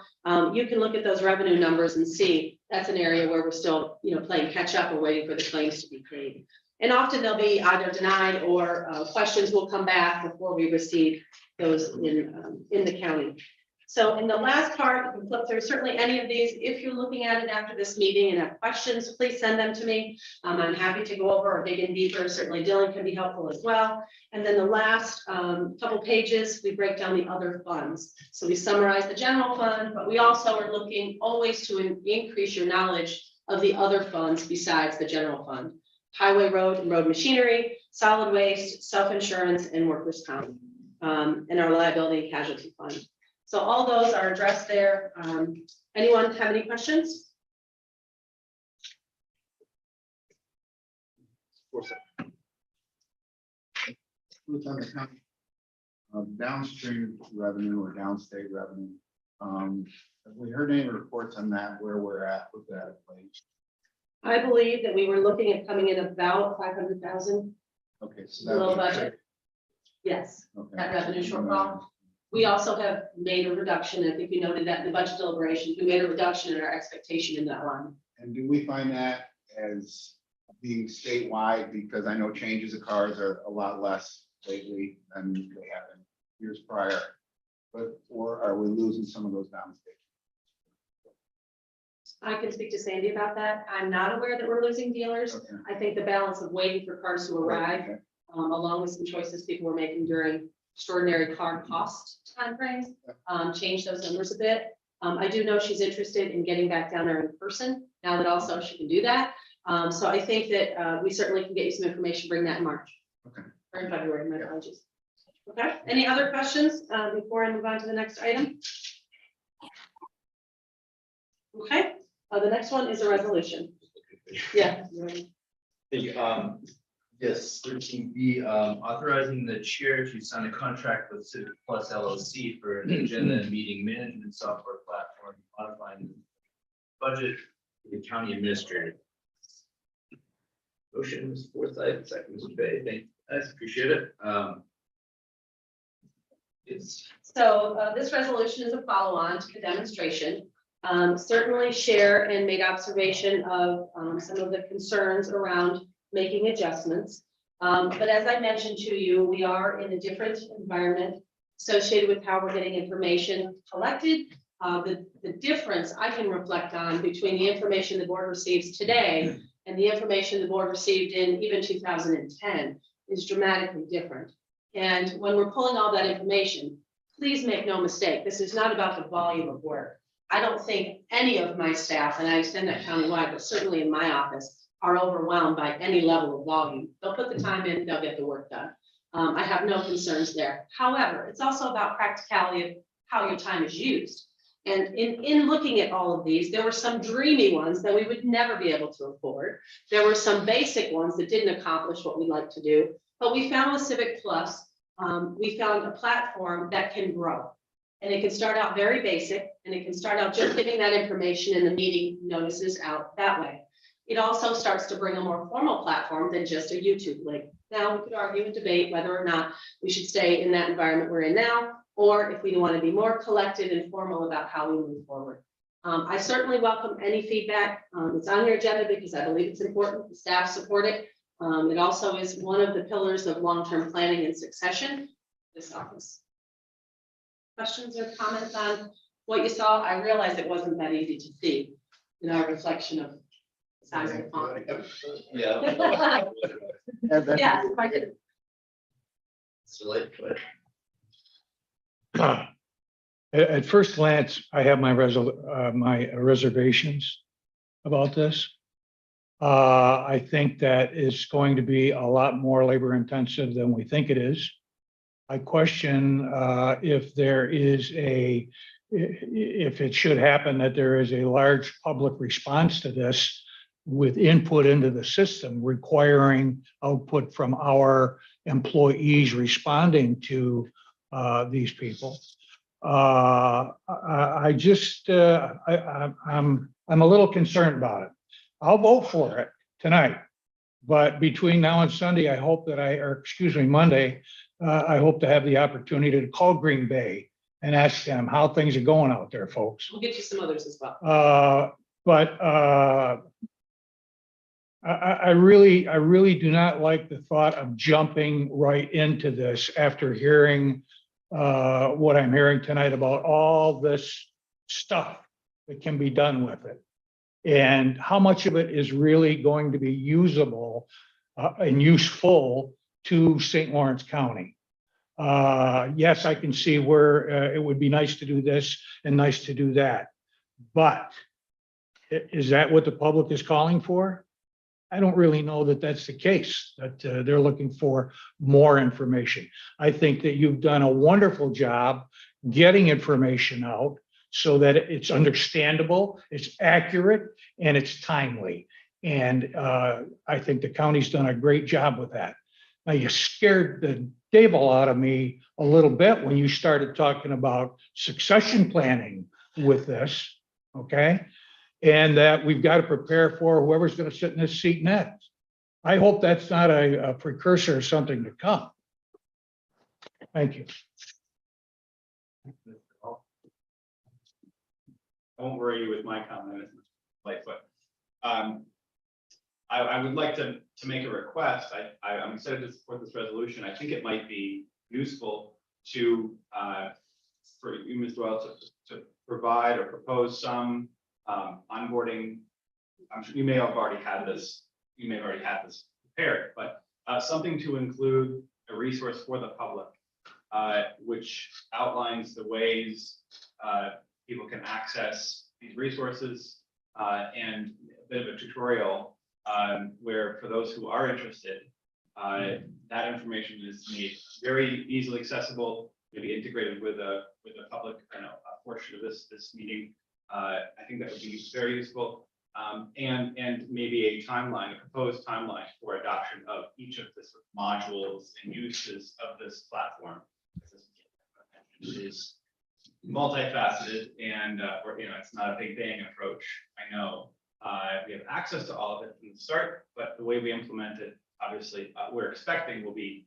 You can look at those revenue numbers and see that's an area where we're still, playing catch up or waiting for the claims to be paid. And often they'll be either denied or questions will come back before we receive those in the county. So in the last part, you can flip through certainly any of these. If you're looking at it after this meeting and have questions, please send them to me. I'm happy to go over or dig in deeper. Certainly Dylan can be helpful as well. And then the last couple pages, we break down the other funds. So we summarize the general fund, but we also are looking always to increase your knowledge of the other funds besides the general fund. Highway, road, and road machinery, solid waste, self-insurance, and workers' comp, and our liability and casualty fund. So all those are addressed there. Anyone have any questions? Downstream revenue or downstate revenue. Have we heard any reports on that, where we're at with that place? I believe that we were looking at coming in about 500,000 Okay, so below budget. Yes, okay. that revenue shortfall. We also have made a reduction. I think we noted that in the budget deliberations, we made a reduction in our expectation in that line. And do we find that as being statewide? Because I know changes of cars are a lot less lately than they have in years prior. But, or are we losing some of those downstate? I can speak to Sandy about that. I'm not aware that we're losing dealers. Okay. I think the balance of waiting for cars to arrive, Okay. Along with some choices people were making during extraordinary car cost timeframes, change those numbers a bit. I do know she's interested in getting back down there in person now that also she can do that. So I think that we certainly can get you some information, bring that in March. Okay. Or in February, my apologies. Okay, any other questions before I move on to the next item? Okay, the next one is a resolution. Yeah. Yes, 13B, authorizing the chair to sign a contract with Civic Plus LLC for an agenda and meeting management software platform, modifying the budget for the county administrator. Motion, Mr. Forsythe, second, Mr. Bay. Thank you, guys, appreciate it. So this resolution is a follow-on to the demonstration. Certainly share and made observation of some of the concerns around making adjustments. But as I mentioned to you, we are in a different environment associated with how we're getting information collected. The difference I can reflect on between the information the board receives today and the information the board received in even 2010 is dramatically different. And when we're pulling all that information, please make no mistake, this is not about the volume of work. I don't think any of my staff, and I extend that countywide, but certainly in my office, are overwhelmed by any level of volume. They'll put the time in, they'll get the work done. I have no concerns there. However, it's also about practicality of how your time is used. And in looking at all of these, there were some dreamy ones that we would never be able to afford. There were some basic ones that didn't accomplish what we'd like to do. But we found with Civic Plus, we found a platform that can grow. And it can start out very basic, and it can start out just getting that information and the meeting notices out that way. It also starts to bring a more formal platform than just a YouTube link. Now, we could argue and debate whether or not we should stay in that environment we're in now, or if we want to be more collected and formal about how we move forward. I certainly welcome any feedback. It's on your agenda because I believe it's important. The staff support it. It also is one of the pillars of long-term planning and succession, this office. Questions or comments on what you saw? I realized it wasn't that easy to see in our reflection of the size of the font. Yeah. Yeah, if I could So like, but At first glance, I have my reservations about this. I think that it's going to be a lot more labor intensive than we think it is. I question if there is if it should happen that there is a large public response to this with input into the system requiring output from our employees responding to these people. I'm a little concerned about it. I'll vote for it tonight. But between now and Sunday, I hope that Monday, I hope to have the opportunity to call Green Bay and ask them how things are going out there, folks. We'll get you some others as well. I really do not like the thought of jumping right into this after hearing what I'm hearing tonight about all this stuff that can be done with it. And how much of it is really going to be usable and useful to St. Lawrence County. Yes, I can see where it would be nice to do this and nice to do that. But is that what the public is calling for? I don't really know that that's the case, that they're looking for more information. I think that you've done a wonderful job getting information out so that it's understandable, it's accurate, and it's timely. And I think the county's done a great job with that. Now, you scared the devil out of me a little bit when you started talking about succession planning with this, okay? And that we've got to prepare for whoever's going to sit in this seat next. I hope that's not a precursor of something to come. Thank you. I won't worry you with my comment, but I would like to make a request. I'm excited to support this resolution. I think it might be useful to for you, Ms. Doyle, to provide or propose some onboarding. I'm sure you may have already had this. You may have already had this prepared, but something to include a resource for the public, which outlines the ways people can access these resources and a bit of a tutorial where for those who are interested, that information is made very easily accessible, maybe integrated with a public a portion of this meeting. I think that would be very useful. And maybe a timeline, a proposed timeline for adoption of each of the sort of modules and uses of this platform. It is multifaceted and it's not a big bang approach. I know we have access to all of it from the start, but the way we implement it, obviously, we're expecting will be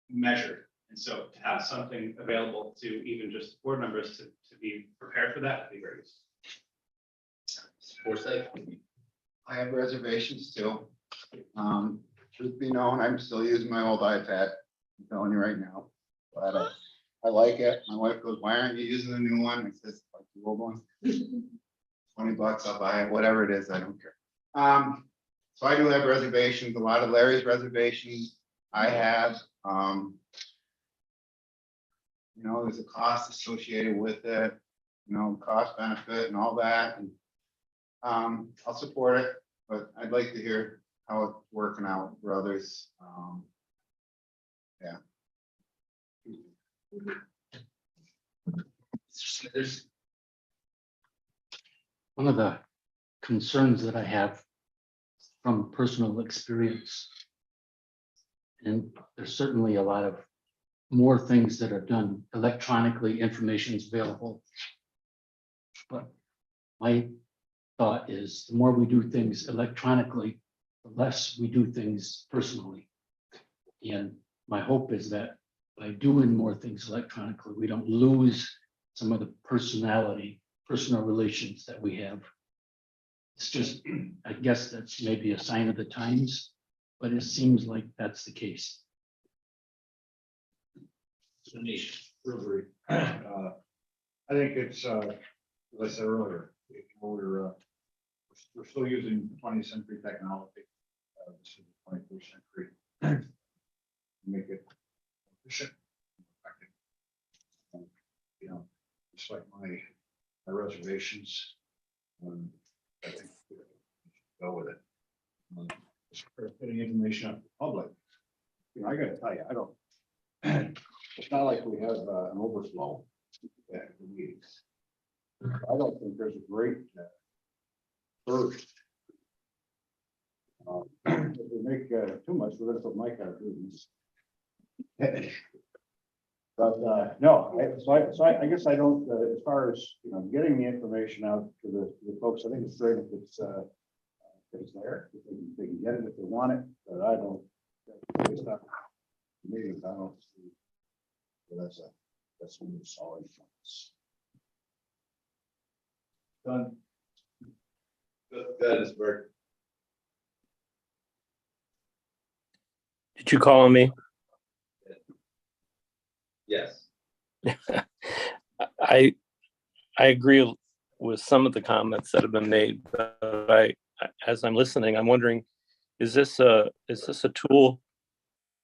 measured. And so to have something available to even just board members to be prepared for that would be very useful. I have reservations too. Truth be known, I'm still using my old iPad. I'm telling you right now, but I like it. My wife goes, "Why aren't you using the new one?" I says, "Like the old one." $20, I'll buy it, whatever it is, I don't care. So I do have reservations, a lot of Larry's reservations I have. There's a cost associated with it, cost benefit and all that. And I'll support it, but I'd like to hear how it's working out for others. Yeah. One of the concerns that I have from personal experience, and there's certainly a lot of more things that are done electronically, information is available. But my thought is the more we do things electronically, the less we do things personally. And my hope is that by doing more things electronically, we don't lose some of the personal relations that we have. It's just, I guess that's maybe a sign of the times, but it seems like that's the case. I think it's, as I said earlier, we're still using 20th century technology. This is the 21st century. Make it efficient. You know, just like my reservations. I think we should go with it. As far as putting information out to the public, you know, I gotta tell you, I don't, it's not like we have an overflow at the meetings. I don't think there's a great thirst. If we make too much, we're gonna put Mike out of business. But no, I guess I don't, as far as, you know, getting the information out to the folks, I think it's great if it's there, if they can get it if they want it, but I don't. Based on meetings, I don't see. So that's one of the solid points. Done. Good, Mr. Burke. Did you call on me? Yes. I agree with some of the comments that have been made, but as I'm listening, I'm wondering, is this a tool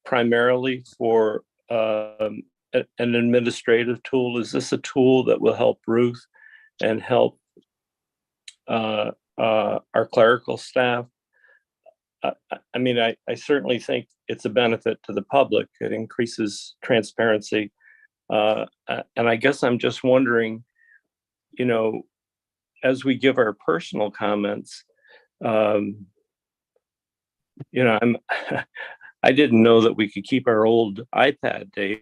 primarily for an administrative tool? Is this a tool that will help Ruth and help our clerical staff? I mean, I certainly think it's a benefit to the public. It increases transparency. And I guess I'm just wondering, you know, as we give our personal comments, you know, I didn't know that we could keep our old iPad, Dave.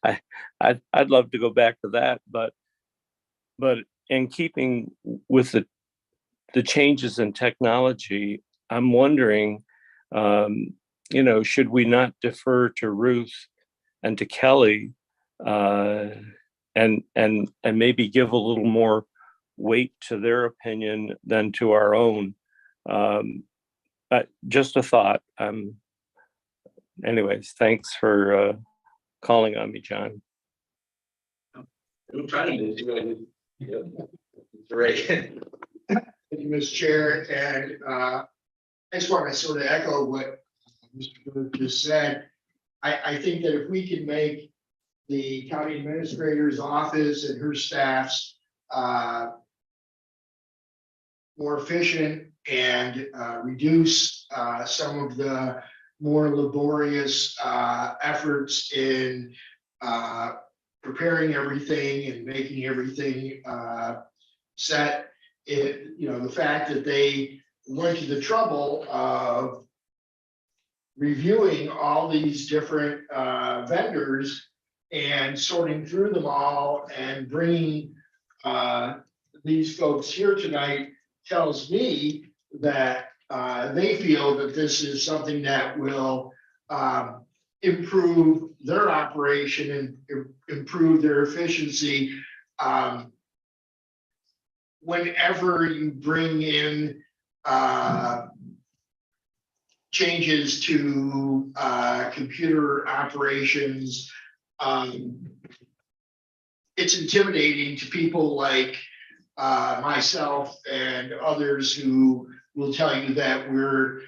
I'd love to go back to that, but in keeping with the changes in technology, I'm wondering, you know, should we not defer to Ruth and to Kelly, and maybe give a little more weight to their opinion than to our own? Just a thought. Anyways, thanks for calling on me, John. I'm trying to do it. Great. Thank you, Mr. Chair, and I just want to sort of echo what Mr. Booth just said. I think that if we can make the county administrator's office and her staffs more efficient and reduce some of the more laborious efforts in preparing everything and making everything set. You know, the fact that they went to the trouble of reviewing all these different vendors and sorting through them all and bringing these folks here tonight tells me that they feel that this is something that will improve their operation and improve their efficiency. Whenever you bring in changes to computer operations, it's intimidating to people like myself and others who will tell you that we're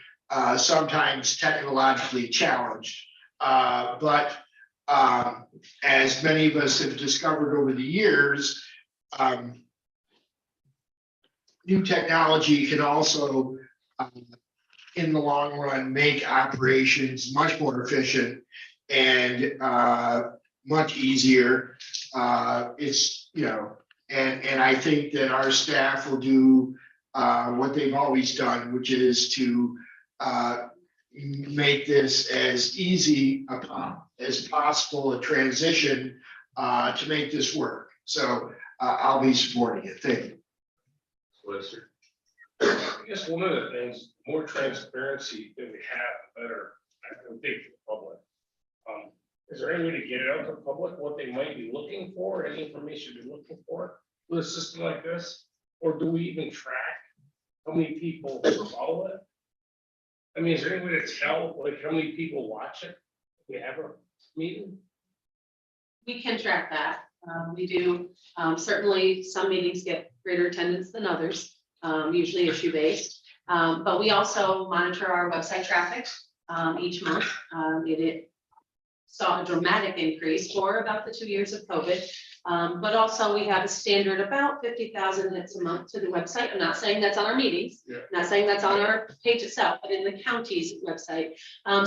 sometimes technologically challenged. But as many of us have discovered over the years, new technology can also, in the long run, make operations much more efficient and much easier. It's, you know, and I think that our staff will do what they've always done, which is to make this as easy as possible a transition to make this work. So I'll be supporting it. Thank you. I guess one of the things, more transparency that we have, the better, I think, for the public. Is there any way to get it out to the public, what they might be looking for, any information they're looking for with a system like this? Or do we even track how many people follow it? I mean, is there any way to tell, like, how many people watch it? We have a meeting? We can track that. We do. Certainly, some meetings get greater attendance than others, usually issue based. But we also monitor our website traffic each month. saw a dramatic increase for about the 2 years of COVID. But also we have a standard about 50,000 hits a month to the website. I'm not saying that's on our meetings, not saying that's on our page itself, but in the county's website.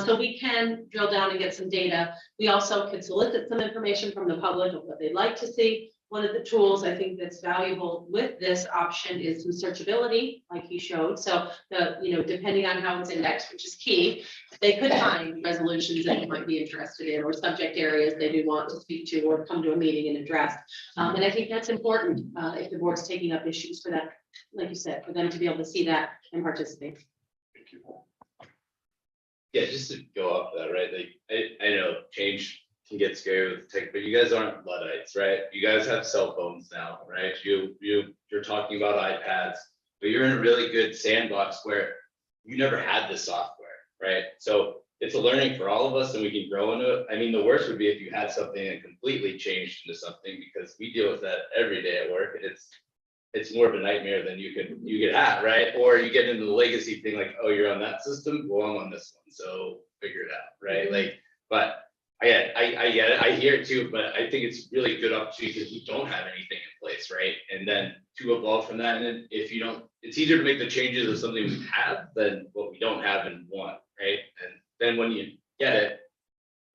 So we can drill down and get some data. We also could solicit some information from the public of what they'd like to see. One of the tools I think that's valuable with this option is some searchability, like he showed. So depending on how it's indexed, which is key, they could find resolutions that you might be interested in or subject areas they do want to speak to or come to a meeting and address. And I think that's important if the board's taking up issues for that, like you said, for them to be able to see that and participate. Yeah, just to go off that, right? Like, I know change can get scary with tech, but you guys aren't Luddites, right? You guys have cell phones now, right? You're talking about iPads, but you're in a really good sandbox where you never had this software, right? So it's a learning for all of us and we can grow into it. I mean, the worst would be if you had something that completely changed into something, because we deal with that every day at work, and it's more of a nightmare than you could have, right? Or you get into the legacy thing, like, oh, you're on that system, well, I'm on this one, so figure it out, right? Like, but I get it, I hear it too, but I think it's really good opportunity because we don't have anything in place, right? And then to evolve from that, and then if you don't, it's easier to make the changes of something we have than what we don't have and want, right? And then when you get it,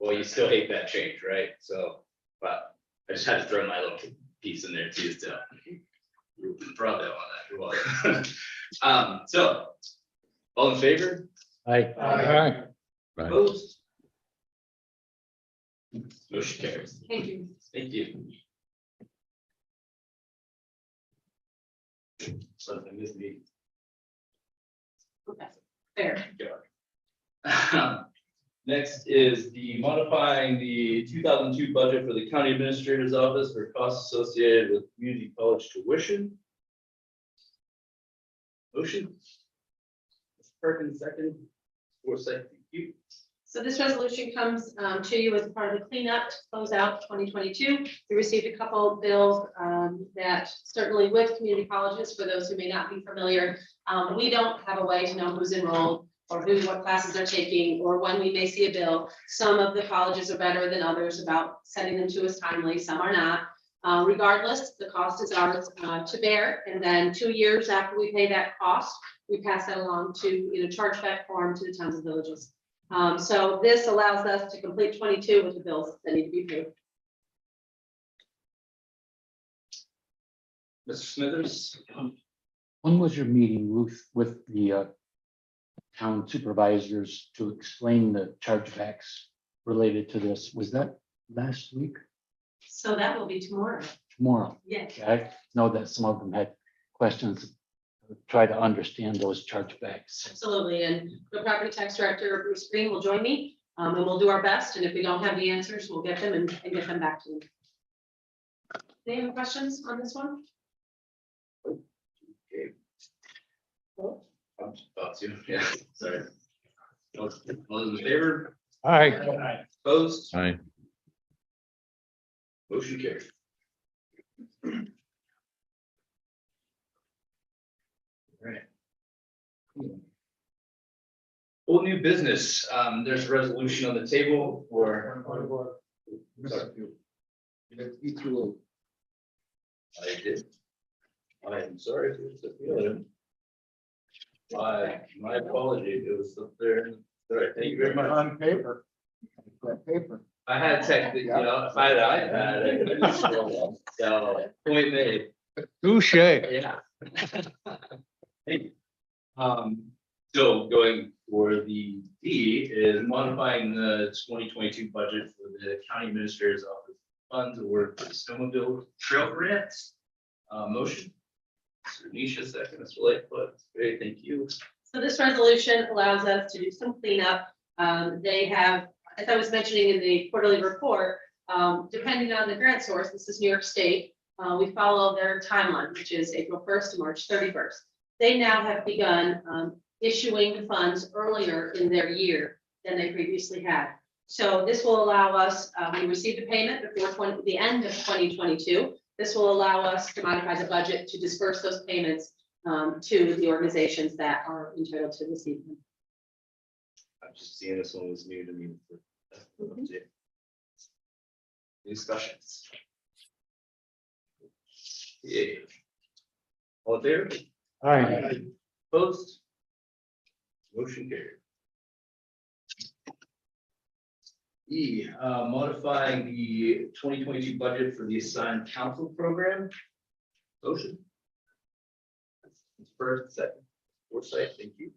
well, you still hate that change, right? So, but I just had to throw my little piece in there too, so. Bravo on that. So, all in favor? Aye. Opposed? Motion carries. Thank you. Thank you. Something this meeting. Okay, fair. Next is the modifying the 2002 budget for the county administrator's office for costs associated with community college tuition. Motion. Ms. Perkins, second. Forsythe, thank you. So this resolution comes to you as part of the cleanup to close out 2022. We received a couple of bills that certainly with community colleges, for those who may not be familiar, we don't have a way to know who's enrolled or what classes they're taking, or when we may see a bill. Some of the colleges are better than others about sending them to us timely, some are not. Regardless, the cost is ours to bear, and then 2 years after we pay that cost, we pass that along to in a chargeback form to the towns and villages. So this allows us to complete 22 with the bills that need to be paid. Mr. Smithers? When was your meeting, Ruth, with the town supervisors to explain the chargebacks related to this? Was that last week? So that will be tomorrow. Tomorrow? Yes. I know that some of them had questions, try to understand those chargebacks. Absolutely, and the property tax director, Bruce Green, will join me, and we'll do our best, and if we don't have the answers, we'll get them and get them back to them. Any other questions on this one? Okay. Thoughts, yeah, sorry. All those in favor? Aye. Opposed? Aye. Motion carried. Right. Old new business, there's a resolution on the table for. Sorry. I did. I am sorry. My apology, it was up there. All right, thank you very much. On paper. Paper. I had technically, if I had iPad, I could scroll up. So, point made. Touche. Yeah. Thank you. So going for the D is modifying the 2022 budget for the county administrator's office funds award for the snowmobile trail grants. Motion. Mr. Nisha, second, Mr. Lightfoot. Great, thank you. So this resolution allows us to do some cleanup. They have, as I was mentioning in the quarterly report, depending on the grant source, this is New York State, we follow their timeline, which is April 1st to March 31st. They now have begun issuing funds earlier in their year than they previously had. So this will allow us, we received a payment before the end of 2022. This will allow us to modify the budget to disperse those payments to the organizations that are entitled to receive them. I'm just seeing this one was new to me. Any discussions? Yeah. All in favor? Aye. Opposed? Motion carried. E, modifying the 2022 budget for the assigned council program. Motion. First, second, Forsyth, thank you.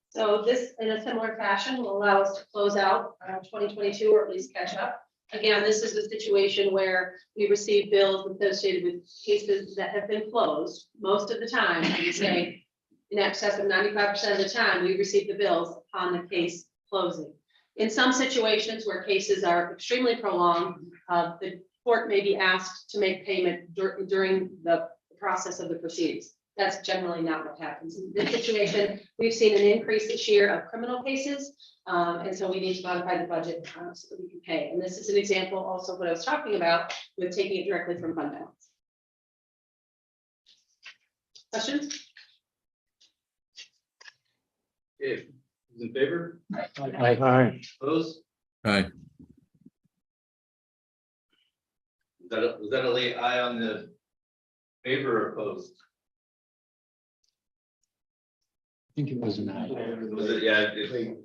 So this, in a similar fashion, will allow us to close out 2022, or at least catch up. Again, this is a situation where we receive bills associated with cases that have been closed. Most of the time, I would say in excess of 95% of the time, we receive the bills upon the case closing. In some situations where cases are extremely prolonged, the court may be asked to make payment during the process of the proceedings. That's generally not what happens. In this situation, we've seen an increase this year of criminal cases, and so we need to modify the budget so that we can pay. And this is an example also of what I was talking about with taking it directly from fund balance. Questions? Okay, who's in favor? Aye. Opposed? Aye. Was that a late eye on the favor or opposed? I think it was an aye. Was it, yeah,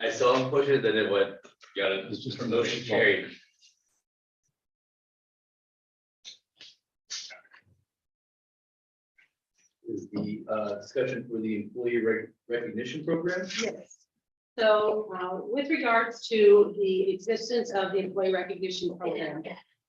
I saw him push it, then it went, got it, It's just motion carried. Is the discussion for the employee recognition program? Yes. So with regards to the existence of the employee recognition program,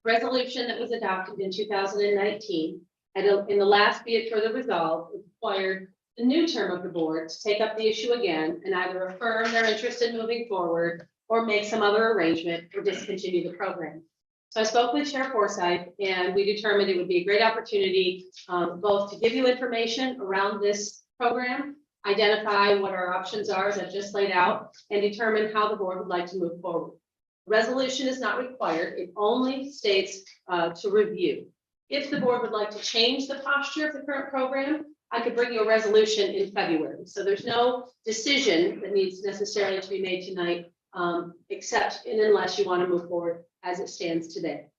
resolution that was adopted in 2019, and in the last be it further resolved, required the new term of the board to take up the issue again and either affirm their interest in moving forward or make some other arrangement or discontinue the program. So I spoke with Chair Forsyth and we determined it would be a great opportunity both to give you information around this program, identify what our options are as I've just laid out, and determine how the board would like to move forward. Resolution is not required. It only states to review. If the board would like to change the posture of the current program, I could bring you a resolution in February. So there's no decision that needs necessarily to be made tonight, except and unless you want to move forward as it stands today.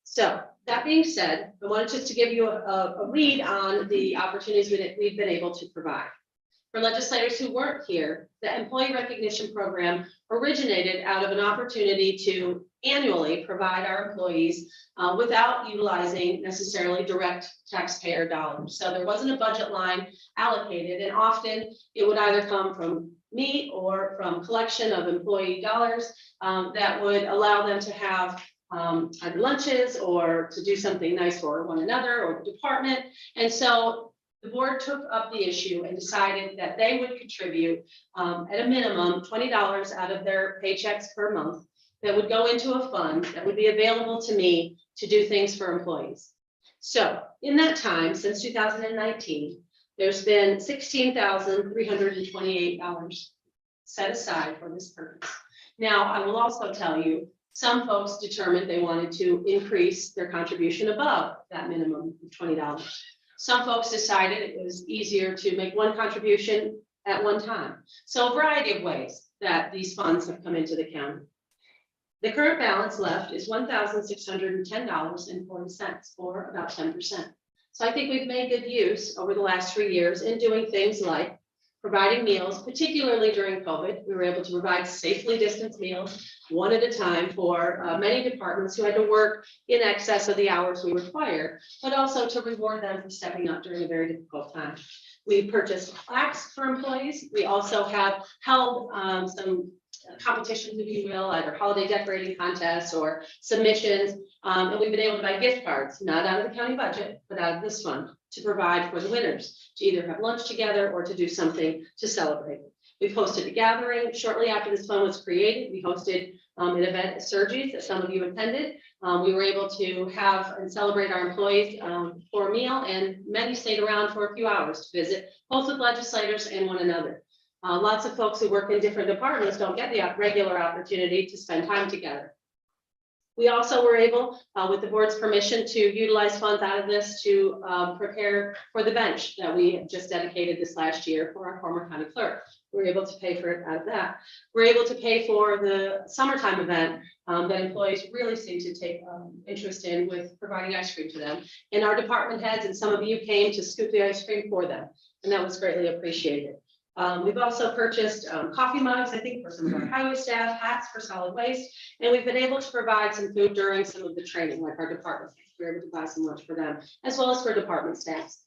So that being said, I wanted just to give you a read on the opportunities that we've been able to provide. For legislators who weren't here, the employee recognition program originated out of an opportunity to annually provide our employees without utilizing necessarily direct taxpayer dollars. So there wasn't a budget line allocated, and often it would either come from me or from collection of employee dollars that would allow them to have either lunches or to do something nice for one another or the department. And so the board took up the issue and decided that they would contribute at a minimum $20 out of their paychecks per month that would go into a fund that would be available to me to do things for employees. So in that time, since 2019, there's been $16,328 set aside for this purpose. Now, I will also tell you, some folks determined they wanted to increase their contribution above that minimum of $20. Some folks decided it was easier to make one contribution at one time. So a variety of ways that these funds have come into the county. The current balance left is $1,610.40, or about 10%. So I think we've made good use over the last 3 years in doing things like providing meals, particularly during COVID. We were able to provide safely distanced meals one at a time for many departments who had to work in excess of the hours we require, but also to reward them for stepping up during a very difficult time. We purchased plaques for employees. We also have held some competitions, if you will, either holiday decorating contests or submissions. And we've been able to buy gift cards, not out of the county budget, but out of this fund, to provide for the winners, to either have lunch together or to do something to celebrate. We've hosted a gathering shortly after this fund was created. We hosted an event at Surgery's that some of you attended. We were able to have and celebrate our employees for a meal, and many stayed around for a few hours to visit both with legislators and one another. Lots of folks who work in different departments don't get the regular opportunity to spend time together. We also were able, with the board's permission, to utilize funds out of this to prepare for the bench that we had just dedicated this last year for our former county clerk. We're able to pay for it out of that. We're able to pay for the summertime event that employees really seem to take interest in, with providing ice cream to them. And our department heads and some of you came to scoop the ice cream for them, and that was greatly appreciated. We've also purchased coffee mugs, I think, for some of our highway staff, hats for solid waste, and we've been able to provide some food during some of the training, like our department. We're able to buy some lunch for them, as well as for department staffs.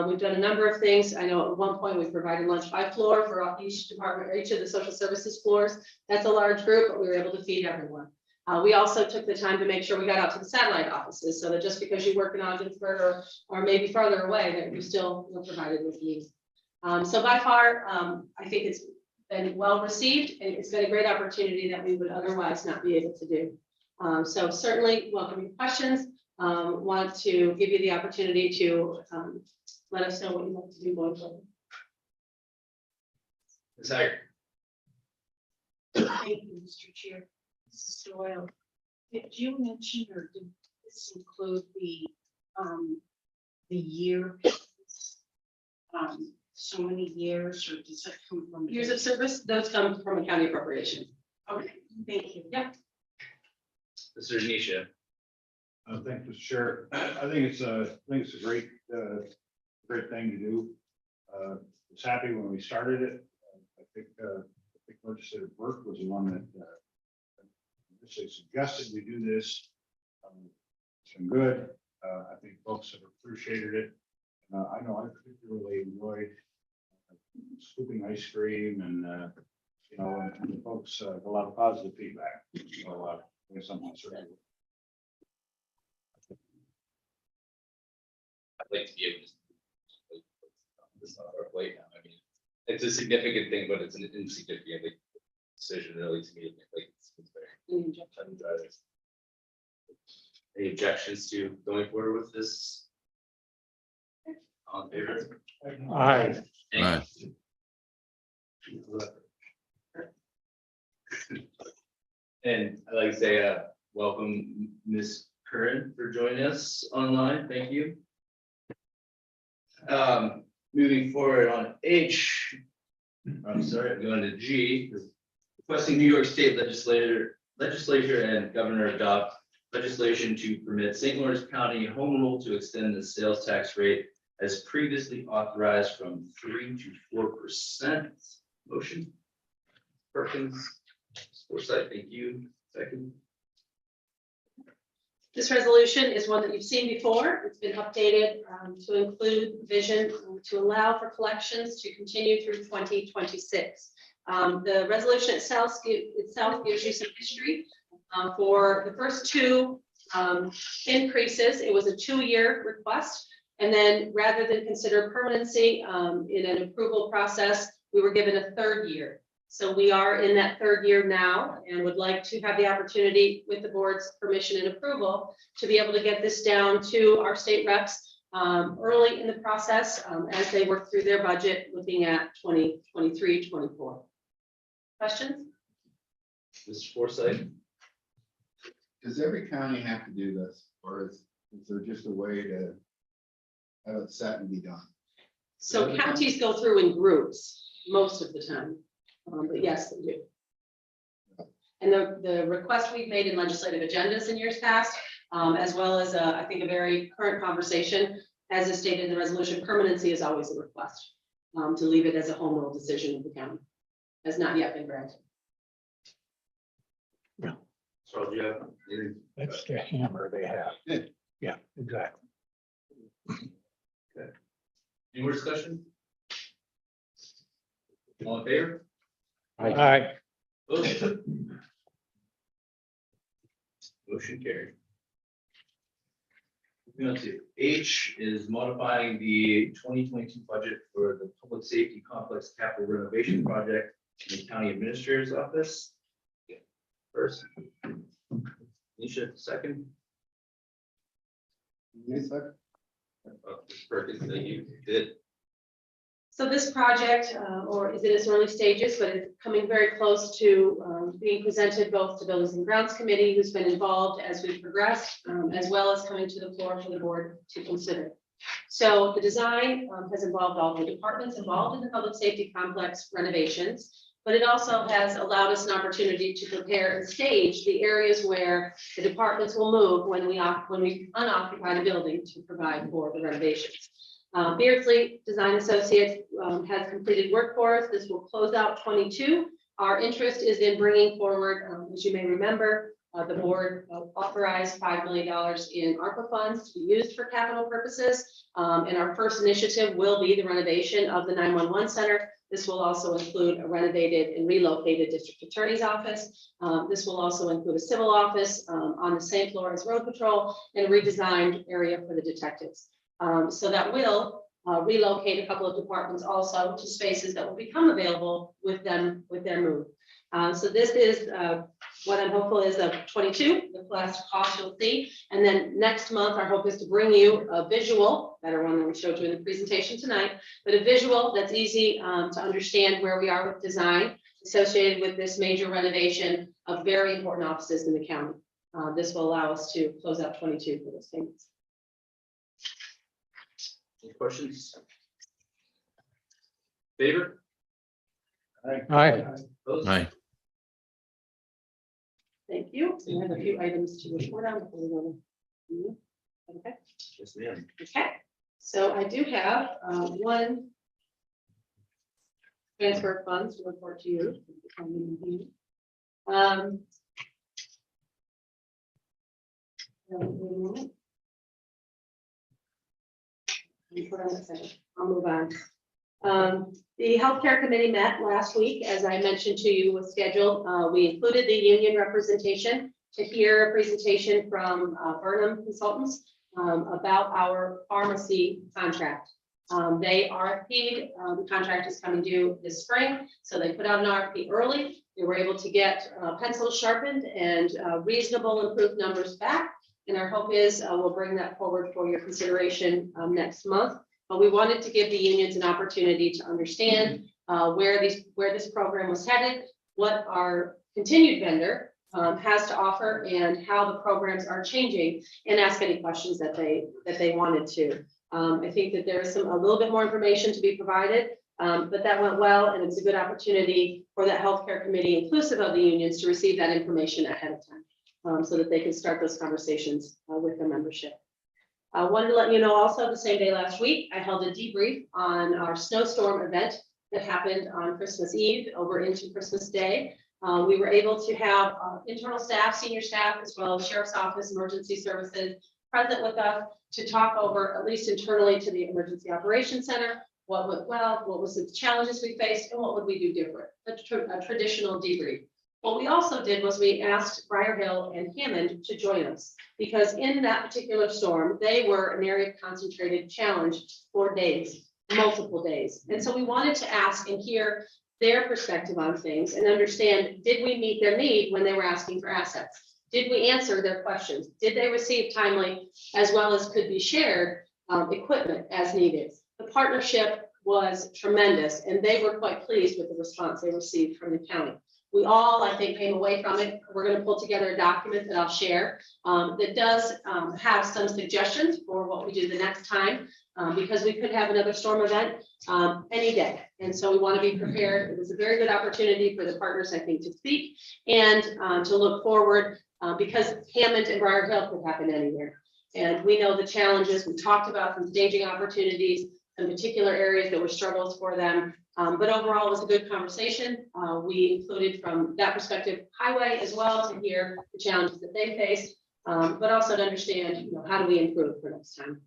We've done a number of things. I know at one point we provided lunch by floor for each department, or each of the social services floors. That's a large group, but we were able to feed everyone. We also took the time to make sure we got out to the satellite offices, so that just because you work in Ogdensburg or maybe farther away, that you still were provided with needs. So by far, I think it's been well received, and it's been a great opportunity that we would otherwise not be able to do. So certainly welcome your questions. Want to give you the opportunity to let us know what you'd like to do going forward. Ms. Hager. Thank you, Mr. Chair. Mrs. Doyle, did you mention, or did this include the year? So many years, or does that come from? Years of service, those come from a county appropriation. Okay, thank you. Yeah. Mr. Nisha. Thank you, Mr. Chair. I think it's a great, great thing to do. Was happy when we started it. I think Legislator Burke was the one that initially suggested we do this. It's been good. I think folks have appreciated it. I know I particularly enjoyed scooping ice cream, and you know, and the folks a lot of positive feedback. So there's something else. I'd like to be able to. It's not our plate now. I mean, it's a significant thing, but it's an insignificant decision, really, to me. Like, it's very. Any objections to going forward with this? On favor? Aye. Aye. And I'd like to say, welcome Ms. Curran for joining us online. Thank you. Moving forward on H, I'm sorry, I'm going to G. Requesting New York State legislature and governor adopt legislation to permit St. Lawrence County home rule to extend the sales tax rate as previously authorized from 3% to 4%. Motion. Perkins, Forsythe, thank you. Second. This resolution is one that you've seen before. It's been updated to include vision to allow for collections to continue through 2026. The resolution itself gives you some history. For the first two increases, it was a 2-year request. And then rather than consider permanency in an approval process, we were given a 3rd year. So we are in that 3rd year now, and would like to have the opportunity, with the board's permission and approval, to be able to get this down to our state reps early in the process as they work through their budget, looking at 2023, 24. Questions? Mr. Forsythe. Does every county have to do this, or is there just a way to have it set and be done? So counties go through in groups most of the time, but yes, they do. And the request we've made in legislative agendas in years past, as well as I think a very current conversation, as is stated in the resolution, permanency is always a request to leave it as a home rule decision of the county. Has not yet been granted. Charles, do you have anything? That's the hammer they have. Yeah, exactly. Okay. Any more discussion? All in favor? Aye. Opposed? Motion carried. Moving on to H is modifying the 2022 budget for the Public Safety Complex Capital Renovation Project in the County Administrator's Office. First. Nisha, second. Yes, sir. Perkins, that you did. So this project, or is in its early stages, but it's coming very close to being presented both to Buildings and Grounds Committee, who's been involved as we progress, as well as coming to the floor for the board to consider. So the design has involved all the departments involved in the public safety complex renovations, but it also has allowed us an opportunity to prepare and stage the areas where the departments will move when we unoccupy the building to provide for the renovations. Beardsley Design Associates has completed work for us. This will close out 22. Our interest is in bringing forward, as you may remember, the board authorized $5 million in ARPA funds to be used for capital purposes. And our first initiative will be the renovation of the 911 center. This will also include a renovated and relocated district attorney's office. This will also include a civil office on the same floor as road patrol and a redesigned area for the detectives. So that will relocate a couple of departments also to spaces that will become available with them with their move. So this is what I'm hopeful is of 22, the last cost you'll see. And then next month, our hope is to bring you a visual, better one than we showed you in the presentation tonight, but a visual that's easy to understand where we are with design associated with this major renovation of very important offices in the county. This will allow us to close out 22 for those payments. Any questions? Favor? Aye. Opposed? Aye. Thank you. We have a few items to report on before we go to. Okay. Yes, ma'am. Okay, so I do have one transfer of funds to report to you. I'll move on. The healthcare committee met last week, as I mentioned to you, was scheduled. We included the union representation to hear a presentation from Burnham Consultants about our pharmacy contract. They RFP'd, the contract is coming due this spring, so they put out an RFP early. They were able to get pencils sharpened and reasonable improved numbers back. And our hope is we'll bring that forward for your consideration next month. But we wanted to give the unions an opportunity to understand where this program was headed, what our continued vendor has to offer, and how the programs are changing, and ask any questions that they wanted to. I think that there is a little bit more information to be provided, but that went well, and it's a good opportunity for that healthcare committee, inclusive of the unions, to receive that information ahead of time, so that they can start those conversations with their membership. I wanted to let you know also the same day last week, I held a debrief on our snowstorm event that happened on Christmas Eve over into Christmas Day. We were able to have internal staff, senior staff, as well as Sheriff's Office, Emergency Services present with us to talk over, at least internally to the Emergency Operations Center, what went well, what was the challenges we faced, and what would we do different, a traditional debrief. What we also did was we asked Briar Hill and Hammond to join us, because in that particular storm, they were an area of concentrated challenge for days, multiple days. And so we wanted to ask and hear their perspective on things and understand, did we meet their need when they were asking for assets? Did we answer their questions? Did they receive timely, as well as could be shared, equipment as needed? The partnership was tremendous, and they were quite pleased with the response they received from the county. We all, I think, came away from it. We're going to pull together a document that I'll share that does have some suggestions for what we do the next time, because we could have another storm event any day. And so we want to be prepared. It was a very good opportunity for the partners, I think, to speak and to look forward, because Hammond and Briar Hill could happen anywhere. And we know the challenges. We talked about some staging opportunities, some particular areas that were struggles for them. But overall, it was a good conversation. We included from that perspective highway as well to hear the challenges that they faced, but also to understand, how do we improve for next time.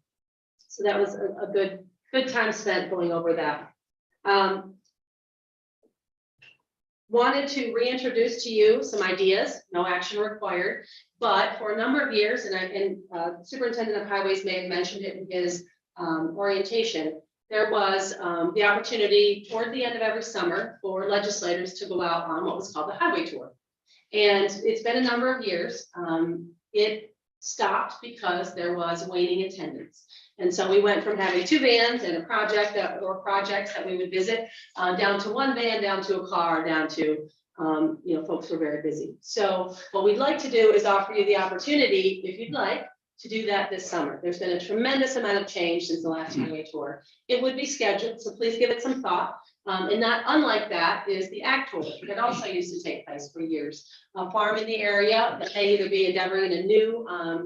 So that was a good time spent going over that. Wanted to reintroduce to you some ideas, no action required, but for a number of years, and Superintendent of Highways may have mentioned it in his orientation, there was the opportunity toward the end of every summer for legislators to go out on what was called the highway tour. And it's been a number of years. It stopped because there was waning attendance. And so we went from having 2 vans and a project or projects that we would visit, down to 1 van, down to a car, down to, folks were very busy. So what we'd like to do is offer you the opportunity, if you'd like, to do that this summer. There's been a tremendous amount of change since the last time we toured. It would be scheduled, so please give it some thought. And not unlike that is the ACT tour that also used to take place for years. A farm in the area that may either be endeavoring in a new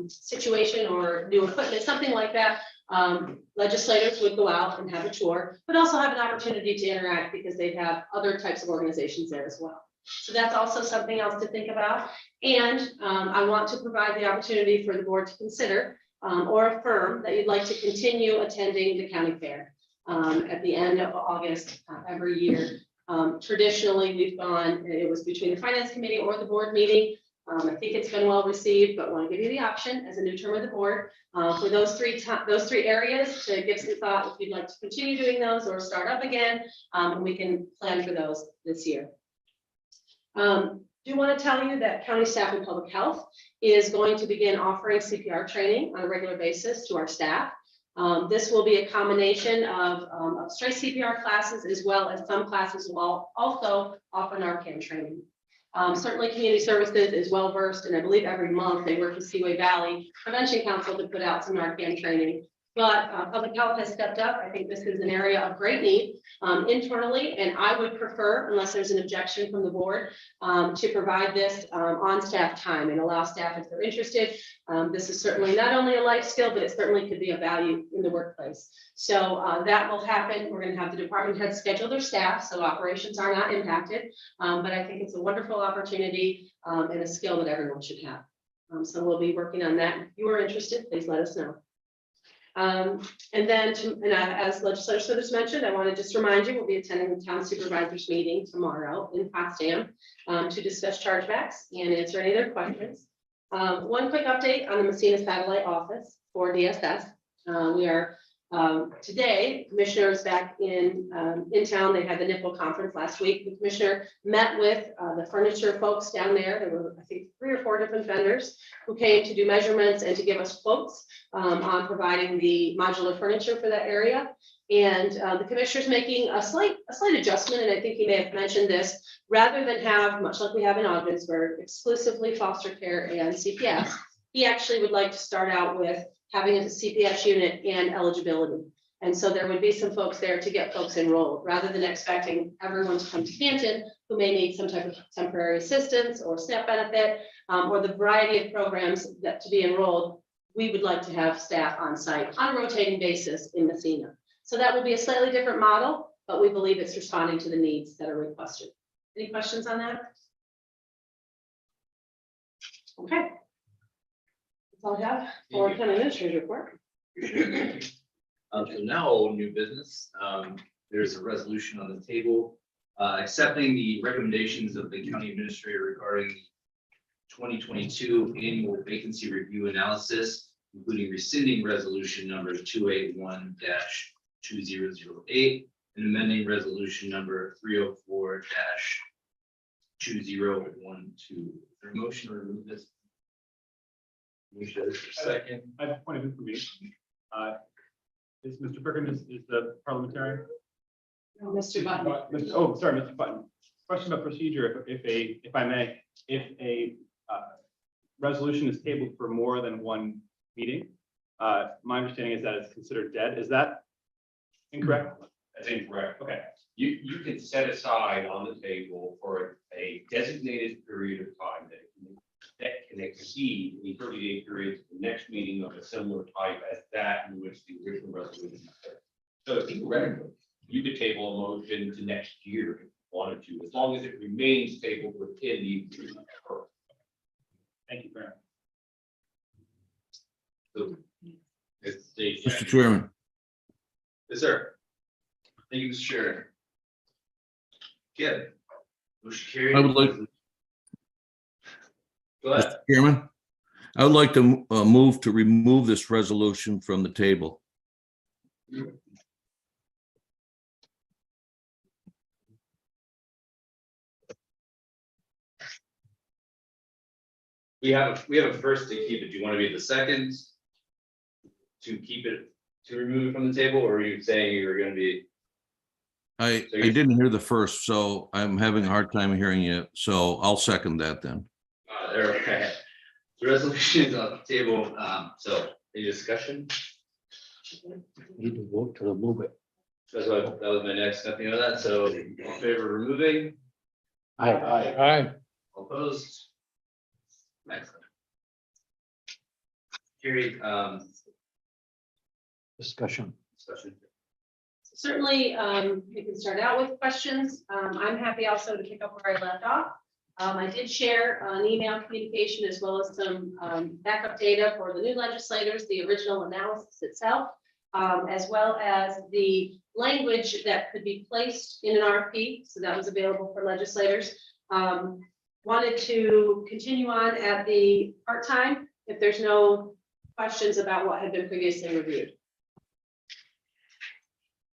situation or new equipment, something like that. Legislators would go out and have a tour, but also have an opportunity to interact because they have other types of organizations there as well. So that's also something else to think about. And I want to provide the opportunity for the board to consider or affirm that you'd like to continue attending the county fair at the end of August every year. Traditionally, we've gone, it was between the finance committee or the board meeting. I think it's been well received, but want to give you the option as a new term of the board for those three areas to give some thought if you'd like to continue doing those or start up again, and we can plan for those this year. Do want to tell you that County Staff and Public Health is going to begin offering CPR training on a regular basis to our staff. This will be a combination of straight CPR classes as well as some classes will also offer Narcan training. Certainly Community Services is well versed, and I believe every month they work with Seaway Valley Prevention Council to put out some Narcan training. But Public Health has stepped up. I think this is an area of great need internally, and I would prefer, unless there's an objection from the board, to provide this on staff time and allow staff, if they're interested. This is certainly not only a life skill, but it certainly could be a value in the workplace. So that will happen. We're going to have the department heads schedule their staff, so operations are not impacted. But I think it's a wonderful opportunity and a skill that everyone should have. So we'll be working on that. If you are interested, please let us know. And then, as Legislator Smithers mentioned, I want to just remind you, we'll be attending the town supervisors meeting tomorrow in Potsdam to discuss chargebacks and answer any of their questions. One quick update on the Messina satellite office for DSS. We are today, commissioners back in town. They had the NIPPO conference last week. The commissioner met with the furniture folks down there. There were, I think, 3 or 4 different vendors who came to do measurements and to give us quotes on providing the modular furniture for that area. And the commissioner's making a slight adjustment, and I think he may have mentioned this, rather than have, much like we have in Ogdensburg, exclusively foster care and CPS, he actually would like to start out with having a CPS unit and eligibility. And so there would be some folks there to get folks enrolled, rather than expecting everyone to come to Canton who may need some type of temporary assistance or SNAP benefit, or the variety of programs that to be enrolled. We would like to have staff on site on a rotating basis in Messina. So that will be a slightly different model, but we believe it's responding to the needs that are requested. Any questions on that? Okay. That's all I have for county administrator's report. So now new business. There's a resolution on the table accepting the recommendations of the county administrator regarding the 2022 annual vacancy review analysis, including rescinding resolution number 281-2008 and amending resolution number 304-2012. Is there a motion to remove this? Second. I have a point of information. Is Mr. Perkins is the parliamentarian? Mr. Button. Oh, sorry, Mr. Button. Question about procedure, if I may, if a resolution is tabled for more than one meeting, my understanding is that it's considered dead. Is that incorrect? That's incorrect. Okay. You can set aside on the table for a designated period of time that can exceed the 30-day period to the next meeting of a similar type as that in which the original resolution occurred. So theoretically, you could table a motion to next year if you wanted to, as long as it remains tabled within the agreement. Thank you very much. So, Mr. Chairman, yes, sir. Thank you, Mr. Chair. Kevin. Motion carried. I would like, Go ahead. Mr. Chairman, I would like to move to remove this resolution from the table. We have a first to keep it. Do you want to be the second? To keep it, to remove it from the table, or are you saying you're gonna be? I So you- didn't hear the first, so I'm having a hard time hearing you. So I'll second that then. Okay. The resolution is on the table, so any discussion? Need to vote to remove it. That was my next, nothing of that, so all in favor of removing, Aye. all opposed? Excellent. Carried, Discussion. discussion. Certainly, we can start out with questions. I'm happy also to pick up where I left off. I did share an email communication as well as some backup data for the new legislators, the original analysis itself, as well as the language that could be placed in an RFP. So that was available for legislators. Wanted to continue on at the part-time if there's no questions about what had been previously reviewed.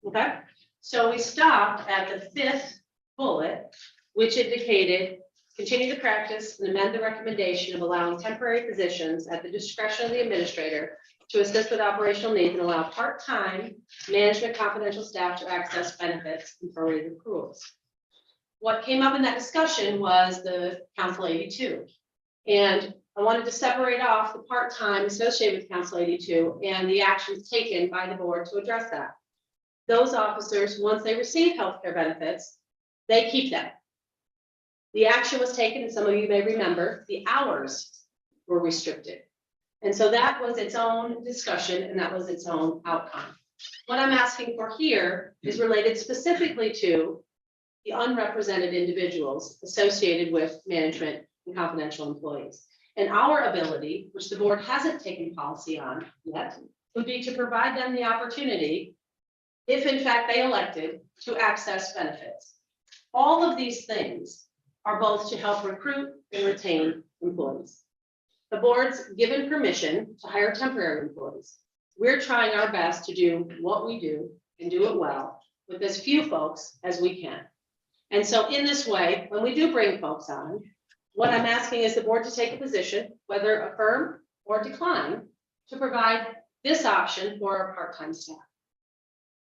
Okay, so we stopped at the 5th bullet, which indicated continue to practice and amend the recommendation of allowing temporary positions at the discretion of the administrator to assist with operational needs and allow part-time management confidential staff to access benefits and prorated accruals. What came up in that discussion was the Council 82. And I wanted to separate off the part-time associated with Council 82 and the actions taken by the board to address that. Those officers, once they receive healthcare benefits, they keep them. The action was taken, and some of you may remember, the hours were restricted. And so that was its own discussion, and that was its own outcome. What I'm asking for here is related specifically to the unrepresented individuals associated with management and confidential employees. And our ability, which the board hasn't taken policy on yet, would be to provide them the opportunity, if in fact they elected, to access benefits. All of these things are both to help recruit and retain employees. The board's given permission to hire temporary employees. We're trying our best to do what we do and do it well with as few folks as we can. And so in this way, when we do bring folks on, what I'm asking is the board to take a position, whether affirm or decline, to provide this option for our part-time staff.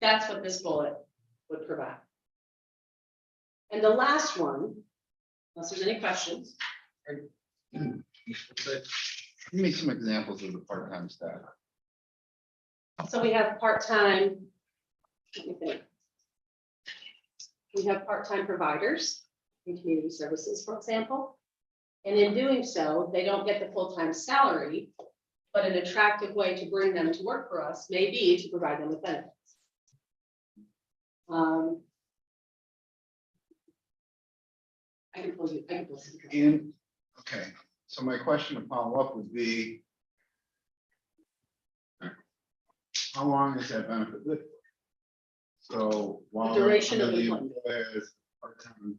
That's what this bullet would provide. And the last one, unless there's any questions. Give me some examples of the part-time staff. So we have part-time, let me think. We have part-time providers in community services, for example. And in doing so, they don't get the full-time salary, but an attractive way to bring them to work for us may be to provide them with benefits. I can pull some. And, okay, so my question to follow up would be, how long is that benefit good for? So while The duration under of the employment. employer is part-time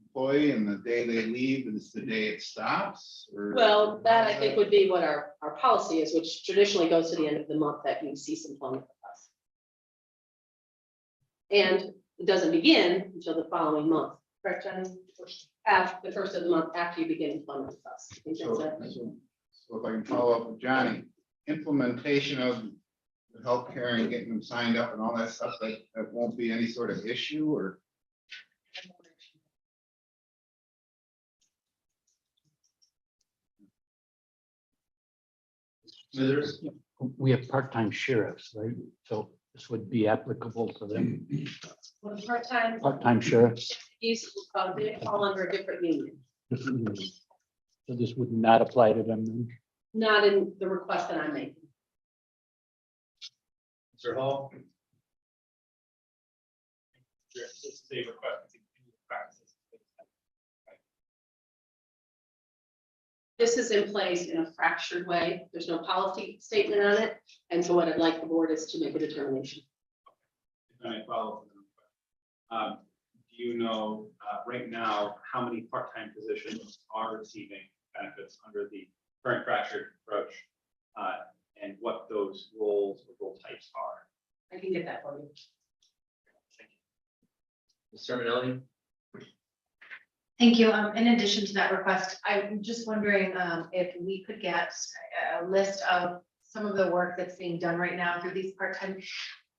employee and the day they leave is the day it stops? Or Well, that I think would be what our policy is, which traditionally goes to the end of the month that you cease employment with us. And it doesn't begin until the following month, correct, Jenny? After the first of the month after you begin employment with us. I think So that's it. so if I can follow up with Johnny, implementation of the healthcare and getting them signed up and all that stuff, that won't be any sort of issue or? We have part-time sheriffs, right? So this would be applicable to them. Well, part-time, Part-time sheriffs. these, they fall under a different union, So this would not apply to them then? not in the request that I'm making. Mr. Hall? This is a request to continue practices. This is in place in a fractured way. There's no policy statement on it. And so what I'd like the board is to make a determination. If I may follow up. Do you know right now how many part-time positions are receiving benefits under the current fractured approach? And what those roles or role types are? I can get that for you. Mr. Minelli? Thank you. In addition to that request, I'm just wondering if we could get a list of some of the work that's being done right now through these part-time.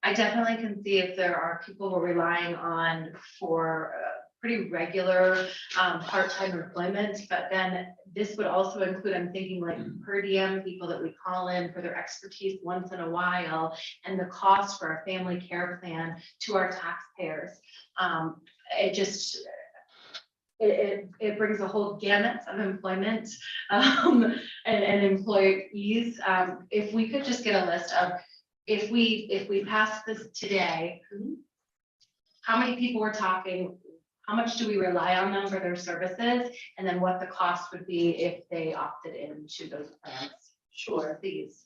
I definitely can see if there are people we're relying on for pretty regular part-time employment, but then this would also include, I'm thinking like per diem, people that we call in for their expertise once in a while, and the cost for our family care plan to our taxpayers. It just, it brings a whole gamut of employment and employees. If we could just get a list of, if we pass this today, how many people we're talking, how much do we rely on them for their services, and then what the cost would be if they opted into those plans? Sure, please.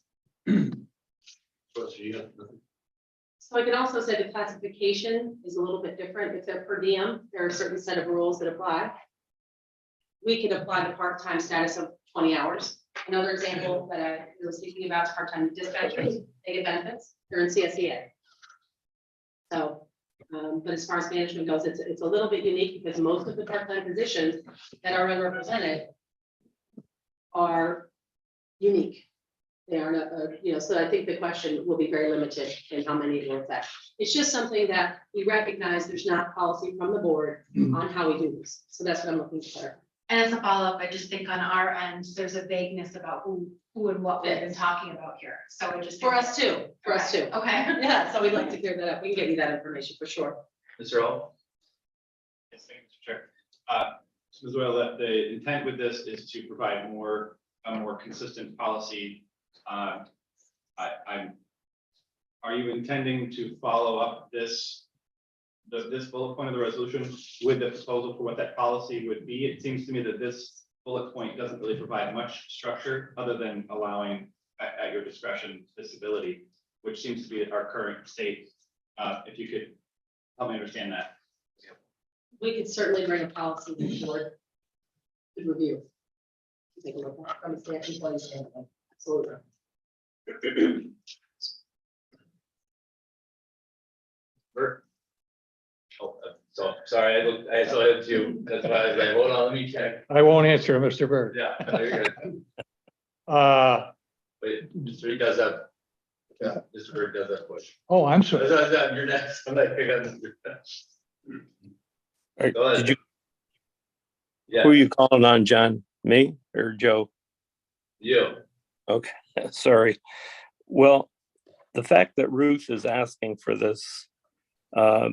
So I can also say the classification is a little bit different. If they're per diem, there are a certain set of rules that apply. We could apply the part-time status of 20 hours. Another example that I was thinking about is part-time dispatchers. They get benefits. They're in CSEA. So, but as far as management goes, it's a little bit unique because most of the part-time positions that are unrepresented are unique. They aren't, so I think the question will be very limited in how many it will affect. It's just something that we recognize there's not policy from the board on how we do this. So that's what I'm looking for. And as a follow-up, I just think on our end, there's a vagueness about who and what we've been talking about here. So it just. For us too, Okay. Yeah, so we'd like to clear that up. We can get you that information for sure. Mr. Hall? Yes, thank you, Mr. Chair. Ms. Doyle, the intent with this is to provide a more consistent policy. Are you intending to follow up this bullet point of the resolution with the proposal for what that policy would be? It seems to me that this bullet point doesn't really provide much structure other than allowing at your discretion disability, which seems to be our current state. If you could help me understand that. We could certainly bring a policy to the board to review. Take a look at from a staff employee standpoint. Absolutely. Bert? Oh, so, sorry, I saw it too. That's why I was like, hold on, let me check. I won't answer, Mr. Bird. Yeah, you're good. Wait, Mr. He does have. Yeah, Mr. Bird does have a question. Oh, I'm sorry. You're next. I'm like, I got Mr. Go ahead. Did you, Yeah, who are you calling on, John? Me or Joe? you. Okay, sorry. Well, the fact that Ruth is asking for this, I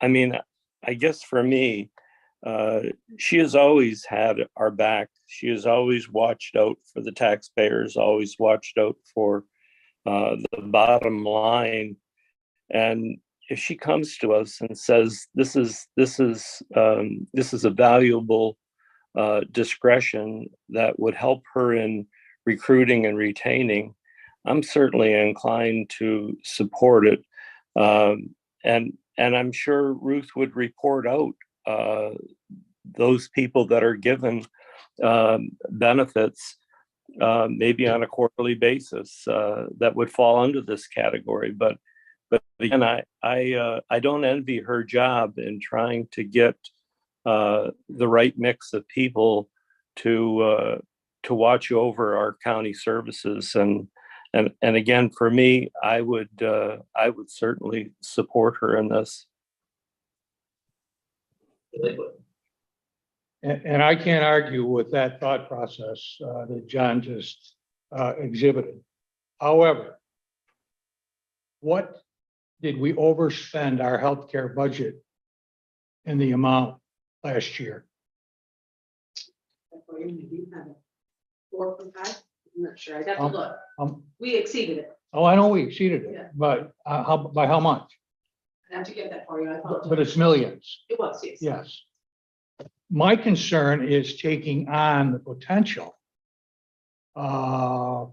mean, I guess for me, she has always had our back. She has always watched out for the taxpayers, always watched out for the bottom line. And if she comes to us and says, this is a valuable discretion that would help her in recruiting and retaining, I'm certainly inclined to support it. And I'm sure Ruth would report out those people that are given benefits, maybe on a quarterly basis, that would fall under this category. But again, I don't envy her job in trying to get the right mix of people to watch over our county services. And again, for me, I would certainly support her in this. And I can't argue with that thought process that John just exhibited. However, what did we overspend our healthcare budget in the amount last year? 4.5? I'm not sure. I'd have to look. We exceeded it. Oh, I know we exceeded Yeah. it, but by how much? I'd have to get that for you. I apologize. But it's millions. It was, yes. Yes. My concern is taking on the potential. A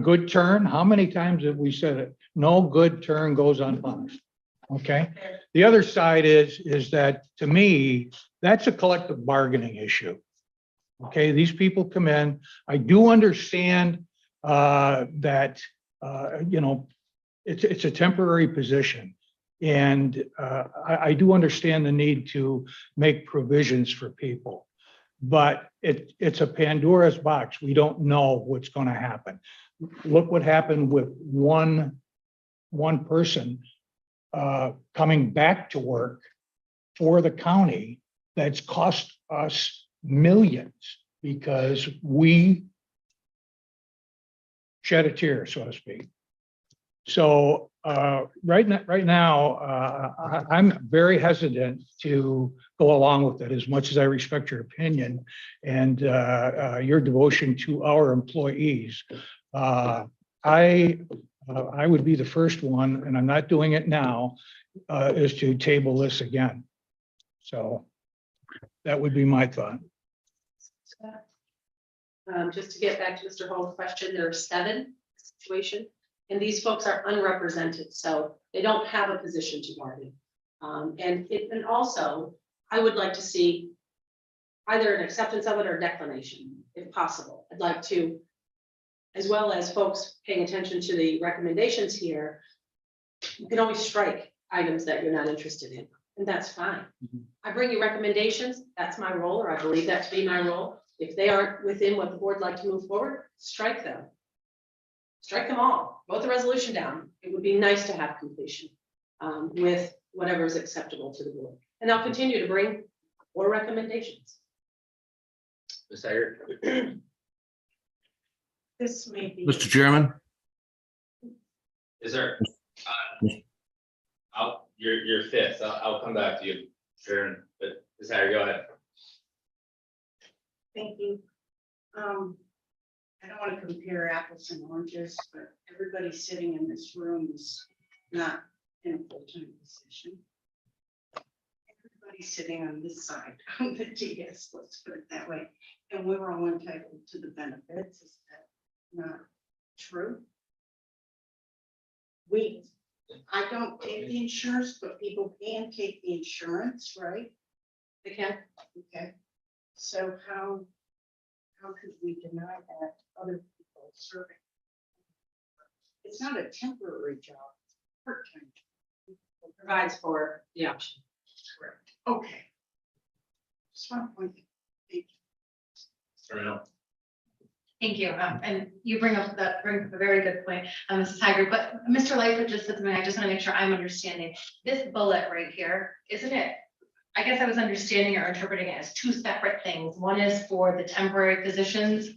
good turn, how many times have we said it? No good turn goes unpunished. Okay? The other side is that, to me, that's a collective bargaining issue. Okay, these people come in. I do understand that, it's a temporary position. And I do understand the need to make provisions for people. But it's a Pandora's box. We don't know what's going to happen. Look what happened with one person coming back to work for the county. That's cost us millions because we shed a tear, so to speak. So right now, I'm very hesitant to go along with it, as much as I respect your opinion and your devotion to our employees. I would be the first one, and I'm not doing it now, is to table this again. So that would be my thought. Just to get back to Mr. Hall's question, there are 7 situations, and these folks are unrepresented, so they don't have a position to bargain. And also, I would like to see either an acceptance of it or declination, if possible. I'd like to, as well as folks paying attention to the recommendations here, you can always strike items that you're not interested in, and that's fine. I bring you recommendations, that's my role, or I believe that to be my role. If they aren't within what the board like to move forward, strike them. Strike them all, vote the resolution down. It would be nice to have completion with whatever is acceptable to the board. And I'll continue to bring more recommendations. Ms. Hager? This may be. Mr. Chairman? Is there? You're fifth. I'll come back to you, Sharon, but Ms. Hager, go ahead. Thank you. I don't want to compare apples and oranges, but everybody sitting in this room is not in a full-time position. Everybody sitting on this side of the DS, let's put it that way, and we're all entitled to the benefits. Is that not true? I don't take the insurance, but people can take the insurance, right? They can. Okay. So how could we deny that other people serving? It's not a temporary job, it's a part-time job. Provides for the option. Correct. Okay. Just one point. Thank you. Thank you. And you bring up a very good point, Mrs. Tiger, but Mr. Lightfoot just said to me, I just want to make sure I'm understanding this bullet right here, isn't it? I guess I was understanding or interpreting it as 2 separate things. One is for the temporary positions,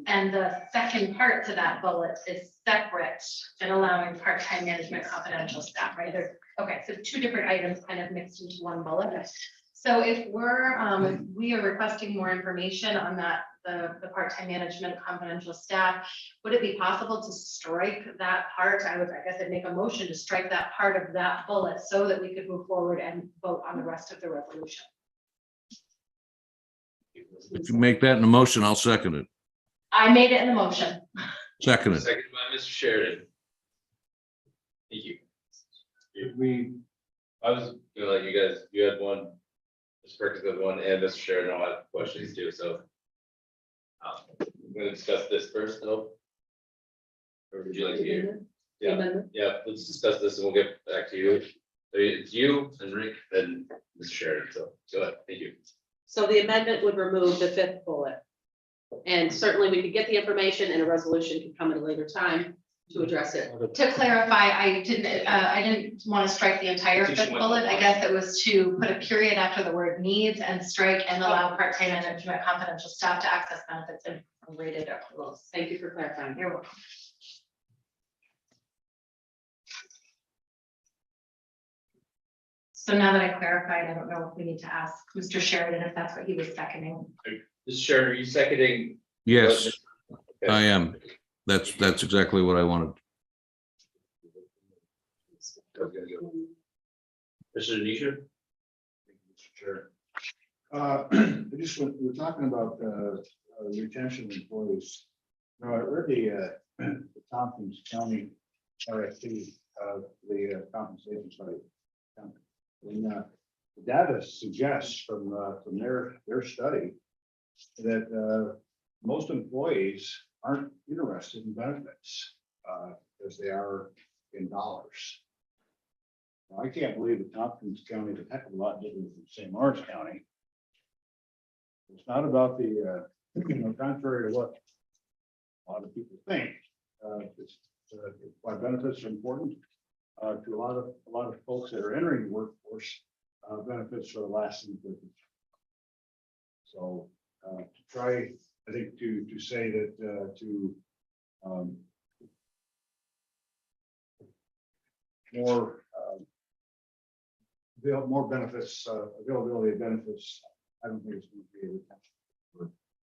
and the second part to that bullet is separate and allowing part-time management confidential staff, right? Okay, so 2 different items kind of mixed into one bullet. So if we are requesting more information on that, the part-time management confidential staff, would it be possible to strike that part? I guess I'd make a motion to strike that part of that bullet so that we could move forward and vote on the rest of the resolution. If you make that in a motion, I'll second it. I made it in the motion. Second it. Seconded by Mr. Sheridan. Thank you. I was gonna let you guys, you had one, Mr. Perkins had one, and Mr. Sheridan all had questions too, so. We're gonna discuss this first, though. Or would you like to hear? Yeah, let's discuss this and we'll get back to you. It's you and Rick and Mr. Sheridan, so go ahead, thank you. So the amendment would remove the 5th bullet. And certainly we could get the information and a resolution could come at a later time to address it. To clarify, I didn't want to strike the entire 5th bullet. I guess it was to put a period after the word needs and strike and allow part-time management confidential staff to access benefits and rated approvals. Thank you for clarifying. You're welcome. So now that I clarified, I don't know if we need to ask Mr. Sheridan if that's what he was seconding. Mr. Sheridan, are you seconding? Yes, I am. That's exactly what I wanted. Mr. Denisha? Sure. We're talking about retention of employees. Now, I read the Tompkins County RFP, the compensation study. And the data suggests from their study that most employees aren't interested in benefits as they are in dollars. I can't believe that Tompkins County is a heck of a lot different from St. Lawrence County. It's not about the, contrary to what a lot of people think, it's, why benefits are important, to a lot of folks that are entering the workforce, benefits are lasting business. So, to try, I think to say that, more benefits, availability of benefits, I don't think it's going to be able to.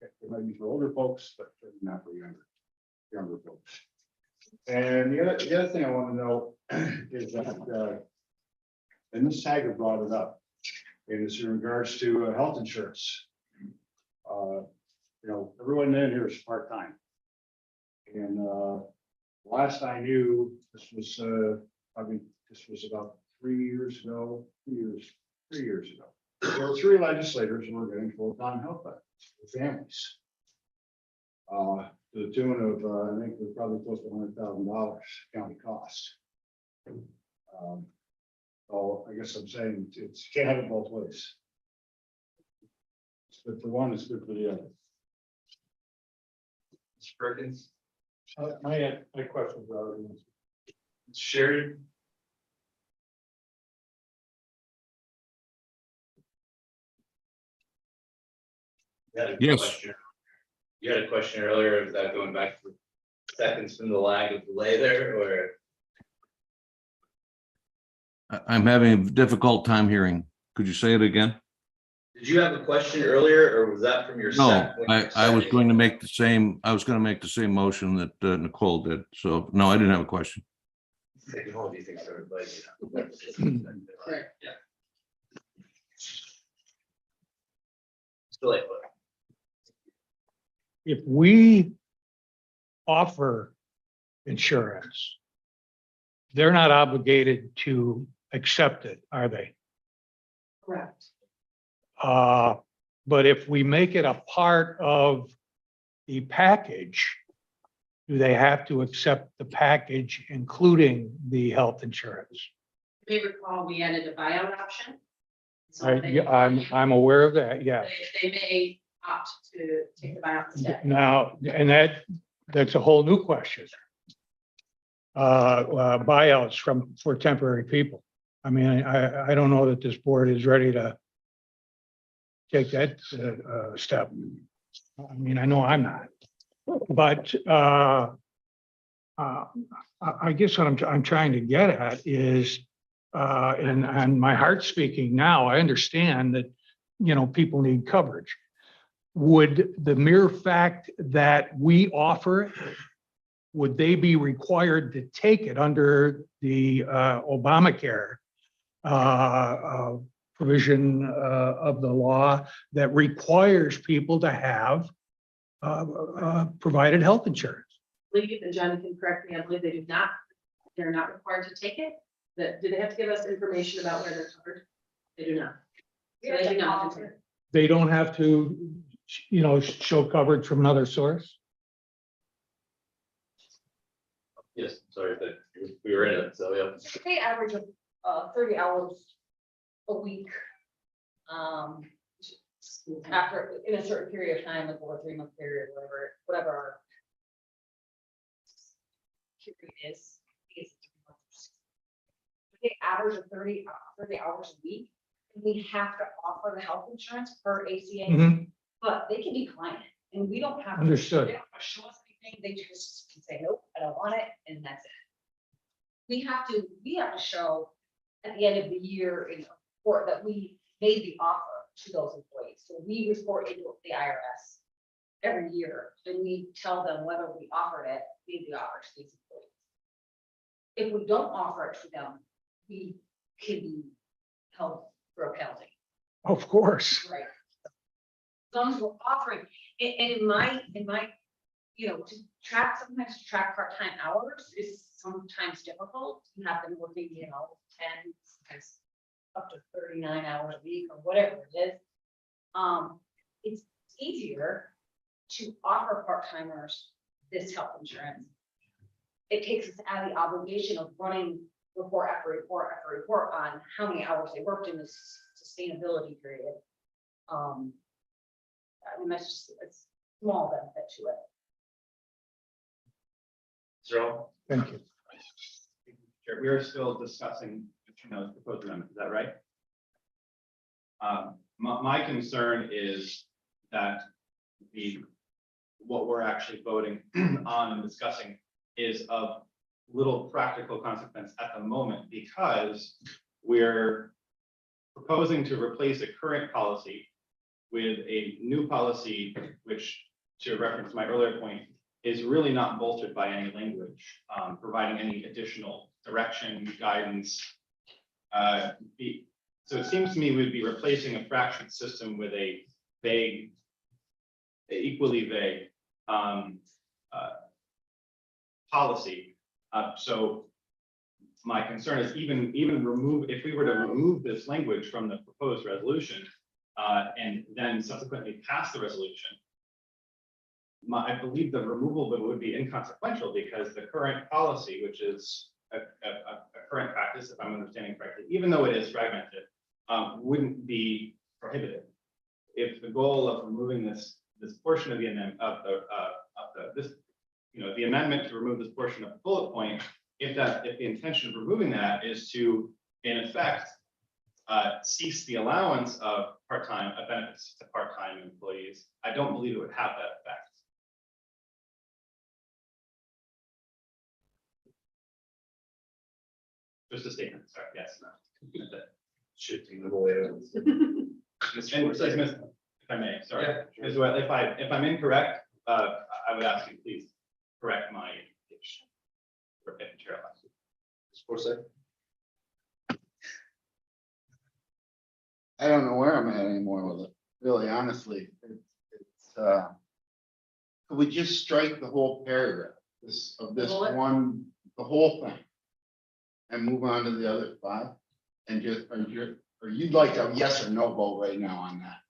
It might be for older folks, but not for younger folks. And the other thing I want to know is that, and Ms. Hager brought it up, and it's in regards to health insurance. Everyone in here is part-time. And last I knew, this was about 3 years ago, 3 years ago. There were 3 legislators who were getting full-time health benefits for families. To the tune of, I think we're probably close to $100,000 county cost. So I guess I'm saying it's can't have it both ways. It's good for one, it's good for the other. Mr. Perkins, My questions are already answered. Sherry. Yes. You had a question earlier, is that going back for seconds from the lag of delay there, or? I'm having a difficult time hearing. Could you say it again? Did you have a question earlier, or was that from your? No, I was going to make the same, motion that Nicole did. So no, I didn't have a question. Taking all these things for everybody. Yeah. Still late, but. If we offer insurance, they're not obligated to accept it, are they? Correct. But if we make it a part of the package, do they have to accept the package, including the health insurance? You may recall, we added a buyout option. So I'm aware of that, yeah. They may opt to take the buyout instead. Now, and that's a whole new question. Buyouts for temporary people. I mean, I don't know that this board is ready to take that step. I mean, I know I'm not, but I guess what I'm trying to get at is, and my heart's speaking now, I understand that, people need coverage. Would the mere fact that we offer it, would they be required to take it under the Obamacare provision of the law that requires people to have provided health insurance? I believe, and John can correct me, I believe they do not, they're not required to take it. Do they have to give us information about where they're covered? They do not. So they do not. They don't have to, show coverage from another source? Yes, sorry, but we were in it, so yeah. They average of 30 hours a week. After, in a certain period of time, like over a 3-month period, whatever our period is. They average of 30 hours a week. And we have to offer the health insurance per ACA, but they can decline it, and we don't have to. Understood. They don't have to show us anything. They just can say, nope, I don't want it, and that's it. We have to show at the end of the year in a report that we made the offer to those employees. So we report into the IRS every year, and we tell them whether we offered it, made the offer to these employees. If we don't offer it to them, we can be held for a penalty. Of course. Right. As long as we're offering, and in my, to track part-time hours is sometimes difficult. You have them working, 10, sometimes up to 39 hours a week or whatever it is. It's easier to offer part-timers this health insurance. It takes us out of the obligation of running report after report after report on how many hours they worked in this sustainability period. I mean, that's just a small benefit to it. Zero. Thank you. Sure, we are still discussing Mr. No's proposed amendment, is that right? My concern is that what we're actually voting on and discussing is of little practical consequence at the moment, because we're proposing to replace a current policy with a new policy, which, to reference my earlier point, is really not bolstered by any language, providing any additional direction, guidance. So it seems to me we'd be replacing a fractured system with a vague, equally vague policy. So my concern is even if we were to remove this language from the proposed resolution and then subsequently pass the resolution, I believe the removal of it would be inconsequential, because the current policy, which is a current practice, if I'm understanding correctly, even though it is fragmented, wouldn't be prohibited. If the goal of removing this portion of the amendment the amendment to remove this portion of the bullet point, if the intention of removing that is to, in effect, cease the allowance of benefits to part-time employees, I don't believe it would have that effect. Just a statement, sorry, yes, no. Shifting the way. If I may, sorry. As well, if I'm incorrect, I would ask you, please correct my indication. Or if the chair allows you. Ms. Forsyth? I don't know where I'm at anymore with it, really, honestly. Could we just strike the whole paragraph, this Bullet? one, the whole thing? And move on to the other 5? And just, or you'd like a yes or no vote right now on that?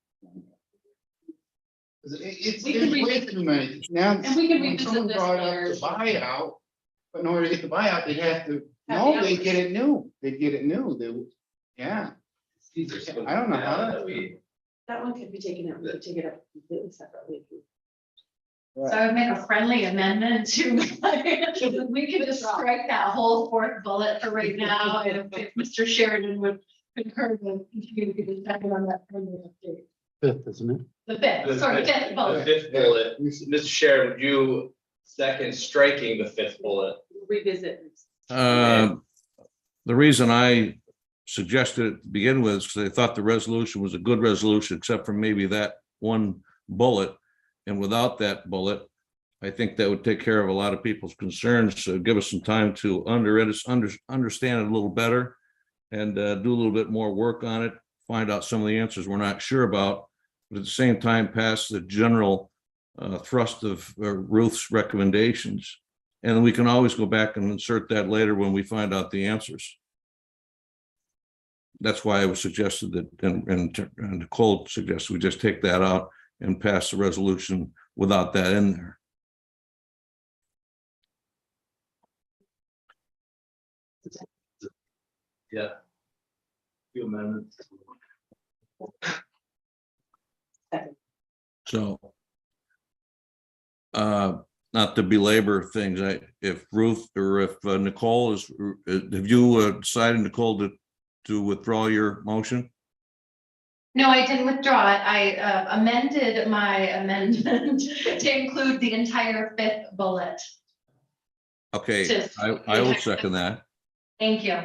'Cause it's We can there's way revisit- too many. Now, And we can when revisit someone this brought up later. the buyout, but in order to get the buyout, they'd have to, Have no, the they'd hours. get it new. They'd get it new. Yeah. I don't know how that. That one could be taken out, we could take it up completely separately. So I would make a friendly amendment to, we could just strike that whole 4th bullet for right now, and if Mr. Sheridan would concur, then we could just second on that friendly update. 5th, isn't it? The 5th, sorry, 5th The bullet. 5th bullet, Mr. Chair, would you second striking the 5th bullet? Revisit. The reason I suggested it to begin with is because I thought the resolution was a good resolution, except for maybe that one bullet. And without that bullet, I think that would take care of a lot of people's concerns. So give us some time to understand it a little better and do a little bit more work on it, find out some of the answers we're not sure about, but at the same time, pass the general thrust of Ruth's recommendations. And we can always go back and insert that later when we find out the answers. That's why I was suggested that, and Nicole suggested we just take that out and pass the resolution without that in there. Yeah. Few amendments. So not to belabor things, if Ruth or if Nicole have you decided, Nicole, to withdraw your motion? No, I didn't withdraw it. I amended my amendment to include the entire 5th bullet. Okay, Just- I will second that. Thank you.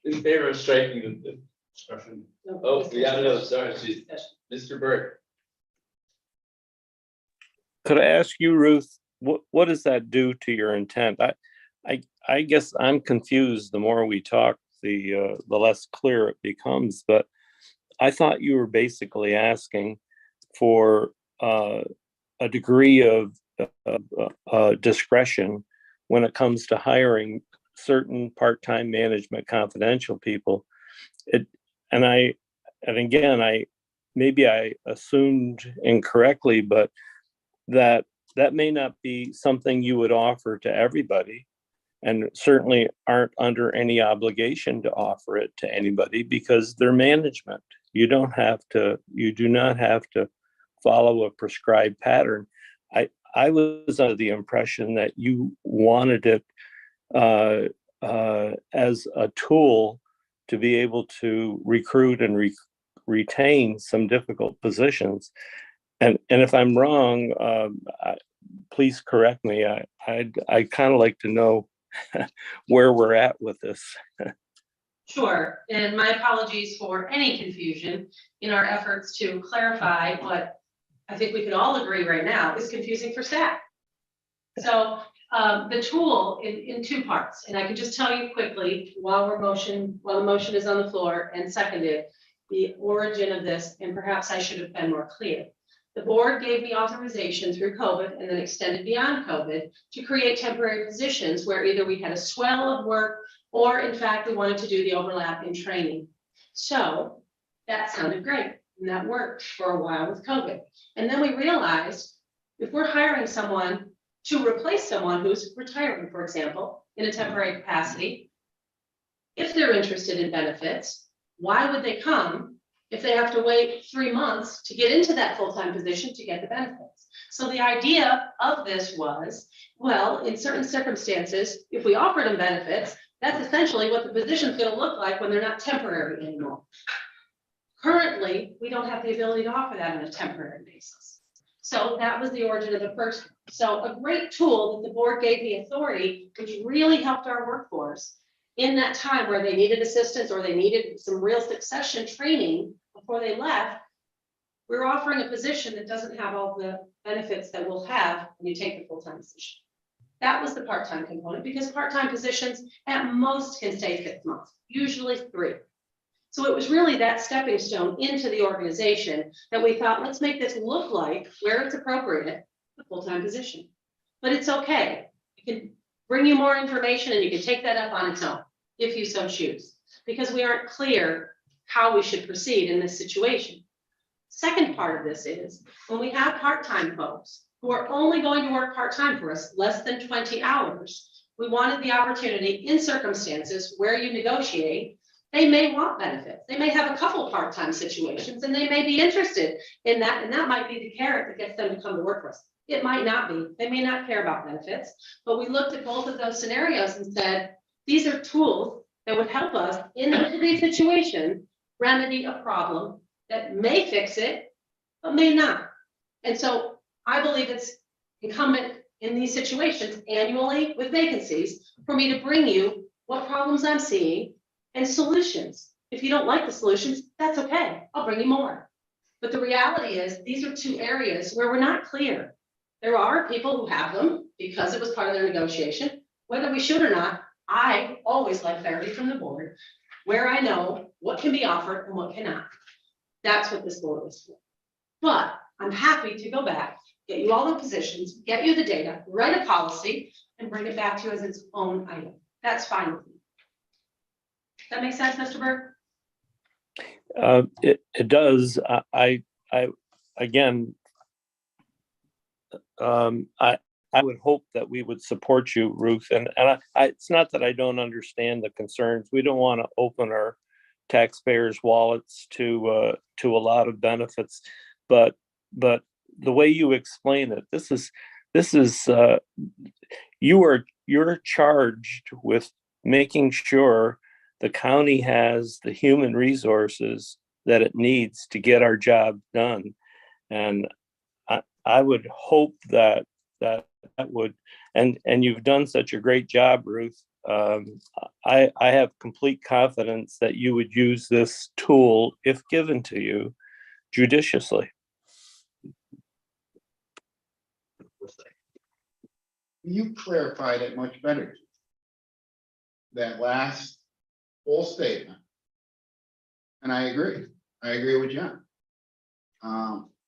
In favor of striking the discussion. Oh, yeah, no, sorry, Mr. Burt. Could I ask you, Ruth, what does that do to your intent? I guess I'm confused. The more we talk, the less clear it becomes. But I thought you were basically asking for a degree of discretion when it comes to hiring certain part-time management confidential people. And again, maybe I assumed incorrectly, but that that may not be something you would offer to everybody, and certainly aren't under any obligation to offer it to anybody because they're management. You do not have to follow a prescribed pattern. I was under the impression that you wanted it as a tool to be able to recruit and retain some difficult positions. And if I'm wrong, please correct me. I'd kind of like to know where we're at with this. Sure, and my apologies for any confusion in our efforts to clarify what I think we can all agree right now is confusing for staff. So the tool in two parts, and I can just tell you quickly while the motion is on the floor and seconded, the origin of this, and perhaps I should have been more clear. The board gave me authorization through COVID and then extended beyond COVID to create temporary positions where either we had a swell of work or in fact, we wanted to do the overlap in training. So that sounded great and that worked for a while with COVID. And then we realized if we're hiring someone to replace someone who's retiring, for example, in a temporary capacity, if they're interested in benefits, why would they come if they have to wait 3 months to get into that full-time position to get the benefits? So the idea of this was, well, in certain circumstances, if we offered them benefits, that's essentially what the position's going to look like when they're not temporary anymore. Currently, we don't have the ability to offer that on a temporary basis. So that was the origin of the first one. So a great tool that the board gave me authority, which really helped our workforce in that time where they needed assistance or they needed some real succession training before they left. We're offering a position that doesn't have all the benefits that we'll have when you take the full-time position. That was the part-time component because part-time positions at most can stay 6 months, usually 3. So it was really that stepping stone into the organization that we thought, let's make this look like where it's appropriate, the full-time position. But it's okay. We can bring you more information and you can take that up on its own if you so choose, because we aren't clear how we should proceed in this situation. Second part of this is when we have part-time folks who are only going to work part-time for us, less than 20 hours, we wanted the opportunity in circumstances where you negotiate, they may want benefits. They may have a couple part-time situations and they may be interested in that. And that might be the carrot that gets them to come to work for us. It might not be. They may not care about benefits, but we looked at both of those scenarios and said, these are tools that would help us in these situations remedy a problem that may fix it, but may not. And so I believe it's incumbent in these situations annually with vacancies for me to bring you what problems I'm seeing and solutions. If you don't like the solutions, that's okay. I'll bring you more. But the reality is these are two areas where we're not clear. There are people who have them because it was part of their negotiation. Whether we should or not, I always like clarity from the board where I know what can be offered and what cannot. That's what this board was for. But I'm happy to go back, get you all the positions, get you the data, write a policy, and bring it back to you as its own item. That's fine with me. That make sense, Mr. Burke? It does. I again, I would hope that we would support you, Ruth. And it's not that I don't understand the concerns. We don't want to open our taxpayers' wallets to a lot of benefits, but the way you explain it, this is you're charged with making sure the county has the human resources that it needs to get our job done. And I would hope that would, and you've done such a great job, Ruth. I have complete confidence that you would use this tool, if given to you, judiciously. You clarified it much better. That last full statement. And I agree with John.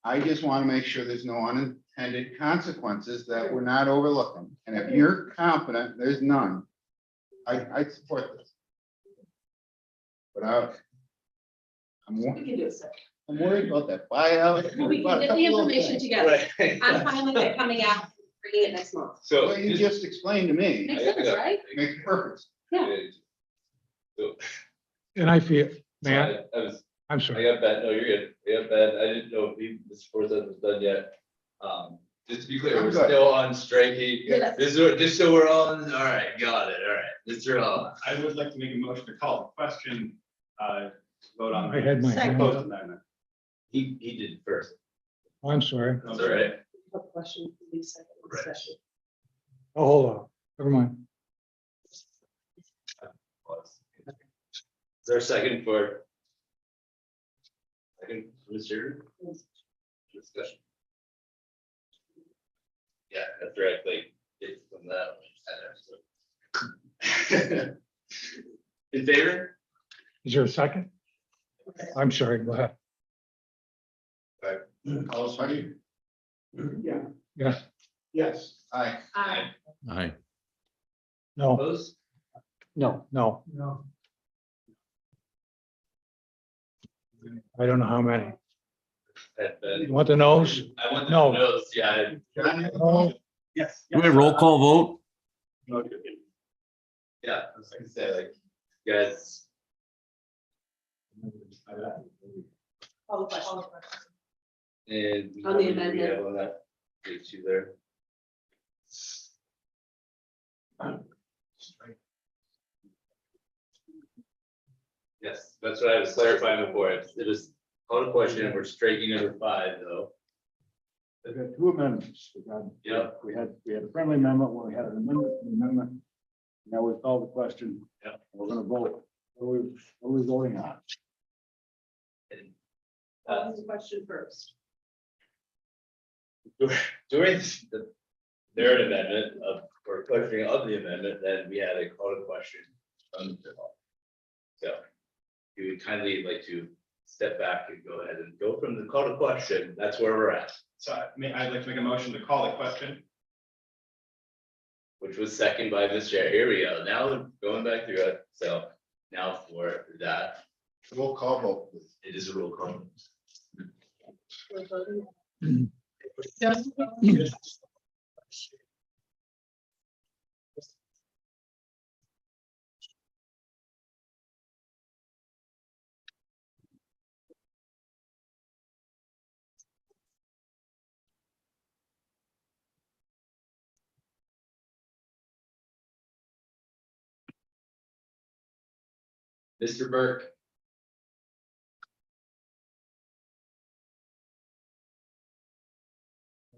I just want to make sure there's no unintended consequences that we're not overlooking. And if you're confident there's none, I support this. But I'm worried about that buyout. We can get the information together. I'm fine with it coming out bringing it next month. So. What you just explained to me Makes sense, right? makes perfect. Yeah. So, And I feel, so man, I was, I'm I sorry. got bad, no, you're good, I got bad, I didn't know if Mr. Forsyth was done yet. Just to be clear, I'm we're good. still on striking, Yes. this is, just so we're on, all right, got it, all right, Mr. Hall. I would like to make a motion to call the question, to vote on. I had my hand Proposed up. amendment. He did first, I'm sorry. that's all right. Question, please, second discussion. Oh, hold on. Never mind. Is there a second for? Second, Mr. Discussion. Yeah, that's right, like, it's from that one. In favor? Is there a second? I'm sorry, go ahead. All those ready? Yeah, Yes, Yes. Aye. Aye. Aye. no, Opposed? no. no, I don't know how many. You You want the nose? I want the No. nose, yeah. No. Yes. Do we have roll call vote? Yeah, I was gonna say, like, you guys. Call the question. And. On the we amendment. have on that, get you there. Yes, that's what I was clarifying before, it is, call the question, we're striking number 5, though. We've got two amendments. Yeah. We had a friendly amendment, when we had an amendment. Now we've called the question. Yeah. We're gonna vote. What are we voting on? Call the question first. During the third amendment of, or questioning of the amendment, then we had a call to question from the hall. So you would kindly like to step back and go ahead and go from the call to question, that's where we're at, So I'd like to make a motion to call the question. which was second by Mr. Chair. Here we go, now going back through it, so now for that, Roll call vote, please. it is a roll call. We're voting. Mr. Burke,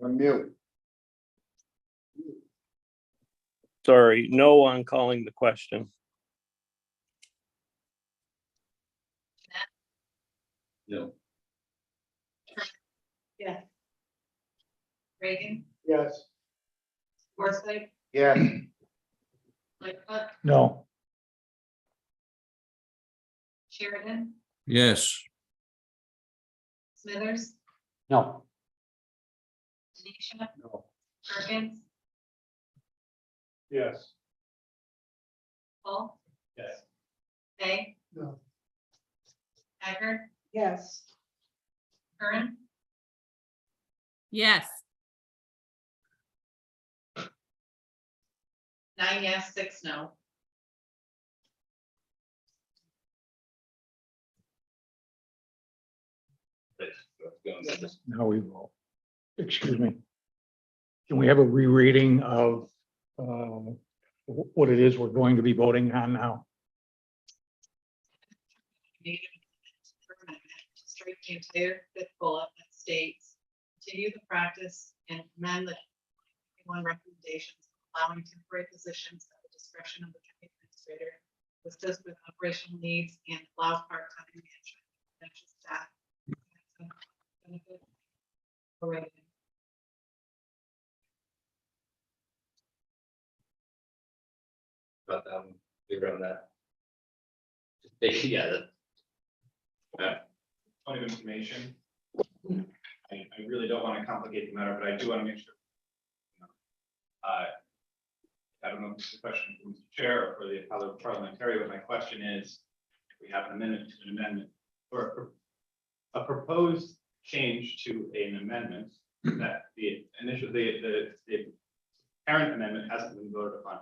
On mute. Sorry, no on calling the question. no, Yeah. Reagan, Yes. Forsyth, Yes. Lightfoot, No, Sheridan, Yes. Smithers, No, Denisha, No. Perkins, yes. Paul, Yes. Day, No. Haggard, Yes. Curran, Yes. 9 yes, 6 no. now we will. Excuse me. Can we have a rereading of what it is we're going to be voting on now? Strike the entire fifth bullet that states, continue the practice and amend the 21 recommendations, allowing temporary positions at the discretion of the county administrator, assist with operational needs and allow part-time management, financial staff. Benefit. Alright. But figure on that. Yeah, Point of information. I really don't want to complicate the matter, but I do want to make sure. I don't know if it's a question from the chair or for the other parliamentary, but my question is, if we have an amendment to an amendment, or a proposed change to an amendment, that the initial, the parent amendment hasn't been voted upon.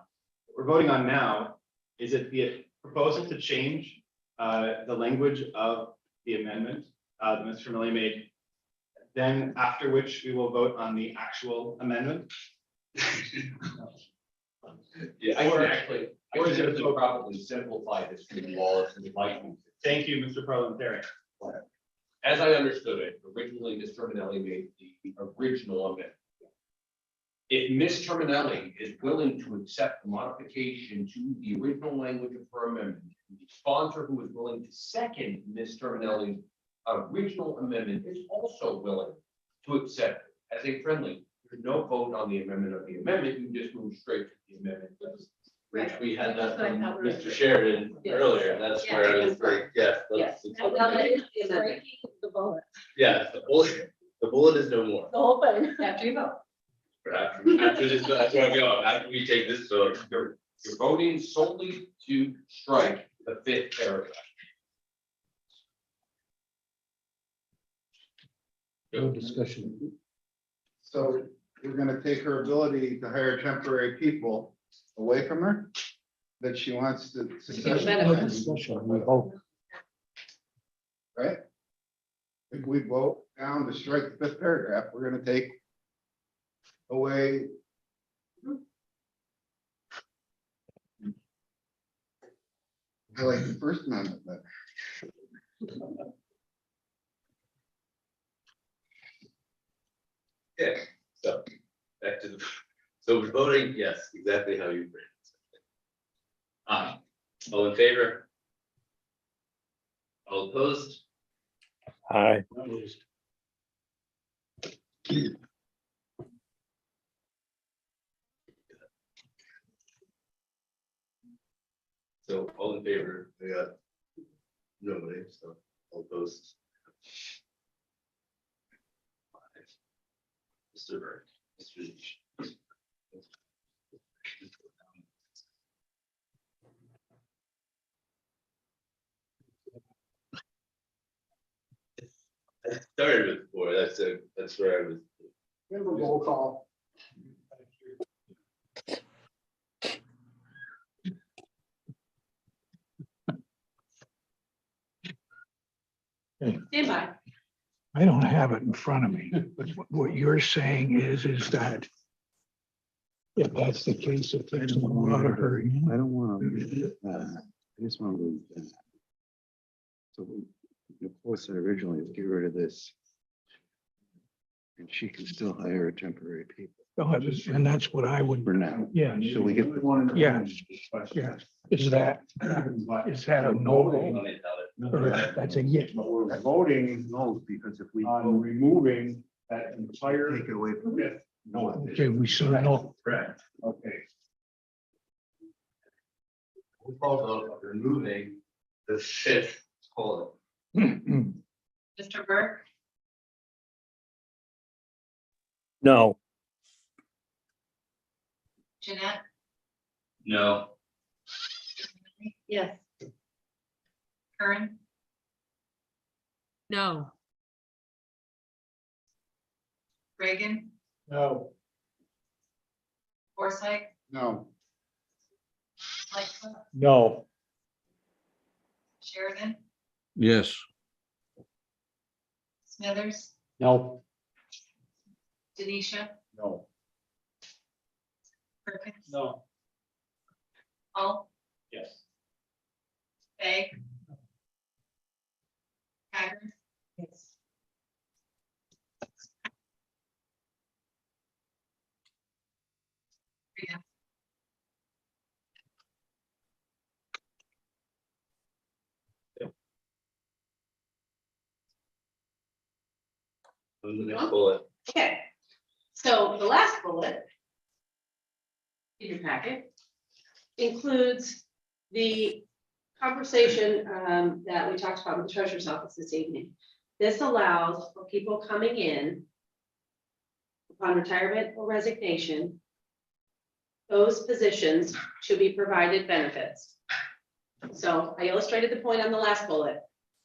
What we're voting on now is it the proposal to change the language of the amendment that Mr. Millie made. Then after which we will vote on the actual amendment. Yeah, I can probably simplify this to you all if you'd like me to. Thank you, Mr. Parliamentarian. As I understood it, originally, Ms. Terminelli made the original amendment. If Ms. Terminelli is willing to accept the modification to the original language of her amendment, the sponsor who is willing to second Ms. Terminelli's original amendment is also willing to accept it as a friendly. There's no vote on the amendment of the amendment, you just move straight to the amendment. Which we had that from Mr. Sheridan earlier, that's where I was very, yes. Yes. And now that is the amendment. The bullet, Yeah, the bullet is no more. the whole thing, after you vote. After this, that's where I'm going, after we take this, so you're voting solely to strike the 5th paragraph. No discussion. So we're gonna take her ability to hire temporary people away from her? That she wants to successfully, No discussion, we vote. right? If we vote down to strike the 5th paragraph, we're gonna take away. I like the First Amendment, but. Yeah, so back to the, so we're voting, yes, exactly how you framed it. All in favor? All opposed? Aye. So all in favor, we got nobody, so all opposed. Mr. Burke, Mr. Leach. I started with 4, that's where I was. We have a roll call. Stand by. I don't have it in front of me, but what you're saying is that if that's the case, if there's a lot of hurry. I don't want to, I just want to. So the post said originally, get rid of this. And she can still hire temporary people And that's what I would, for now. yeah, So we get, yeah, yeah. Is that a no? Or that's a yes? But we're voting no, because if we on removing that entire. take it away from it. No. Okay, we saw no. Correct, okay. We called vote removing the 5th bullet. Mr. Burke, No. Jeanette, No. yes. Karen, No. Reagan, No. Forsythe, No, Lightfoot, No. Sheridan, Yes. Smithers, No. Denisha, No. Perkins. No. Paul, Yes. Fay. Hager. Yes. Rita. The next bullet. Okay, so the last bullet in your packet includes the conversation that we talked about with the treasurer's office this evening. This allows for people coming in upon retirement or resignation, those positions to be provided benefits. So I illustrated the point on the last bullet.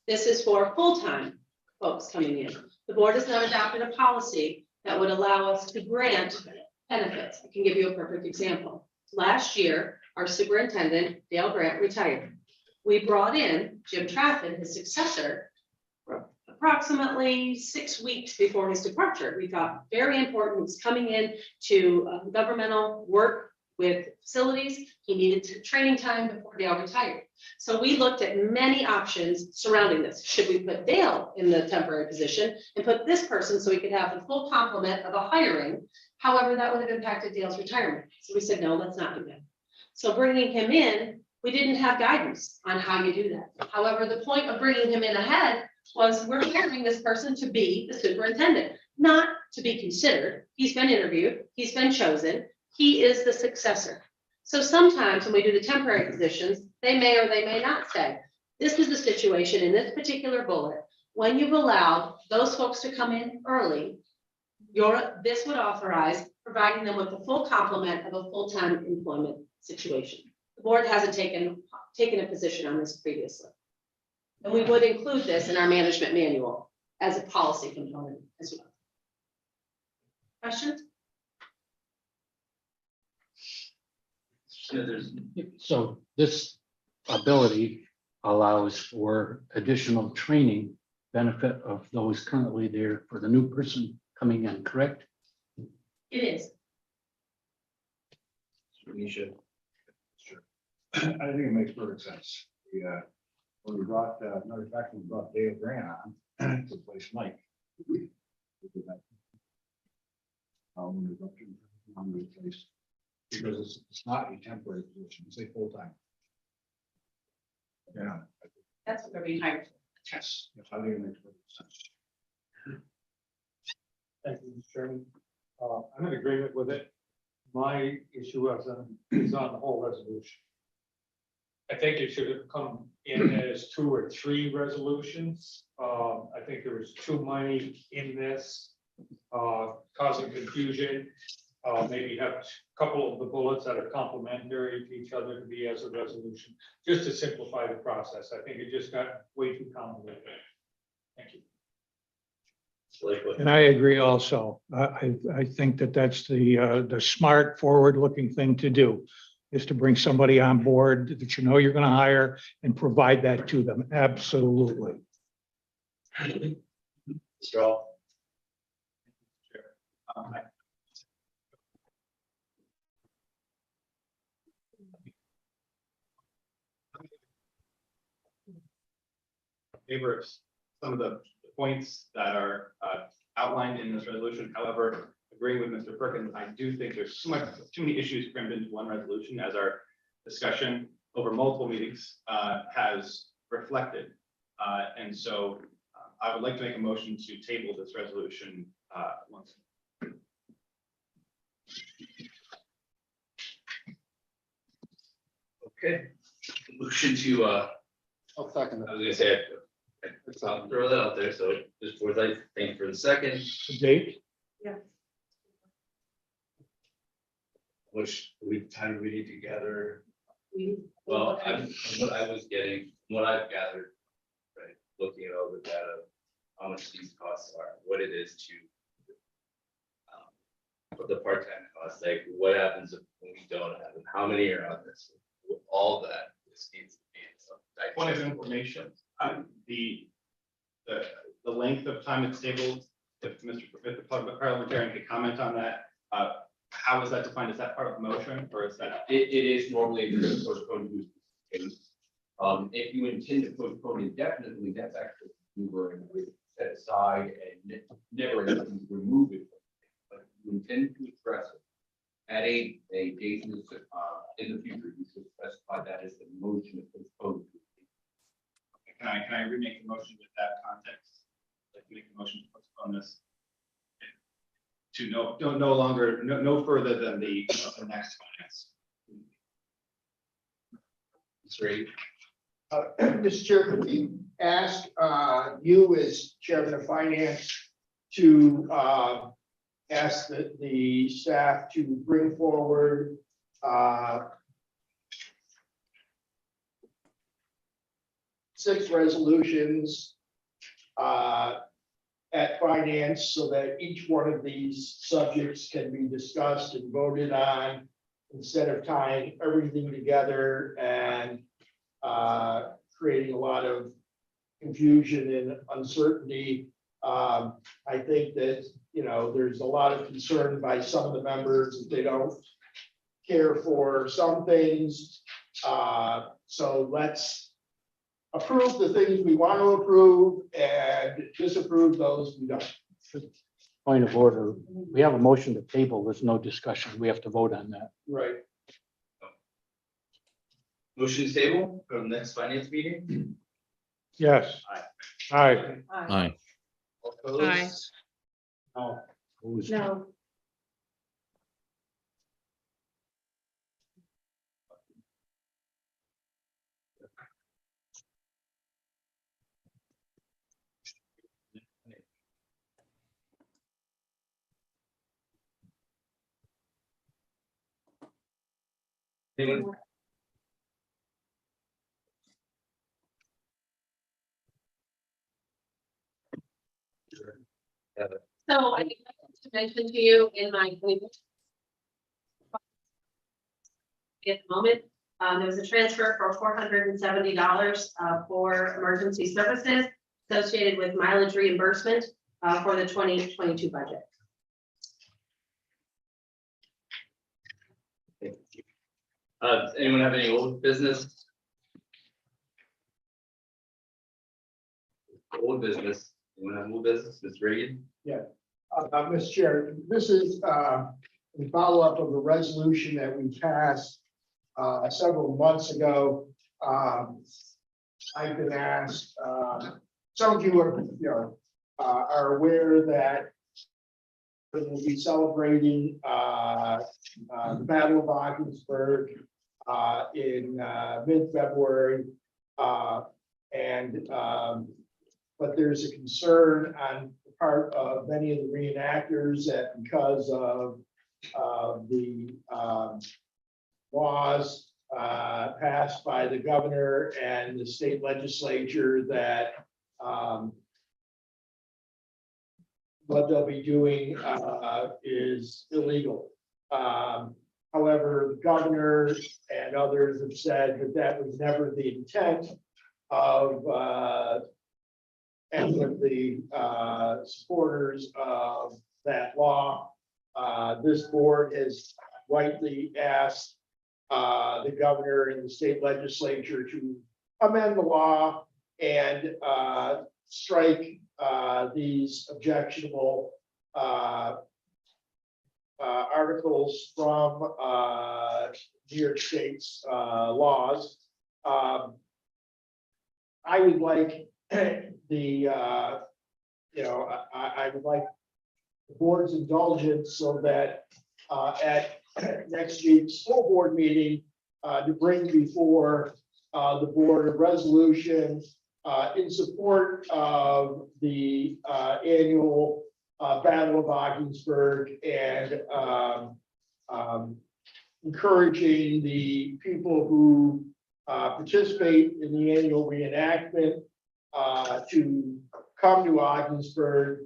This is for full-time folks coming in. The board has not adopted a policy that would allow us to grant Benefits, I can give you a perfect example. Last year, our superintendent, Dale Grant, retired. We brought in Jim Trafford, his successor, approximately 6 weeks before his departure. We thought very important, he's coming in to governmental work with facilities. He needed training time before Dale retired. So we looked at many options surrounding this. Should we put Dale in the temporary position and put this person so we could have the full complement of a hiring? However, that would have impacted Dale's retirement. So we said, no, let's not do that. So bringing him in, we didn't have guidance on how you do that. However, the point of bringing him in ahead was we're hiring this person to be the superintendent, not to be considered. He's been interviewed, he's been chosen, he is the successor. So sometimes when we do the temporary positions, they may or they may not say, this is the situation in this particular bullet. When you've allowed those folks to come in early, this would authorize providing them with the full complement of a full-time employment situation. The board hasn't taken a position on this previously. And we would include this in our management manual as a policy component as well. Questions? So this ability allows for additional training benefit of those currently there for the new person coming in, correct? It is. I think it makes perfect sense. When we brought, another fact, we brought Dale Grant on to replace Mike. We did that. When we brought him on to replace, because it's not a temporary position, it's a full-time. Yeah. That's what they're being hired for. Yes. I think it makes perfect sense. Thank you, Mr. Chairman. I'm in agreement with it. My issue is on the whole resolution. I think it should have come in as 2 or 3 resolutions. I think there was too many in this, causing confusion. Maybe have a couple of the bullets that are complementary to each other to be as a resolution, just to simplify the process. I think it just got way too complicated. Thank you. And I agree also. I think that that's the smart, forward-looking thing to do, is to bring somebody on board that you know you're going to hire and provide that to them. Absolutely. Straw. Favor of some of the points that are outlined in this resolution. However, agreeing with Mr. Perkins, I do think there's too many issues crammed into one resolution, as our discussion over multiple meetings has reflected. And so I would like to make a motion to table this resolution once. Okay, motion to, I'll second I was gonna say, I'll throw that out there, so just for like, thank you for the second, Date? Yeah. which time we need to gather. We- Well, what I was getting, what I've gathered, right, looking at all the data, how much these costs are, what it is to what the part-time costs, like what happens if we don't have them, how many are on this, all that, this needs to be. Point of information, the length of time it's tabled, if the parliamentarian could comment on that, how is that defined? Is that part of the motion, or is that? It is normally the postponed use. If you intend to postpone indefinitely, that's actually we were set aside and never remove it. But if you intend to address it at a date in the future, you should specify that as the motion of postponed. Can I remake the motion with that context? Like make the motion to postpone this to no further than the next finance. That's right. Mr. Chair, could we ask you as chairman of finance to ask the staff to bring forward six resolutions at finance so that each one of these subjects can be discussed and voted on instead of tying everything together and creating a lot of confusion and uncertainty. I think that, there's a lot of concern by some of the members that they don't care for some things. So let's approve the things we want to approve and disapprove those we don't. Point of order, we have a motion to table, there's no discussion, we have to vote on that. Right. Motion is table for the next finance meeting. Yes. Aye. Aye. All opposed? No. Who's- No. Anyone? So I think to mention to you in my at the moment, there was a transfer for $470 for emergency services associated with mileage reimbursement for the 2022 budget. Anyone have any old business? Old business, anyone have new business, Ms. Reagan? Mr. Chair, this is in follow-up of a resolution that we passed several months ago. I've been asked, some of you are aware that we'll be celebrating the Battle of Ogdensburg in mid-February. But there's a concern on the part of many of the reenactors that because of the laws passed by the governor and the state legislature that what they'll be doing is illegal. However, the governor and others have said that that was never the intent of any of the supporters of that law. This board has rightly asked the governor and the state legislature to amend the law and strike these objectionable articles from New York State's laws. I would like I would like the board's indulgence so that at next week's full board meeting to bring before the board a resolution in support of the annual Battle of Ogdensburg and encouraging the people who participate in the annual reenactment to come to Ogdensburg,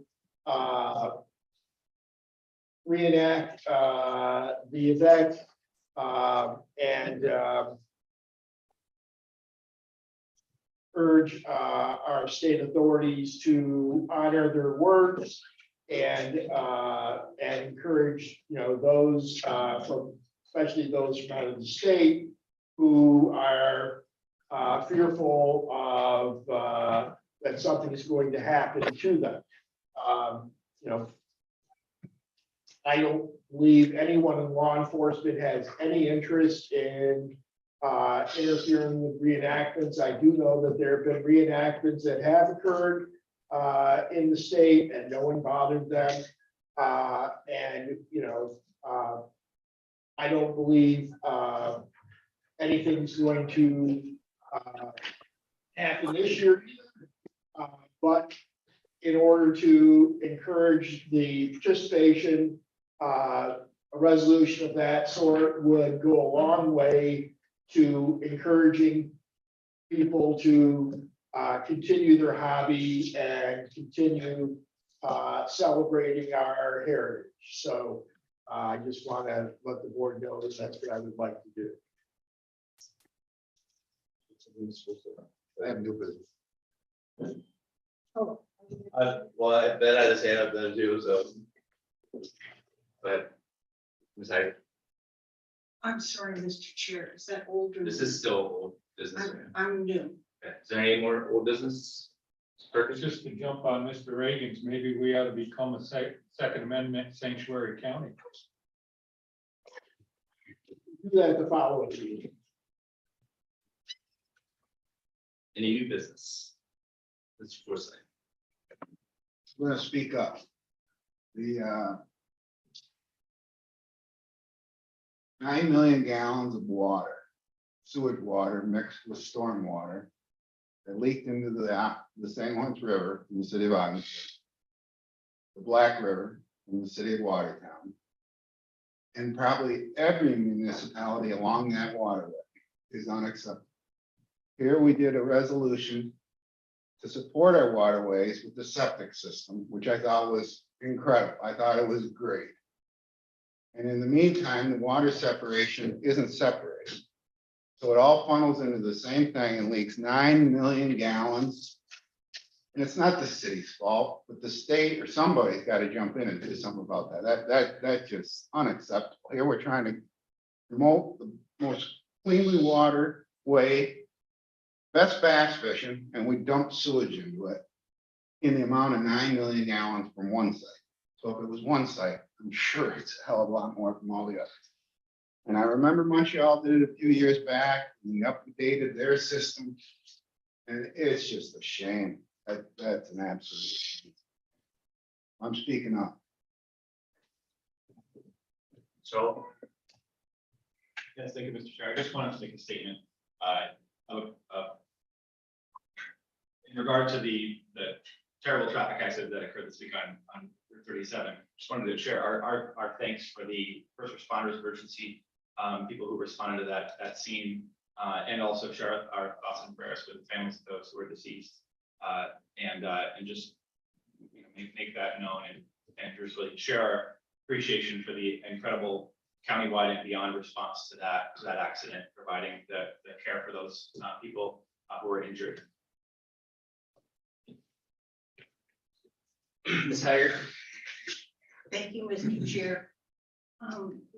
reenact the event and urge our state authorities to honor their words and encourage those from especially those from out of the state who are fearful of that something is going to happen to them. I don't believe anyone in law enforcement has any interest in interfering with reenactments. I do know that there have been reenactments that have occurred in the state and no one bothered them. I don't believe anything's going to happen this year. But in order to encourage the participation, a resolution of that sort would go a long way to encouraging people to continue their hobby and continue celebrating our heritage. So I just want to let the board know that that's what I would like to do. I have new business. Well, I bet I just hand up then too, so. But. Ms. Hyde, I'm sorry, Mr. Chair, is that older? this is still old business. I'm new. Okay, is there any more old business? Perkins? Just to jump on Mr. Reagan's, maybe we ought to become a Second Amendment sanctuary county. Do that the following meeting. Any new business? Mr. Forsythe. I'm gonna speak up. The 9 million gallons of water, sewage water mixed with storm water that leaked into the St. Lawrence River in the city of Ogden, the Black River in the city of Watertown, and probably every municipality along that waterway is unacceptable. Here we did a resolution to support our waterways with the septic system, which I thought was incredible. I thought it was great. And in the meantime, the water separation isn't separated. So it all funnels into the same thing and leaks 9 million gallons. And it's not the city's fault, but the state or somebody's got to jump in and do something about that. That's just unacceptable. Here we're trying to promote the most cleanly water way, best bass fishing, and we dump sewage into it in the amount of 9 million gallons from one site. So if it was one site, I'm sure it's a hell of a lot more from all the others. And I remember Montreal did it a few years back, and they updated their system. And it's just a shame. That's an absolute shame. I'm speaking up. So. Yes, thank you, Mr. Chair. I just wanted to make a statement. In regard to the terrible traffic accident that occurred this week on Route 37, just wanted to share our thanks for the first responders, emergency people who responded to that scene, and also share our thoughts and prayers with the families of those who were deceased, and just make that known and just really share our appreciation for the incredible countywide and beyond response to that accident, providing the care for those people who were injured. Ms. Hager. Thank you, Mr. Chair.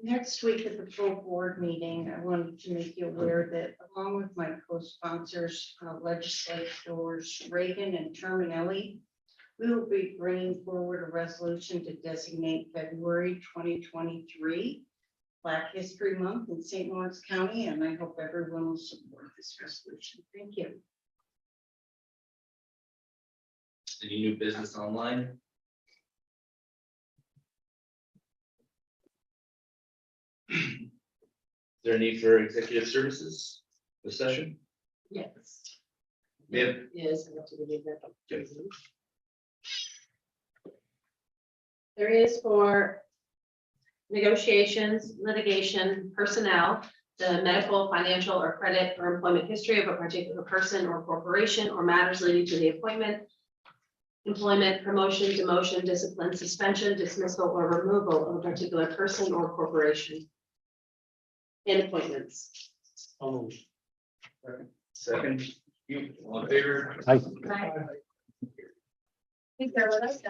Next week at the full board meeting, I wanted to make you aware that along with my co-sponsors, legislators Reagan and Terminelli, we will be bringing forward a resolution to designate February 2023 Black History Month in St. Lawrence County, and I hope everyone will support this resolution. Thank you. Any new business online? Is there a need for executive services this session? Yes. Ma'am? Yes. I have to give that up. There is for negotiations, litigation, personnel, the medical, financial, or credit or employment history of a particular person or corporation or matters leading to the appointment, employment, promotion, demotion, discipline, suspension, dismissal, or removal of a particular person or corporation. And appointments. Second, you, all in favor? I I think they're with us.